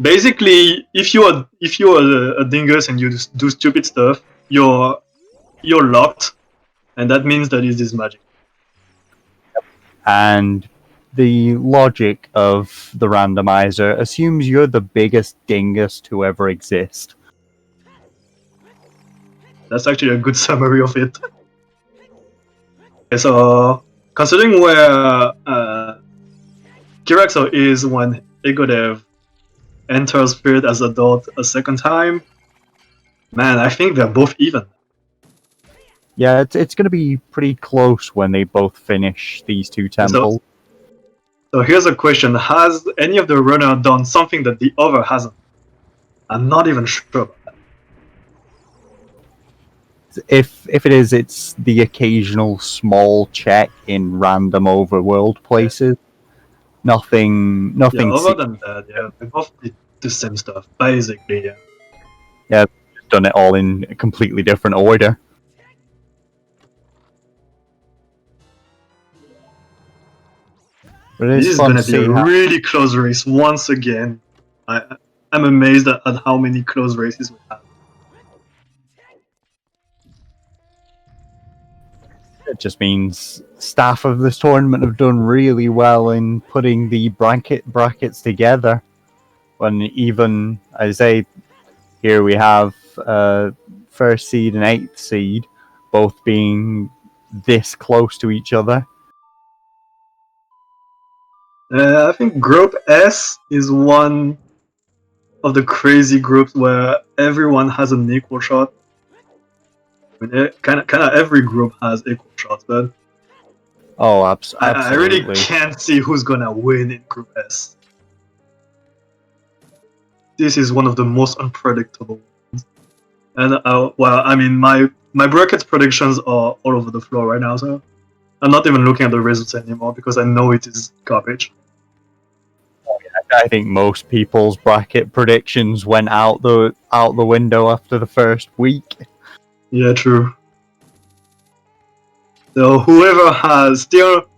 Basically, if you're a dingus and you do stupid stuff, you're locked, and that means that it is magic. And the logic of the randomizer assumes you're the biggest dingus to ever exist. That's actually a good summary of it. Okay, so considering where Gyraxo is when Egodev enters Spirit as adult a second time, man, I think they're both even. Yeah, it's going to be pretty close when they both finish these 2 temples. So here's a question: has any of the runner done something that the other hasn't? I'm not even sure. If it is, it's the occasional small check in random overworld places. Nothing. Yeah, Nothing. other than that, yeah, they both did the same stuff, basically, yeah. Yeah, done it all in a completely different order. But it This is is fun gonna to be a see how. really close race once again. I'm amazed at how many close races we have. It just means staff of this tournament have done really well in putting the brackets together. When even, I say, here we have first seed and eighth seed both being this close to each other. I think Group S is one of the crazy groups where everyone has an equal shot. I mean, kind of every group has equal shots, but Oh, I really absolutely. can't see who's gonna win in Group S. This is one of the most unpredictable ones. And well, I mean, my brackets predictions are all over the floor right now, so I'm not even looking at the results anymore because I know it is garbage. I think most people's bracket predictions went out the window after the first week. Yeah, true. So whoever still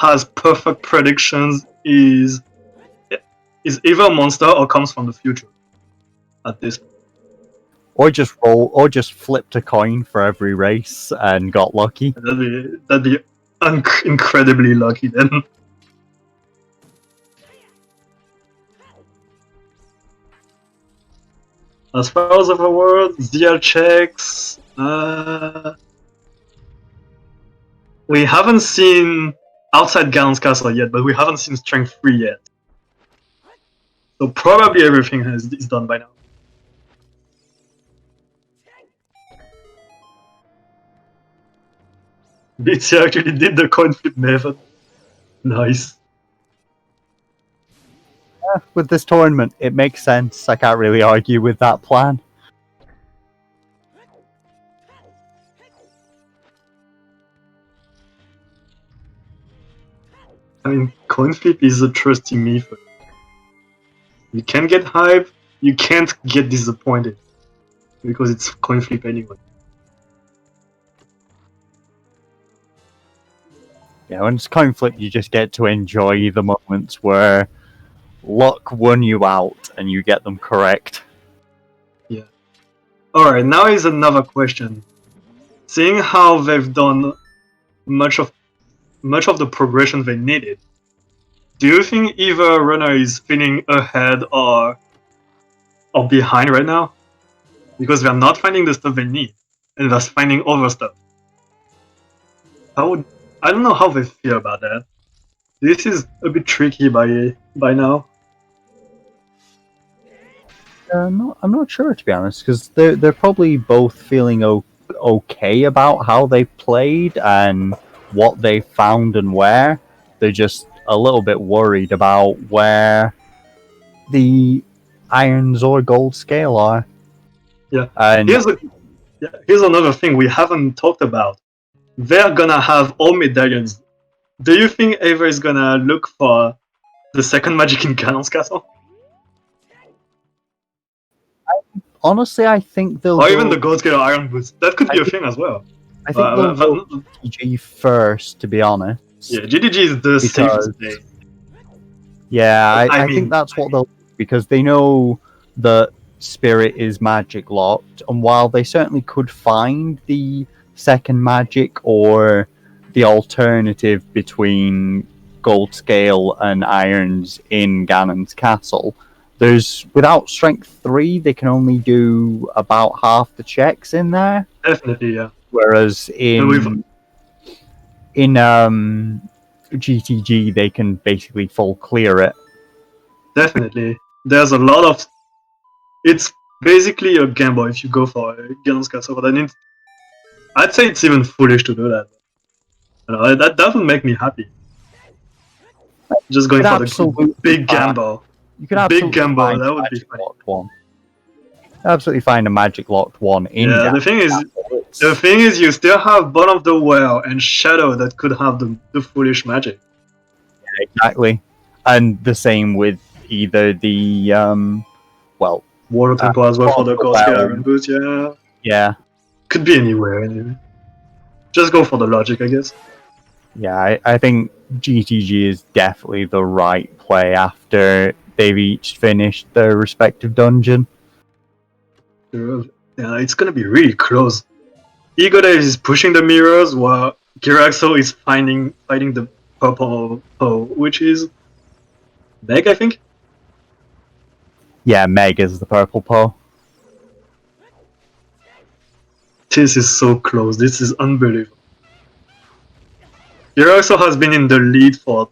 has perfect predictions is either a monster or comes from the future. At this point. Or just flipped a coin for every race and got lucky. That'd be incredibly lucky then. As far as other worlds, DL checks. We haven't seen outside Galen's Castle yet, but we haven't seen Strength 3 yet. So probably everything is done by now. Bitsy actually did the coin flip method. Nice. With this tournament, it makes sense. I can't really argue with that plan. I mean, coin flip is a trusty method. You can get hype, you can't get disappointed. Because it's coin flip anyway. Yeah, when it's coin flip, you just get to enjoy the moments where luck won you out and you get them correct. Yeah. Alright, now is another question. Seeing how they've done much of the progression they needed, do you think either runner is feeling ahead or behind right now? Because they're not finding the stuff they need, and they're finding other stuff. I don't know how they feel about that. This is a bit tricky by now. I'm not sure, to be honest, because they're probably both feeling okay about how they played and what they found and where. They're just a little bit worried about where the irons or gold scale are. Yeah. And Here's another thing we haven't talked about. They're gonna have all medallions. Do you think Ava is gonna look for the second magic in Ganon's castle? honestly, I think they'll Or go. even the gold scale iron boots. That could be a thing as well. I think they'll go GG first, to be honest. Yeah, GDG is the safest day. Yeah, I mean, think that's what they'll do, because they know that Spirit is magic locked, and while they certainly could find the second magic or the alternative between gold scale and irons in Ganon's castle, there's without strength 3 they can only do about half the checks in there. Definitely, yeah. Whereas in GTG they can basically full clear it. Definitely. There's a lot of... It's basically a gamble if you go for Ganon's castle, but I'd say it's even foolish to do that. You know, that would make me happy. Just going Could for the absolutely big find- gamble. You could Big absolutely gamble, find that a would be magic funny. locked one. Absolutely find a magic locked one in Yeah, gamble. the thing is, you still have Bone of the Well and Shadow that could have the foolish magic. Exactly. And the same with either the Water Temple as well for the Ghost Well, Iron Boots, yeah. yeah. Could be anywhere anyway. Just go for the logic, I guess. Yeah, I think GTG is definitely the right play after they've each finished their respective dungeon. Yeah, it's gonna be really close. Egodev is pushing the mirrors while Gyraxo is fighting the purple Poe, which is Meg, I think? Yeah, Meg is the purple Poe. This is so close. This is unbelievable. Gyraxo has been in the lead for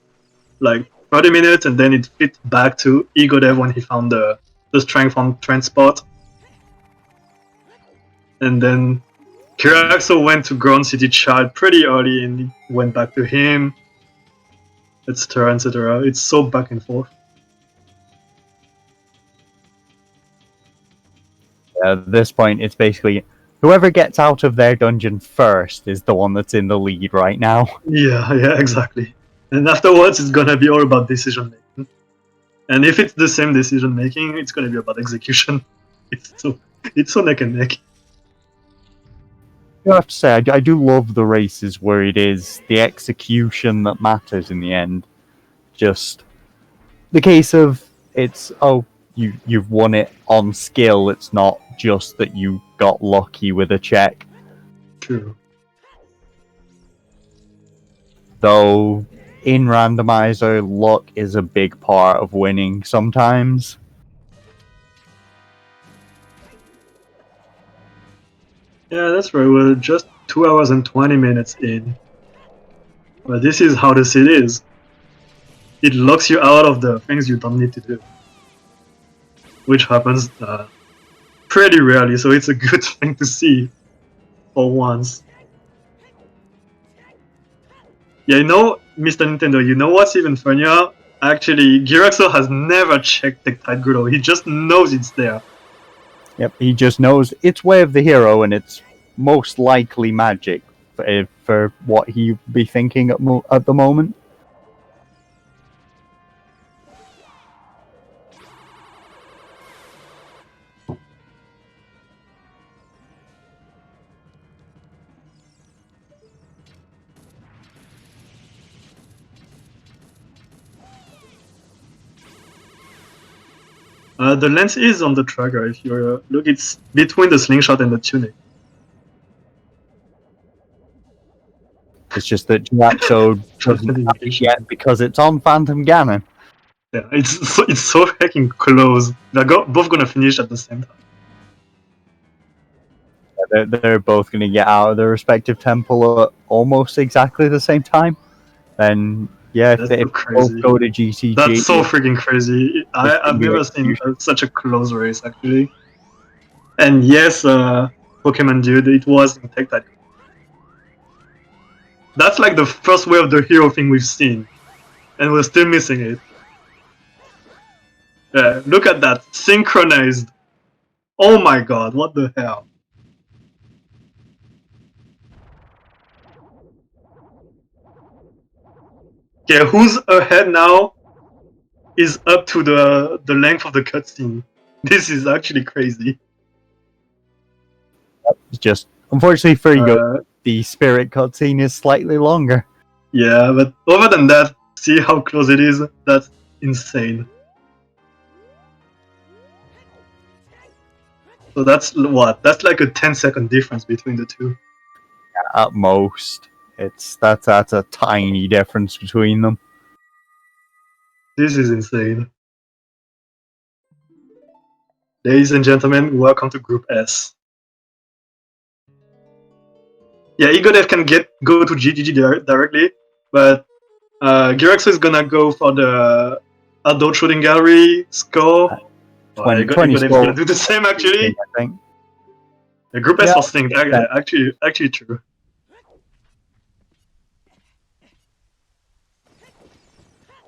like 30 minutes and then it flipped back to Egodev when he found the strength on transport. And then Gyraxo went to Ground City Child pretty early and it went back to him, etc. etc. It's so back and forth. At this point, it's basically whoever gets out of their dungeon first is the one that's in the lead right now. Yeah, exactly. And afterwards, it's gonna be all about decision making. And if it's the same decision making, it's gonna be about execution. It's so neck and neck. I have to say, I do love the races where it is the execution that matters in the end. Just the case of you've won it on skill. It's not just that you got lucky with a check. True. Though in randomizer, luck is a big part of winning sometimes. Yeah, that's right. We're just 2 hours and 20 minutes in. But this is how the city is. It locks you out of the things you don't need to do. Which happens pretty rarely, so it's a good thing to see for once. Yeah, Mr. Nintendo, you know what's even funnier? Actually, Gyraxo has never checked Tectite Gudo. He just knows it's there. Yep, he just knows it's Way of the Hero, and it's most likely magic for what he'd be thinking at the moment. The lens is on the tracker. If you look, it's between the slingshot and the tunic. It's just that Gyraxo doesn't have it yet because it's on Phantom Ganon. Yeah, it's so fucking close. They're both gonna finish at the same time. They're both going to get out of their respective temple at almost exactly the same time. Then, yeah, if they both go to GTG... That's so freaking crazy. I've never seen such a close race, actually. And yes, Pokemon Dude, it was in Tectite. That's like the first Way of the Hero thing we've seen. And we're still missing it. Yeah, look at that. Synchronized. Oh my god, what the hell? Okay, who's ahead now is up to the length of the cutscene. This is actually crazy. It's just, unfortunately for you, the spirit cutscene is slightly longer. Yeah, but other than that, see how close it is? That's insane. So that's what? That's like a 10-second difference between the two. At most. That's a tiny difference between them. This is insane. Ladies and gentlemen, welcome to Group S. Yeah, Egodev can go to GGG directly, but Gyraxo is gonna go for the adult shooting gallery score. 20 Egodev is score. gonna do the same actually. I think. The Group S was synced, actually true.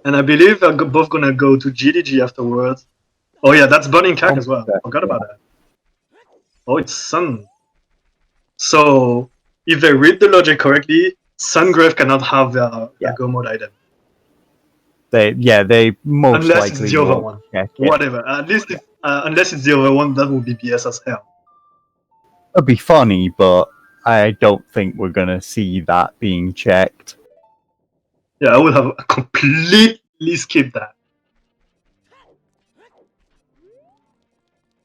And I believe they're both gonna go to GDG afterwards. Oh yeah, that's Burning Cack as well. Forgot about that. Oh, it's Sun. So if they read the logic correctly, Sungrave cannot have their Go mode item. They most Unless likely it's the other won't one. check it. Whatever. At least unless it's the other one, that would be BS as hell. It'd be funny, but I don't think we're gonna see that being checked. Yeah, I would have completely skipped that.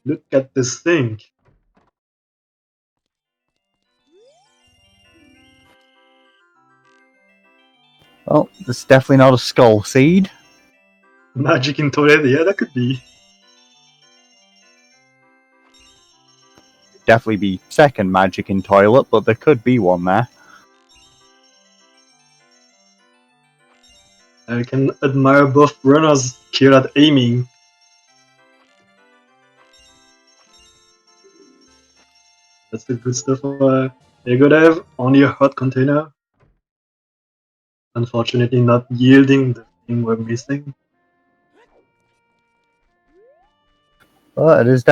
Look at this thing. Well, it's definitely not a skull seed. Magic in toilet, yeah, that could be. Definitely be second magic in toilet, but there could be one there. I can admire both runners' skill at aiming. That's the good stuff for Egodev. Only a hot container. Unfortunately, not yielding the thing we're missing. But this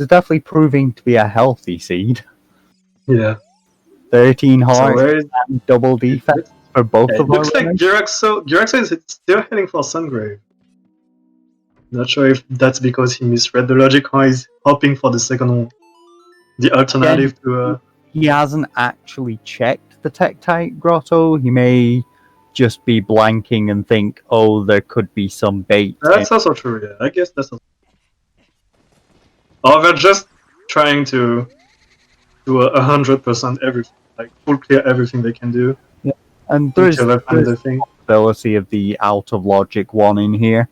is definitely proving to be a healthy seed. Yeah. 13 So heart where is and double defense for both it? of our Looks like runners. Gyraxo is still heading for Sungrave. Not sure if that's because he misread the logic or he's hoping for the second one. The alternative to He hasn't actually checked the Tektite grotto. He may just be blanking and think, oh, there could be some bait. that's also true, yeah. I guess that's also... Or they're just trying to do 100% everything, like full clear everything they can do. Yeah. And there's the the thing. possibility of the out of logic one in here.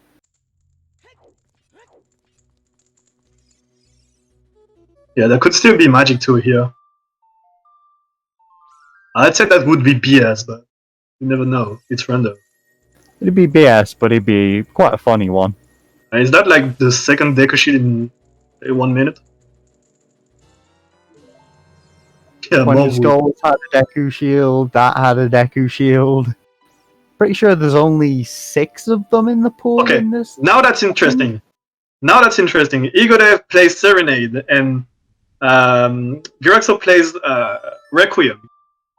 Yeah, there could still be magic 2 here. I'd say that would be BS, but you never know. It's random. It'd be BS, but it'd be quite a funny one. Is that like the second Deku sheet in 1 minute? Yeah, 20 more Skulls had a Deku shield, that had a Deku shield. Pretty sure there's only 6 of them in the pool Okay, in this. now that's interesting. Egodev plays Serenade, and Gyraxo plays Requiem.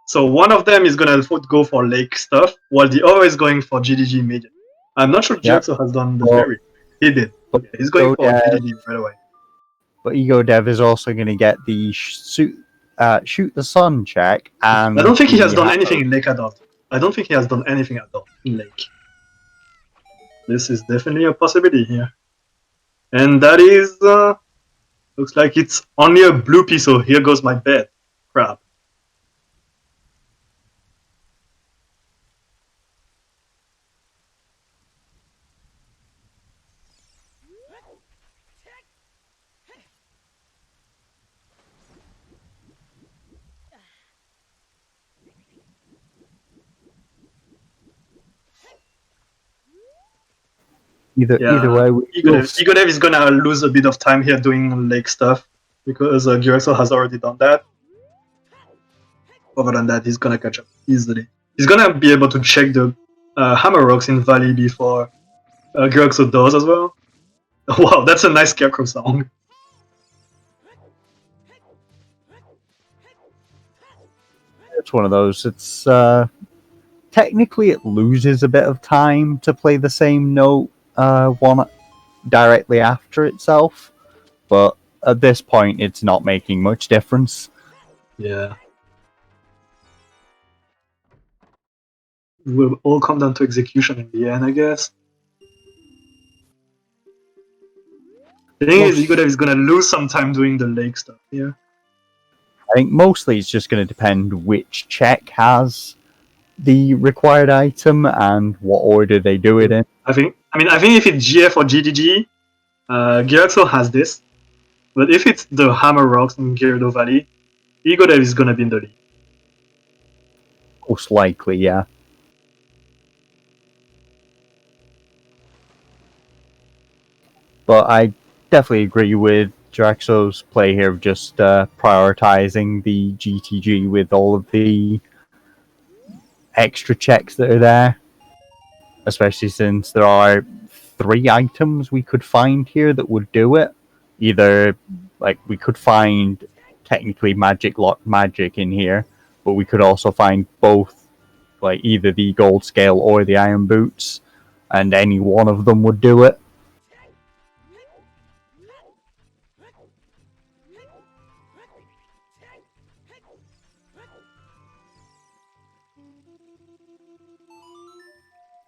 So one of them is gonna go for Lake stuff, while the other is going for GDG immediately. I'm not sure Gyraxo has done the fairy. He did. Okay, he's going for GDG right away. But Egodev is also going to get the shoot the sun check. And I don't think he has done anything in Lake at all. I don't think he has done anything at all in Lake. This is definitely a possibility here. And that is... looks like it's only a blue piece, so here goes my bet. Crap. Either way, Egodev is gonna lose a bit of time here doing Lake stuff, because Gyraxo has already done that. Other than that, he's gonna catch up easily. He's gonna be able to check the Hammer Rocks in Valley before Gyraxo does as well. Wow, that's a nice Scarecrow song. It's one of those. It's technically it loses a bit of time to play the same note one directly after itself, but at this point, it's not making much difference. Yeah. It will all come down to execution in the end, I guess. The thing is, Egodev is gonna lose some time doing the Lake stuff here. I think mostly it's just going to depend which check has the required item and what order they do it in. I think if it's GF or GDG, Gyraxo has this. But if it's the Hammer Rocks in Gyarados Valley, Egodev is gonna be in the lead. Most likely, yeah. But I definitely agree with Gyraxo's play here of just prioritizing the GTG with all of the extra checks that are there. especially since there are 3 items we could find here that would do it. Either, like, we could find technically magic lock magic in here, but we could also find both, like, either the gold scale or the iron boots, and any one of them would do it.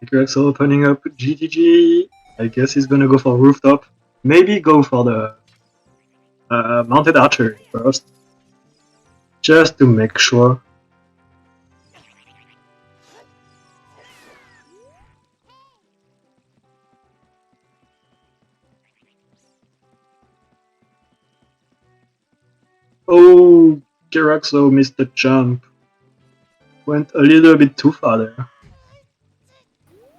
Gyraxo opening up GTG. I guess he's gonna go for rooftop. Maybe go for the mounted archery first, just to make sure. Oh, Gyraxo missed the jump. Went a little bit too far there.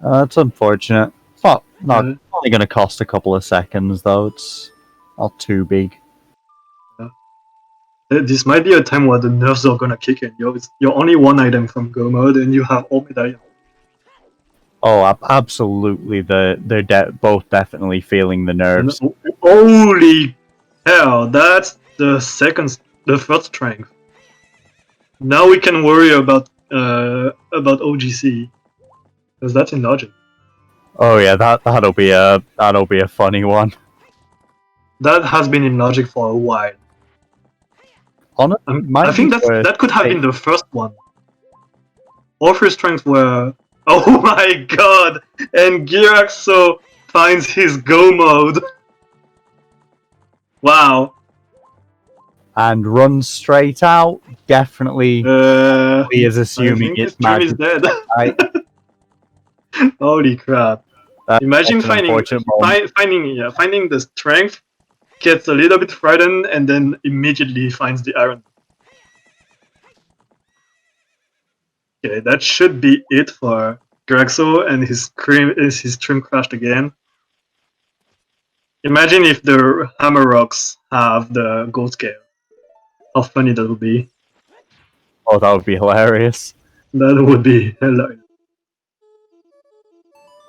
It's unfortunate. It's not Yeah. only going to cost a couple of seconds, though. It's not too big. This might be a time where the nerfs are gonna kick in. You're only one item from go mode, and you have all medallions. Oh, absolutely. They're both definitely feeling the nerves. Holy hell! That's the third strength. Now we can worry about OGC, because that's in logic. Oh yeah, that'll be a funny one. That has been in logic for a while. Honestly, I think that could have been the first one. All 3 strengths were. Oh my god! And Gyraxo finds his go mode. Wow. And runs straight out. Definitely, he is assuming I think it's his dream is magic. dead. Right? Holy crap! Imagine That's an unfortunate moment. finding the strength, gets a little bit frightened, and then immediately finds the iron. Okay, that should be it for Gyraxo, and his stream crashed again. Imagine if the Hammer Rocks have the gold scale. How funny that would be. Oh, that would be hilarious. That would be hilarious.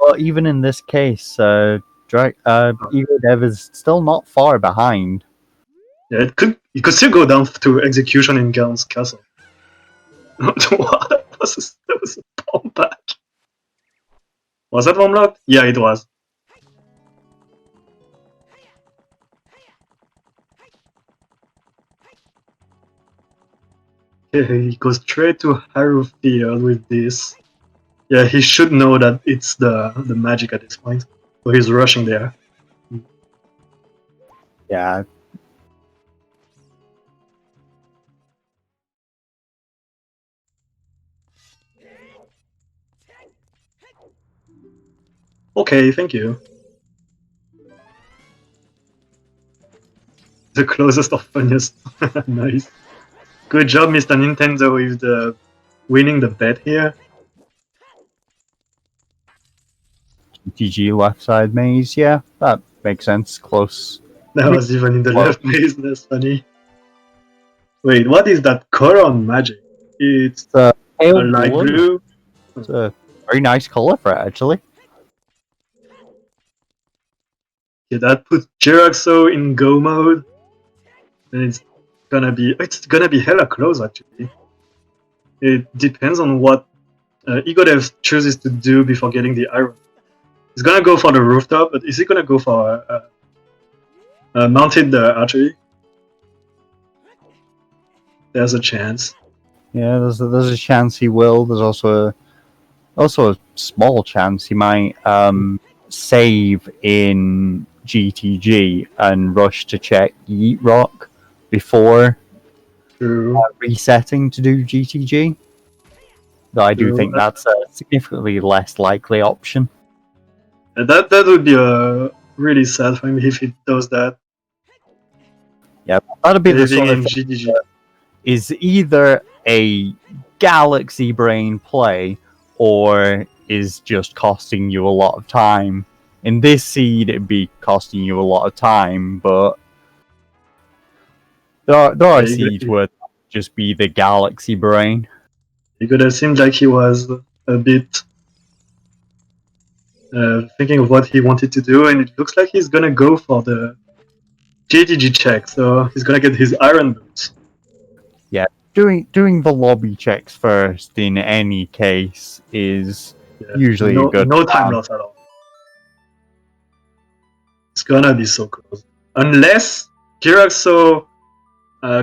Well, even in this case, Egodev is still not far behind. Yeah, it could still go down to execution in Gallon's castle. What? That was a bomb back. Was that one blocked? Yeah, it was. Okay, he goes straight to Hyrule Field with this. Yeah, he should know that it's the magic at this point. So he's rushing there. Yeah. Okay, thank you. The closest of funniest. Nice. Good job, Mr. Nintendo, with the winning the bet here. GG left side maze, yeah, that makes sense. Close. That was even in the Well- left maze, that's funny. Wait, what is that color on magic? It's Pale a light blue. It's a very nice color for it, actually. Yeah, that puts Gyraxo in go mode. And it's gonna be hella close actually. It depends on what Egodev chooses to do before getting the iron. He's gonna go for the rooftop, but is he gonna go for mounted archery? There's a chance. Yeah, there's a chance he will. There's also a small chance he might save in GTG and rush to check Yeet Rock before True. resetting to do GTG. Though I do True. think that's a significantly less likely option. That would be really sad for him if he does that. Yeah, that'd be the Saving sort in of thing GTG. is either a galaxy brain play or is just costing you a lot of time. In this seed, it'd be costing you a lot of time, but there are Yeah, seeds where it would just be the galaxy brain. It could have seemed like he was a bit thinking of what he wanted to do, and it looks like he's gonna go for the JDG check. So he's gonna get his iron boots. Doing the lobby checks first in any case is Yeah, usually a good no time plan. loss at all. It's gonna be so close. Unless Gyraxo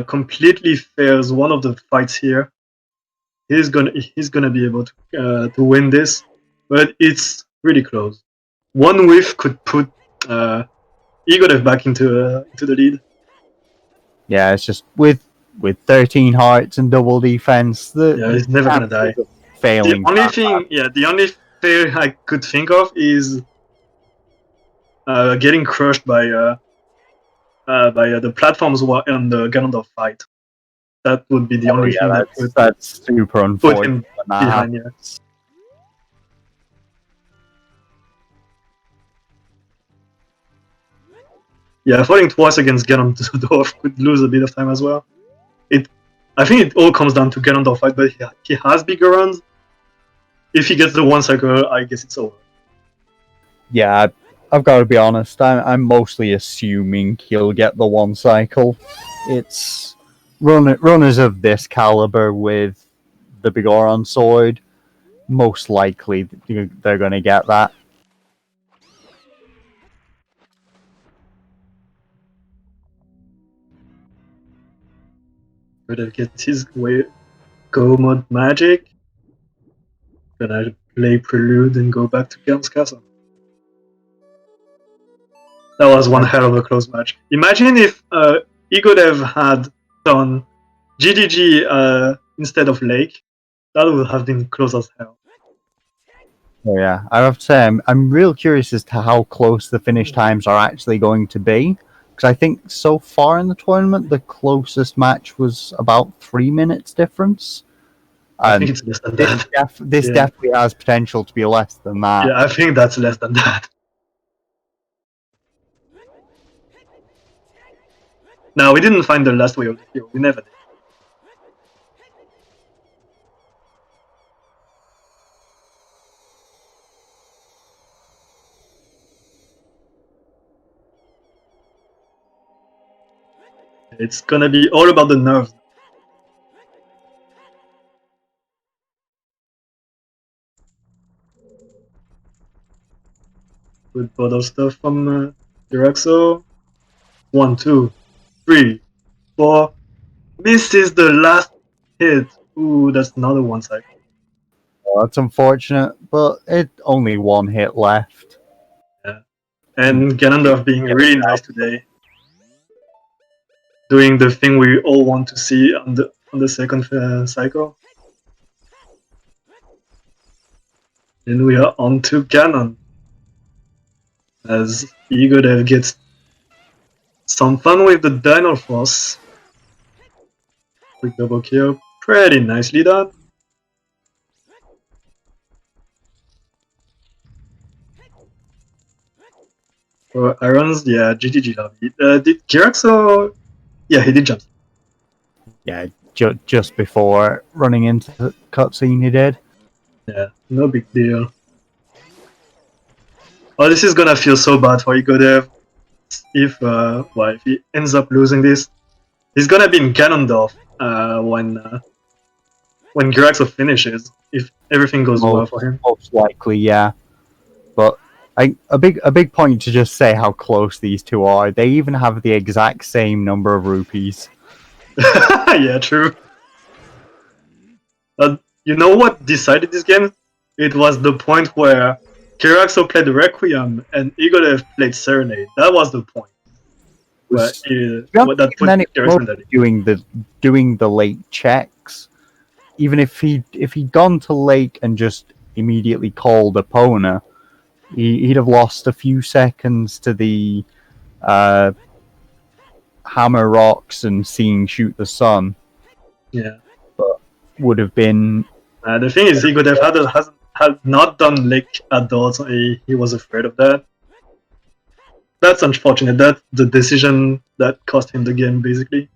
completely fails one of the fights here, he's gonna be able to win this. But it's really close. One whiff could put Egodev back into the lead. Yeah, it's just with 13 hearts and double defense, Yeah, he's never gonna die. chances of failing. The only fail I could think of is getting crushed by the platforms on the Ganondorf fight. That would be the Oh only yeah, thing that could that's super put unfortunate. him when that behind. Yeah. happens. Yeah, fighting twice against Ganondorf could lose a bit of time as well. I think it all comes down to Ganondorf fight, but he has bigger runs. If he gets the one cycle, I guess it's over. Yeah, I've got to be honest. I'm mostly assuming he'll get the one cycle. It's runners of this caliber with the Bigoron sword. Most likely, they're going to get that. But gets his way go mode magic. Then I play Prelude and go back to Gelm's Castle. That was one hell of a close match. Imagine if Egodev had done GDG instead of Lake. That would have been close as hell. Oh, yeah, I have to say, I'm real curious as to how close the finish times are actually going to be. Because I think so far in the tournament, the closest match was about 3 minutes difference. I think it's less than that. This Yeah. definitely has potential to be less than that. Yeah, I think that's less than that. No, we didn't find the last way of the hero. We never did. It's gonna be all about the nerves. Good bottle stuff from Gyraxo. 1, 2, 3, 4. This is the last hit. Ooh, that's another one cycle. Well, that's unfortunate, but it only one hit left. Yeah. And Ganondorf being really nice today. Doing the thing we all want to see on the second cycle. And we are on to Ganon. As Egodev gets some fun with the Dino Force. Quick double kill. Pretty nicely done. For Irons, yeah, GGG lobby. Did Gyraxo? Yeah, he did jump. Yeah, just before running into the cutscene, he did. Yeah, no big deal. Oh, this is gonna feel so bad for Egodev if he ends up losing this. He's gonna be in Ganondorf when Gyraxo finishes, if everything goes well for him. Most likely, yeah. But a big point to just say how close these two are. They even have the exact same number of rupees. Yeah, true. You know what decided this game? It was the point where Gyraxo played Requiem and Egodev played Serenade. That was the point. That put Gyraxo in that. Doing the late checks. Even if he'd gone to Lake and just immediately called Epona, he'd have lost a few seconds to the hammer rocks and seeing shoot the sun. Yeah. But would have been. The thing is, Egodev had not done Lake at all, so he was afraid of that. That's unfortunate. That's the decision that cost him the game, basically.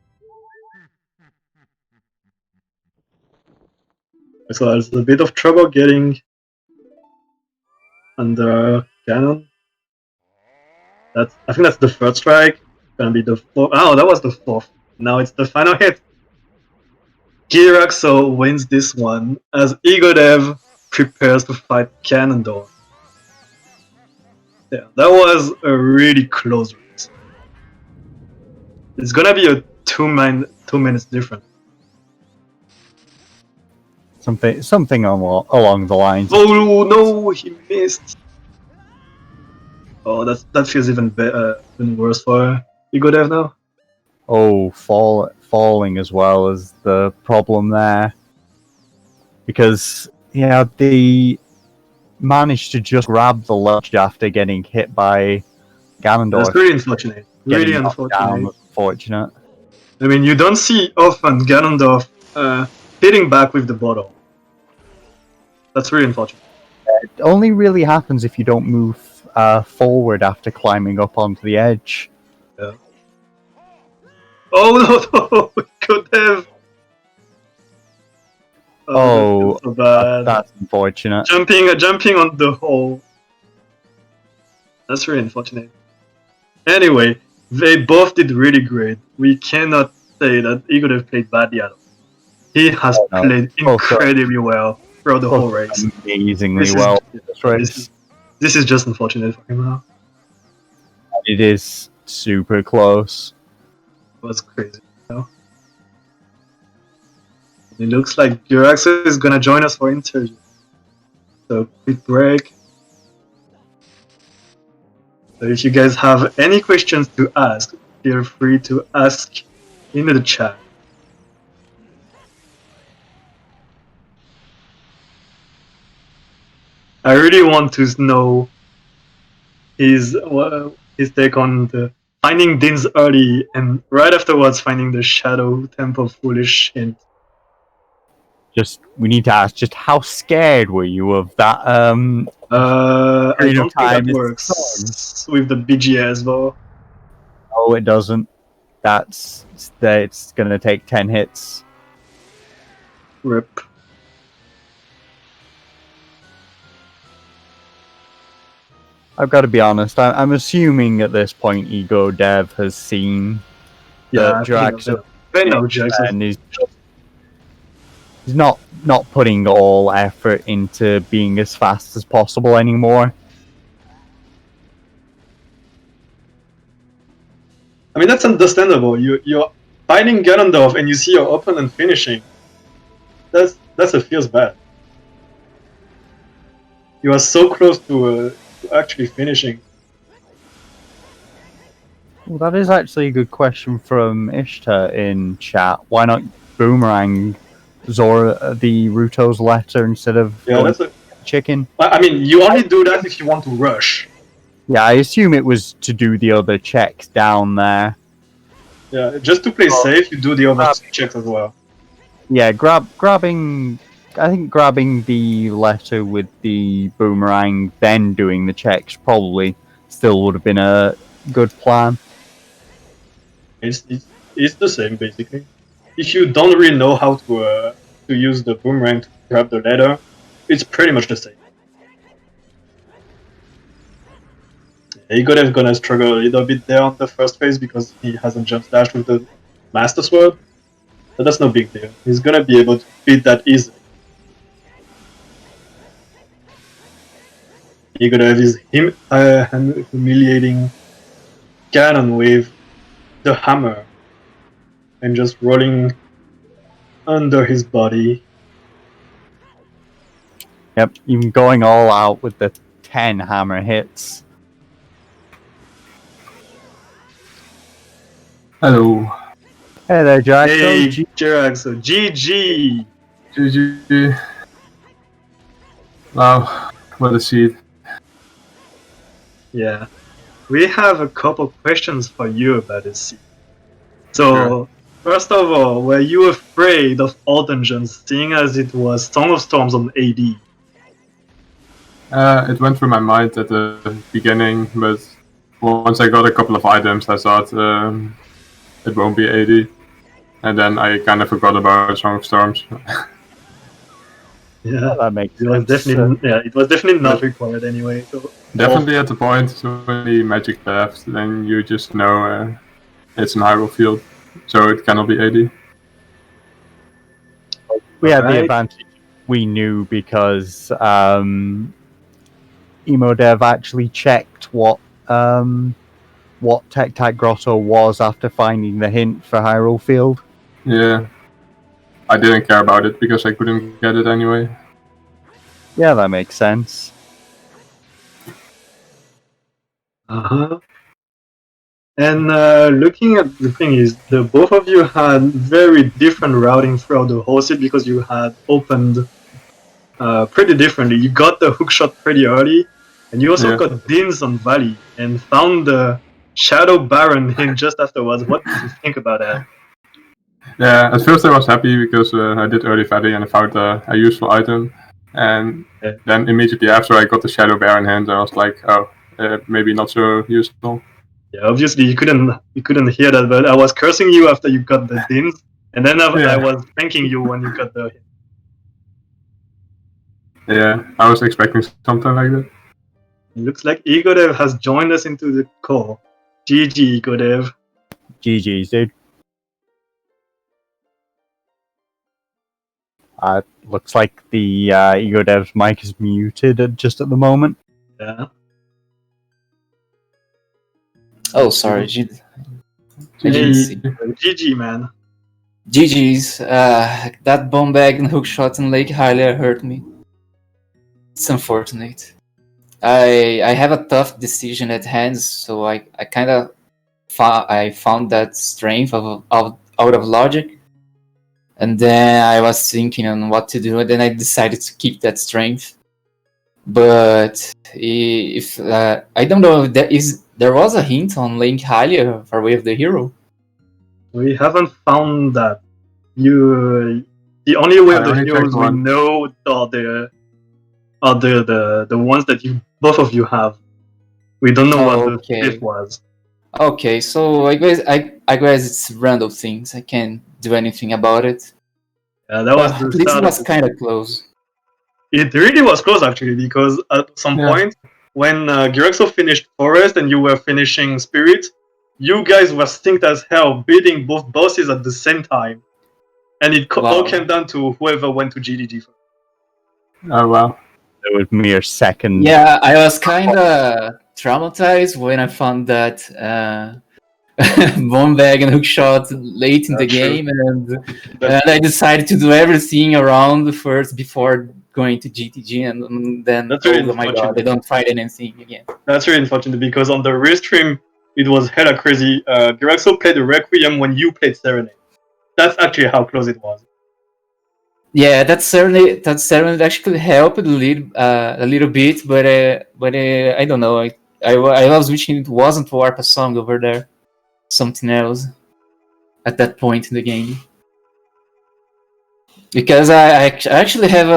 So there's a bit of trouble getting under cannon. I think that's the third strike. Gonna be the fourth. Oh, that was the fourth. Now it's the final hit. Gyraxo wins this one as Egodev prepares to fight Ganondorf. Yeah, that was a really close race. It's gonna be a 2 minutes difference. Something along the lines. Oh no, he missed. Oh, that feels even worse for Egodev now. Oh, falling as well as the problem there. Because, yeah, they managed to just grab the ledge after getting hit by Ganondorf. That's really unfortunate. Really Getting knocked down unfortunate. was unfortunate. I mean, you don't see often Ganondorf hitting back with the bottle. That's really unfortunate. It only really happens if you don't move forward after climbing up onto the edge. Yeah. Oh no, Egodev. Oh, that's so bad. That's unfortunate. Jumping on the hole. That's really unfortunate. Anyway, they both did really great. We cannot say that Egodev played badly at all. He has played incredibly well throughout the whole race. Amazingly well. This is just unfortunate for him now. It is super close. It was crazy. It looks like Gyraxo is gonna join us for interview. So quick break. So if you guys have any questions to ask, feel free to ask in the chat. I really want to know his take on the finding Dins early and right afterwards finding the Shadow Temple foolish hint. We need to ask, just how scared were you of that? I don't think that works with the BGS though. Oh, it doesn't. It's gonna take 10 hits. Rip. I've got to be honest. I'm assuming at this point Egodev has seen Gyraxo, and he's not putting all effort into being as fast as possible anymore. I mean, that's understandable. You're fighting Ganondorf and you see your opponent finishing. That feels bad. You are so close to actually finishing. Well, that is actually a good question from Ishtar in chat. Why not boomerang Zora the Ruto's letter instead of chicken? I mean, you only do that if you want to rush. Yeah, I assume it was to do the other checks down there. Yeah, just to play safe, you do the other checks as well. Yeah, grabbing the letter with the boomerang, then doing the checks probably still would have been a good plan. It's the same basically. If you don't really know how to use the boomerang to grab the letter, it's pretty much the same. Egodev gonna struggle a little bit there on the first phase because he hasn't jump dashed with the Master Sword, but that's no big deal. He's gonna be able to beat that easily. Egodev is humiliating Ganon with the hammer and just rolling under his body. Yep, even going all out with the 10 hammer hits. Hello. Hey there, Gyraxo. Hey, Gyraxo. GG! GG. Wow, what a seed. Yeah. We have a couple questions for you about this seed. So, first of all, were you afraid of all dungeons, seeing as it was Song of Storms on AD? It went through my mind at the beginning, but once I got a couple of items, I thought it won't be AD. And then I kind of forgot about Song of Storms. Yeah, That makes it was sense. definitely it was definitely not But- required anyway. So Definitely at the point when the magic left, then you just know it's an hyrule field, so it cannot be AD. We had the Alright. advantage we knew because Emodev actually checked what Tech Tag Grotto was after finding the hint for Hyrule Field. Yeah. I didn't care about it because I couldn't get it anyway. Yeah, that makes sense. Uh-huh. And looking at the thing is, the both of you had very different routing throughout the whole set because you had opened pretty differently. You got the hookshot pretty early, and you also Yeah. got Dins on Valley and found the Shadow Baron hint just afterwards. What did you think about that? Yeah, at first I was happy because I did early Valley and I found a useful item. And Yeah. then immediately after I got the Shadow Bear in hand, I was like, oh, maybe not so useful. Yeah, obviously you couldn't hear that, but I was cursing you after you got the Dins, and then Yeah. I was thanking you when you got the hint. Yeah, I was expecting something like that. It looks like Egodev has joined us into the call. GG, Egodev. GG's, dude. Looks like the Egodev's mic is muted just at the moment. Yeah. Oh, sorry. I didn't Hey, see. GG, man. GG's. That bomb bag and hook shot in Lake Hylia hurt me. It's unfortunate. I have a tough decision at hand, so I kind of found that strength out of logic, and then I was thinking on what to do, and then I decided to keep that strength. But if I don't know if there was a hint on Lake Hylia for Way of the Hero. We haven't found that. The only way I of the only heroes checked we one. know are the ones that both of you have. We don't know what the Okay. fifth was. Okay, so I guess it's random things. I can't do anything about it. That was the At least it start. was kind of close. It really was close actually, because at some Yeah. point when Gyraxo finished Forest and you were finishing Spirit, you guys were synced as hell, beating both bosses at the same time, and it all Wow. came down to whoever went to GDG first. Oh, wow. It was mere seconds. Yeah, I was kind of traumatized when I found that bomb bag and hookshot late in the True. game, and I decided to do everything around first before going to GTG, and then That's really oh my god, unfortunate. I don't fight anything again. That's really unfortunate because on the restream it was hella crazy. Gyraxo played the Requiem when you played Serenade. That's actually how close it was. Yeah, that certainly actually helped a little bit, but I don't know. I was wishing it wasn't Warp a Song over there, something else at that point in the game, because I actually have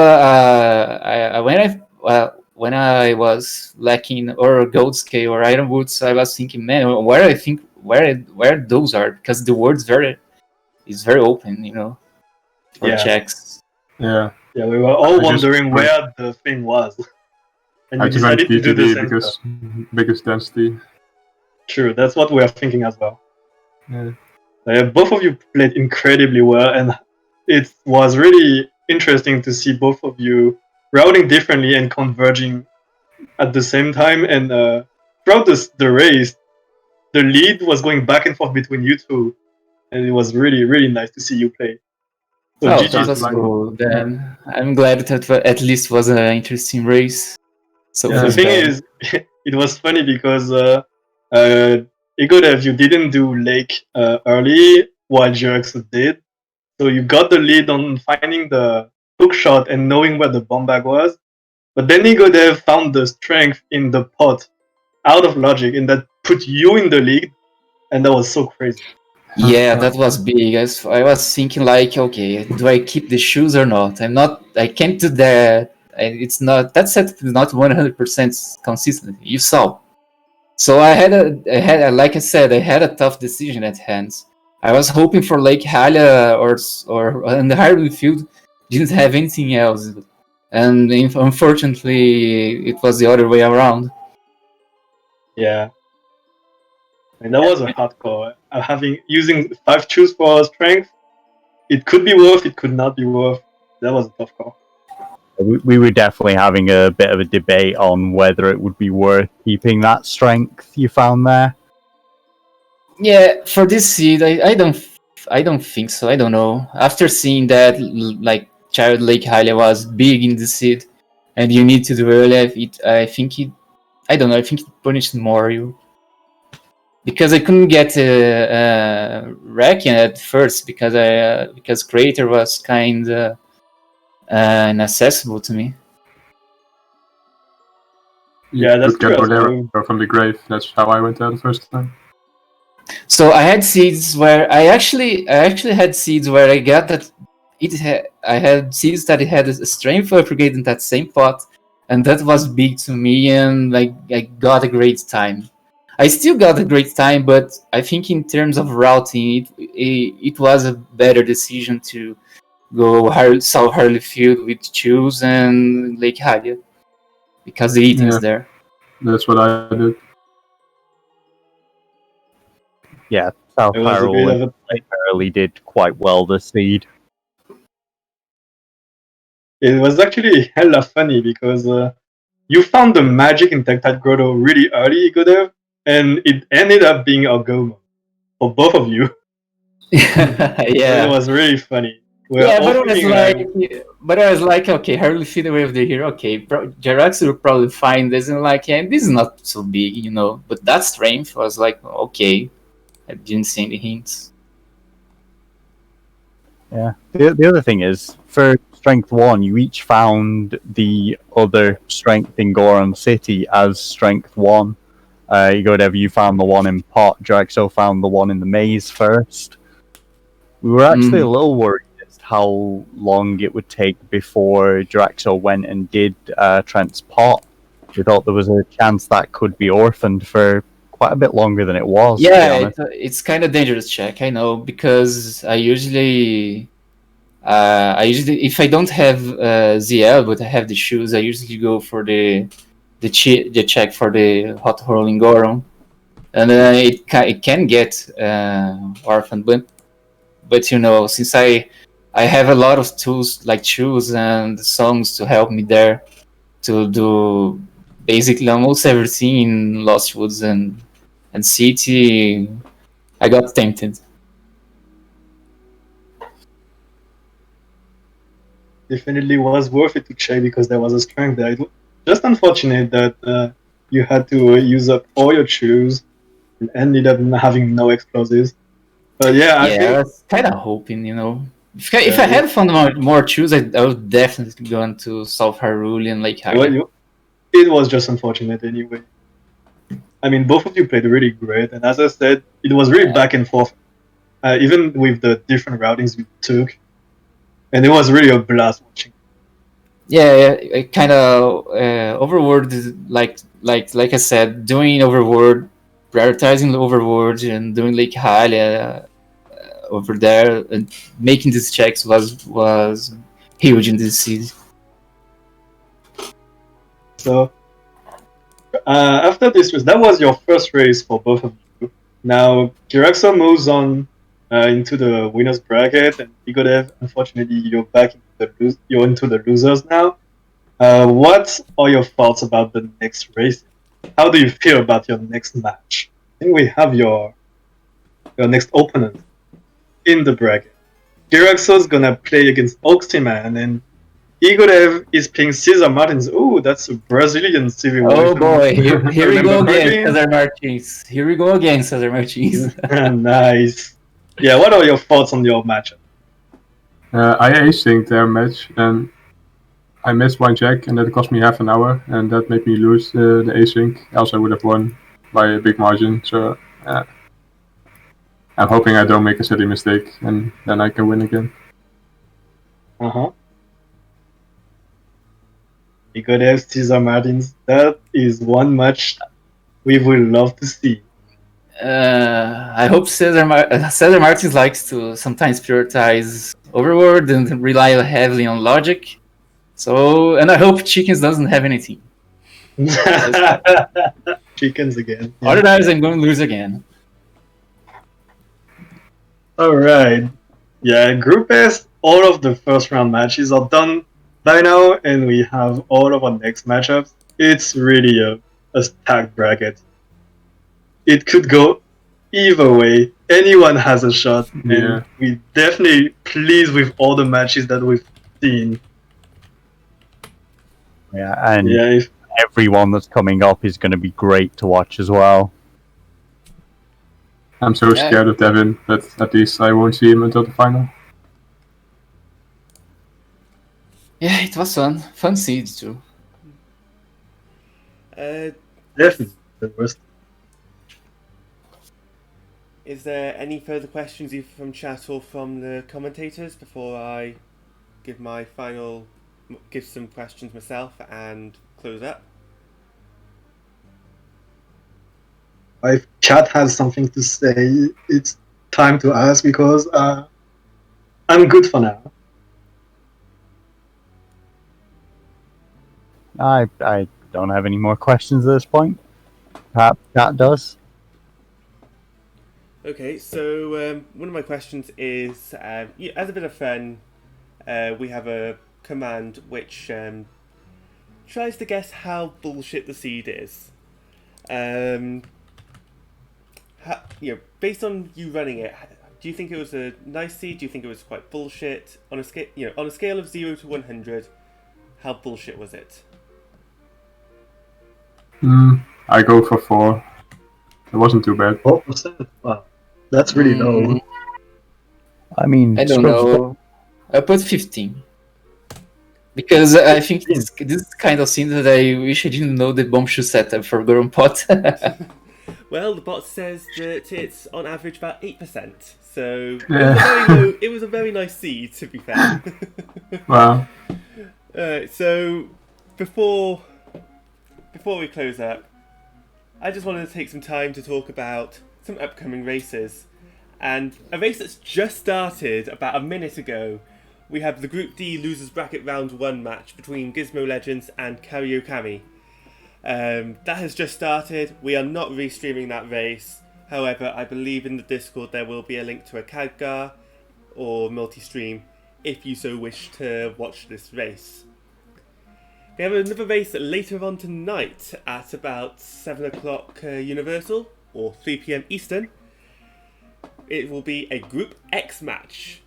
when I was lacking or gold scale or iron boots, I was thinking, man, where those are, because the world's is very open, for Yeah. checks. Yeah. Yeah, we were all I just wondering went- where the thing was. And I you just went decided to do the GTD same because stuff. biggest density. True, that's what we are thinking as well. Yeah. Both of you played incredibly well, and it was really interesting to see both of you routing differently and converging at the same time. And throughout the race, the lead was going back and forth between you two, and it was really, really nice to see you play. So Oh, GG. that's like- cool. Then I'm glad that at least was an interesting race. So Yeah, the feels thing bad. is, it was funny because Egodev, you didn't do Lake early while Gyraxo did. So you got the lead on finding the hook shot and knowing where the bomb bag was. But then Egodev found the strength in the pot out of logic, and that put you in the lead, and that was so crazy. Yeah, that was big. I was thinking like, okay, do I keep the shoes or not? I can't do that. It's not, that set is not 100% consistent. You saw. So like I said, I had a tough decision at hand. I was hoping for Lake Hylia or in the Hyrule field, didn't have anything else. and unfortunately, it was the other way around. Yeah. And that was a hardcore. Using 5 choose for strength, it could be worth, it could not be worth. That was a tough call. We were definitely having a bit of a debate on whether it would be worth keeping that strength you found there. Yeah, for this seed, I don't think so. I don't know. After seeing that, like Child Lake Hylia was big in the seed, and you need to do early, I think it. I don't know. I think it punished more you because I couldn't get Rakian at first because Creator was kind of inaccessible to me. You Yeah, that's could get true as Bolero well. from the grave. That's how I went there the first time. So I had seeds where I actually had seeds where I got that I had seeds that it had a strength upgrade in that same pot, and that was big to me, and I got a great time. I still got a great time, but I think in terms of routing, it was a better decision to go South Harley Field with Choose and Lake Hylia because the eating Yeah. is there. That's what I did. Yeah, South It was a bit Harrow of a. and Early did quite well this seed. It was actually hella funny because you found the magic in Tectite Grotto really early, Egodev, and it ended up being a Goma for both of you. Yeah. It was really funny. We were Yeah, all but it was thinking, but I was like, okay, Harley feed away with the hero. Okay, Gyraxo will probably find this and like, yeah, this is not so big, you know. But that strength was like, okay, I didn't see any hints. Yeah. The other thing is, for Strength 1, you each found the other strength in Goron City as Strength 1. Egodev, you found the one in Pot. Gyraxo found the one in the maze first. We were actually a little worried as to how long it would take before Gyraxo went and did Trent's Pot. We thought there was a chance that could be orphaned for quite a bit longer than it was, to be Yeah, honest. it's kind of dangerous check, I know, because I usually, if I don't have ZL, but I have the shoes, I usually go for the check for the hot rolling Goron, and it can get orphaned, but you know, since I have a lot of tools like shoes and songs to help me there to do basically almost everything in Lost Woods and City. I got tempted. definitely was worth it to check because there was a strength there. It was just unfortunate that you had to use up all your choose and ended up having no explosives. But yeah, I Yeah, I think was kind of hoping, you know. If I yeah, had found more choose, I would definitely gone to South Hyrule and Lake Hylia. it was just unfortunate anyway. I mean, both of you played really great, and as I said, it was really back and forth, even with the different routings we took, and it was really a blast watching. Yeah, kind of Overworld is like I said, doing Overworld, prioritizing Overworld, and doing Lake Hylia over there, and making these checks was huge in this season. So after this race, that was your first race for both of you. Now Gyraxo moves on into the winners bracket, and Egodev, unfortunately, you're into the losers now. What are your thoughts about the next race? How do you feel about your next match? I think we have your next opponent in the bracket. Gyraxo's gonna play against Oxyman, and Egodev is playing Cesar Martins. Ooh, that's a Brazilian civil war. Oh boy, here we go remember again, correctly. Cesar Martins. Here we go again, Cesar Martins. Nice. Yeah, what are your thoughts on your matchup? I asynced their match and I missed one check, and that cost me half an hour, and that made me lose the async. Else I would have won by a big margin. So I'm hoping I don't make a silly mistake, and then I can win again. Egodev, Cesar Martins. That is one match we would love to see. I hope Cesar Martins likes to sometimes prioritize Overworld and rely heavily on logic. So, and I hope Chickens doesn't have anything. Chickens again. Yeah. Otherwise, I'm going to lose again. All right. Yeah, Group S, all of the first round matches are done by now, and we have all of our next matchups. It's really a stacked bracket. It could go either way. Anyone has a shot, Yeah. and we definitely pleased with all the matches that we've seen. Yeah, and Yeah, if everyone that's coming up is going to be great to watch as well. I'm so Yeah. scared of Devin, but at least I won't see him until the final. Yeah, it was fun. Fun seeds too. definitely the worst. Is there any further questions either from chat or from the commentators before I give some questions myself and close up? If chat has something to say, it's time to ask because I'm good for now. I don't have any more questions at this point. Perhaps that does. Okay, so one of my questions is, as a bit of fun, we have a command which tries to guess how bullshit the seed is. Based on you running it, do you think it was a nice seed? Do you think it was quite bullshit? On a scale of 0 to 100, how bullshit was it? I go for 4. It wasn't too bad. 4%? Wow, that's really low. I mean, I don't Scrub's know. I put 15. Because I think this is kind of scene that I wish I didn't know the bomb shoe setup for Goron Pot. Well, the bot says that it's on average about 8%. So Yeah. it was a very nice seed, to be fair. Wow. So before we close up, I just wanted to take some time to talk about some upcoming races. And a race that's just started about a minute ago, we have the Group D Losers Bracket Round 1 match between Gizmo Legends and Karaokami. That has just started. We are not restreaming that race. However, I believe in the Discord there will be a link to a Khadgar or multi-stream if you so wish to watch this race. We have another race later on tonight at about 7 o'clock Universal or 3 PM Eastern. It will be a Group X match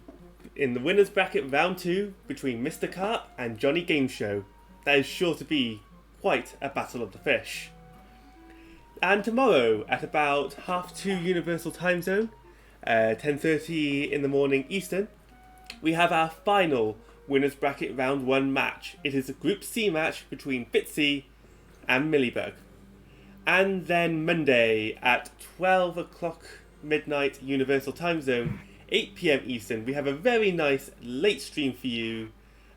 in the winners bracket round 2 between Mr. Carp and Johnny Game Show. That is sure to be quite a battle of the fish. And tomorrow at about 2:30 Universal Time Zone, 10:30 in the morning Eastern, we have our final winners bracket round 1 match. It is a Group C match between Fitzy and Millibug. And then Monday at 12 o'clock midnight Universal Time Zone, 8 PM Eastern, we have a very nice late stream for you.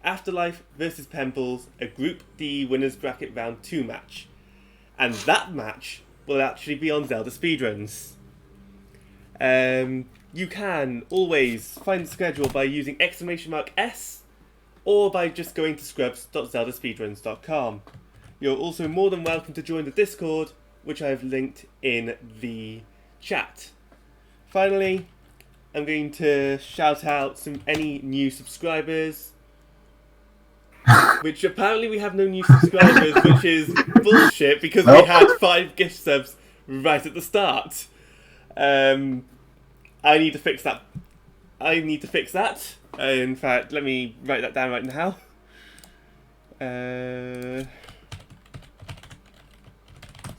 Afterlife versus Pemples, a Group D winners bracket round 2 match. And that match will actually be on Zelda Speedruns. You can always find the schedule by using !S or by just going to scrubs.zeldaspeedruns.com. You're also more than welcome to join the Discord, which I've linked in the chat. Finally, I'm going to shout out any new subscribers, which apparently we have no new subscribers, which is bullshit because we had 5 gift subs right at the start. I need to fix that. In fact, let me write that down right now.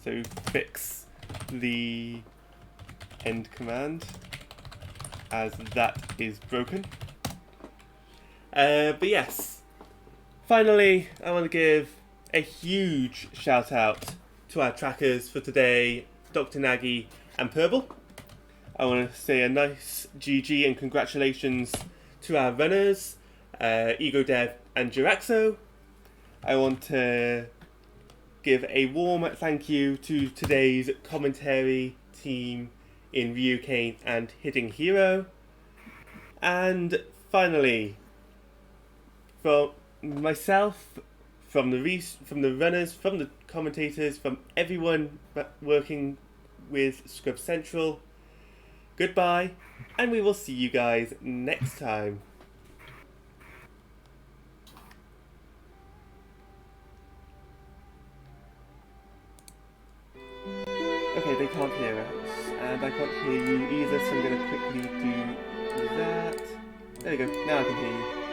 So fix the end command as that is broken. But yes, finally, I want to give a huge shout out to our trackers for today, Dr. Nagy and Purple. I want to say a nice GG and congratulations to our runners, Egodev and Gyraxo. I want to give a warm thank you to today's commentary team in Ryu Kane and Hidden Hero. And finally, myself, from the runners, from the commentators, from everyone working with Scrub Central, goodbye, and we will see you guys next time. Okay, they can't hear us, and I can't hear you either, so I'm going to quickly do that. There we go, now I can hear you.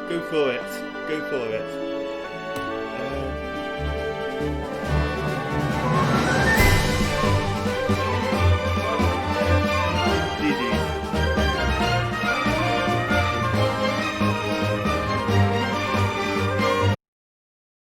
Go for it. Go for it.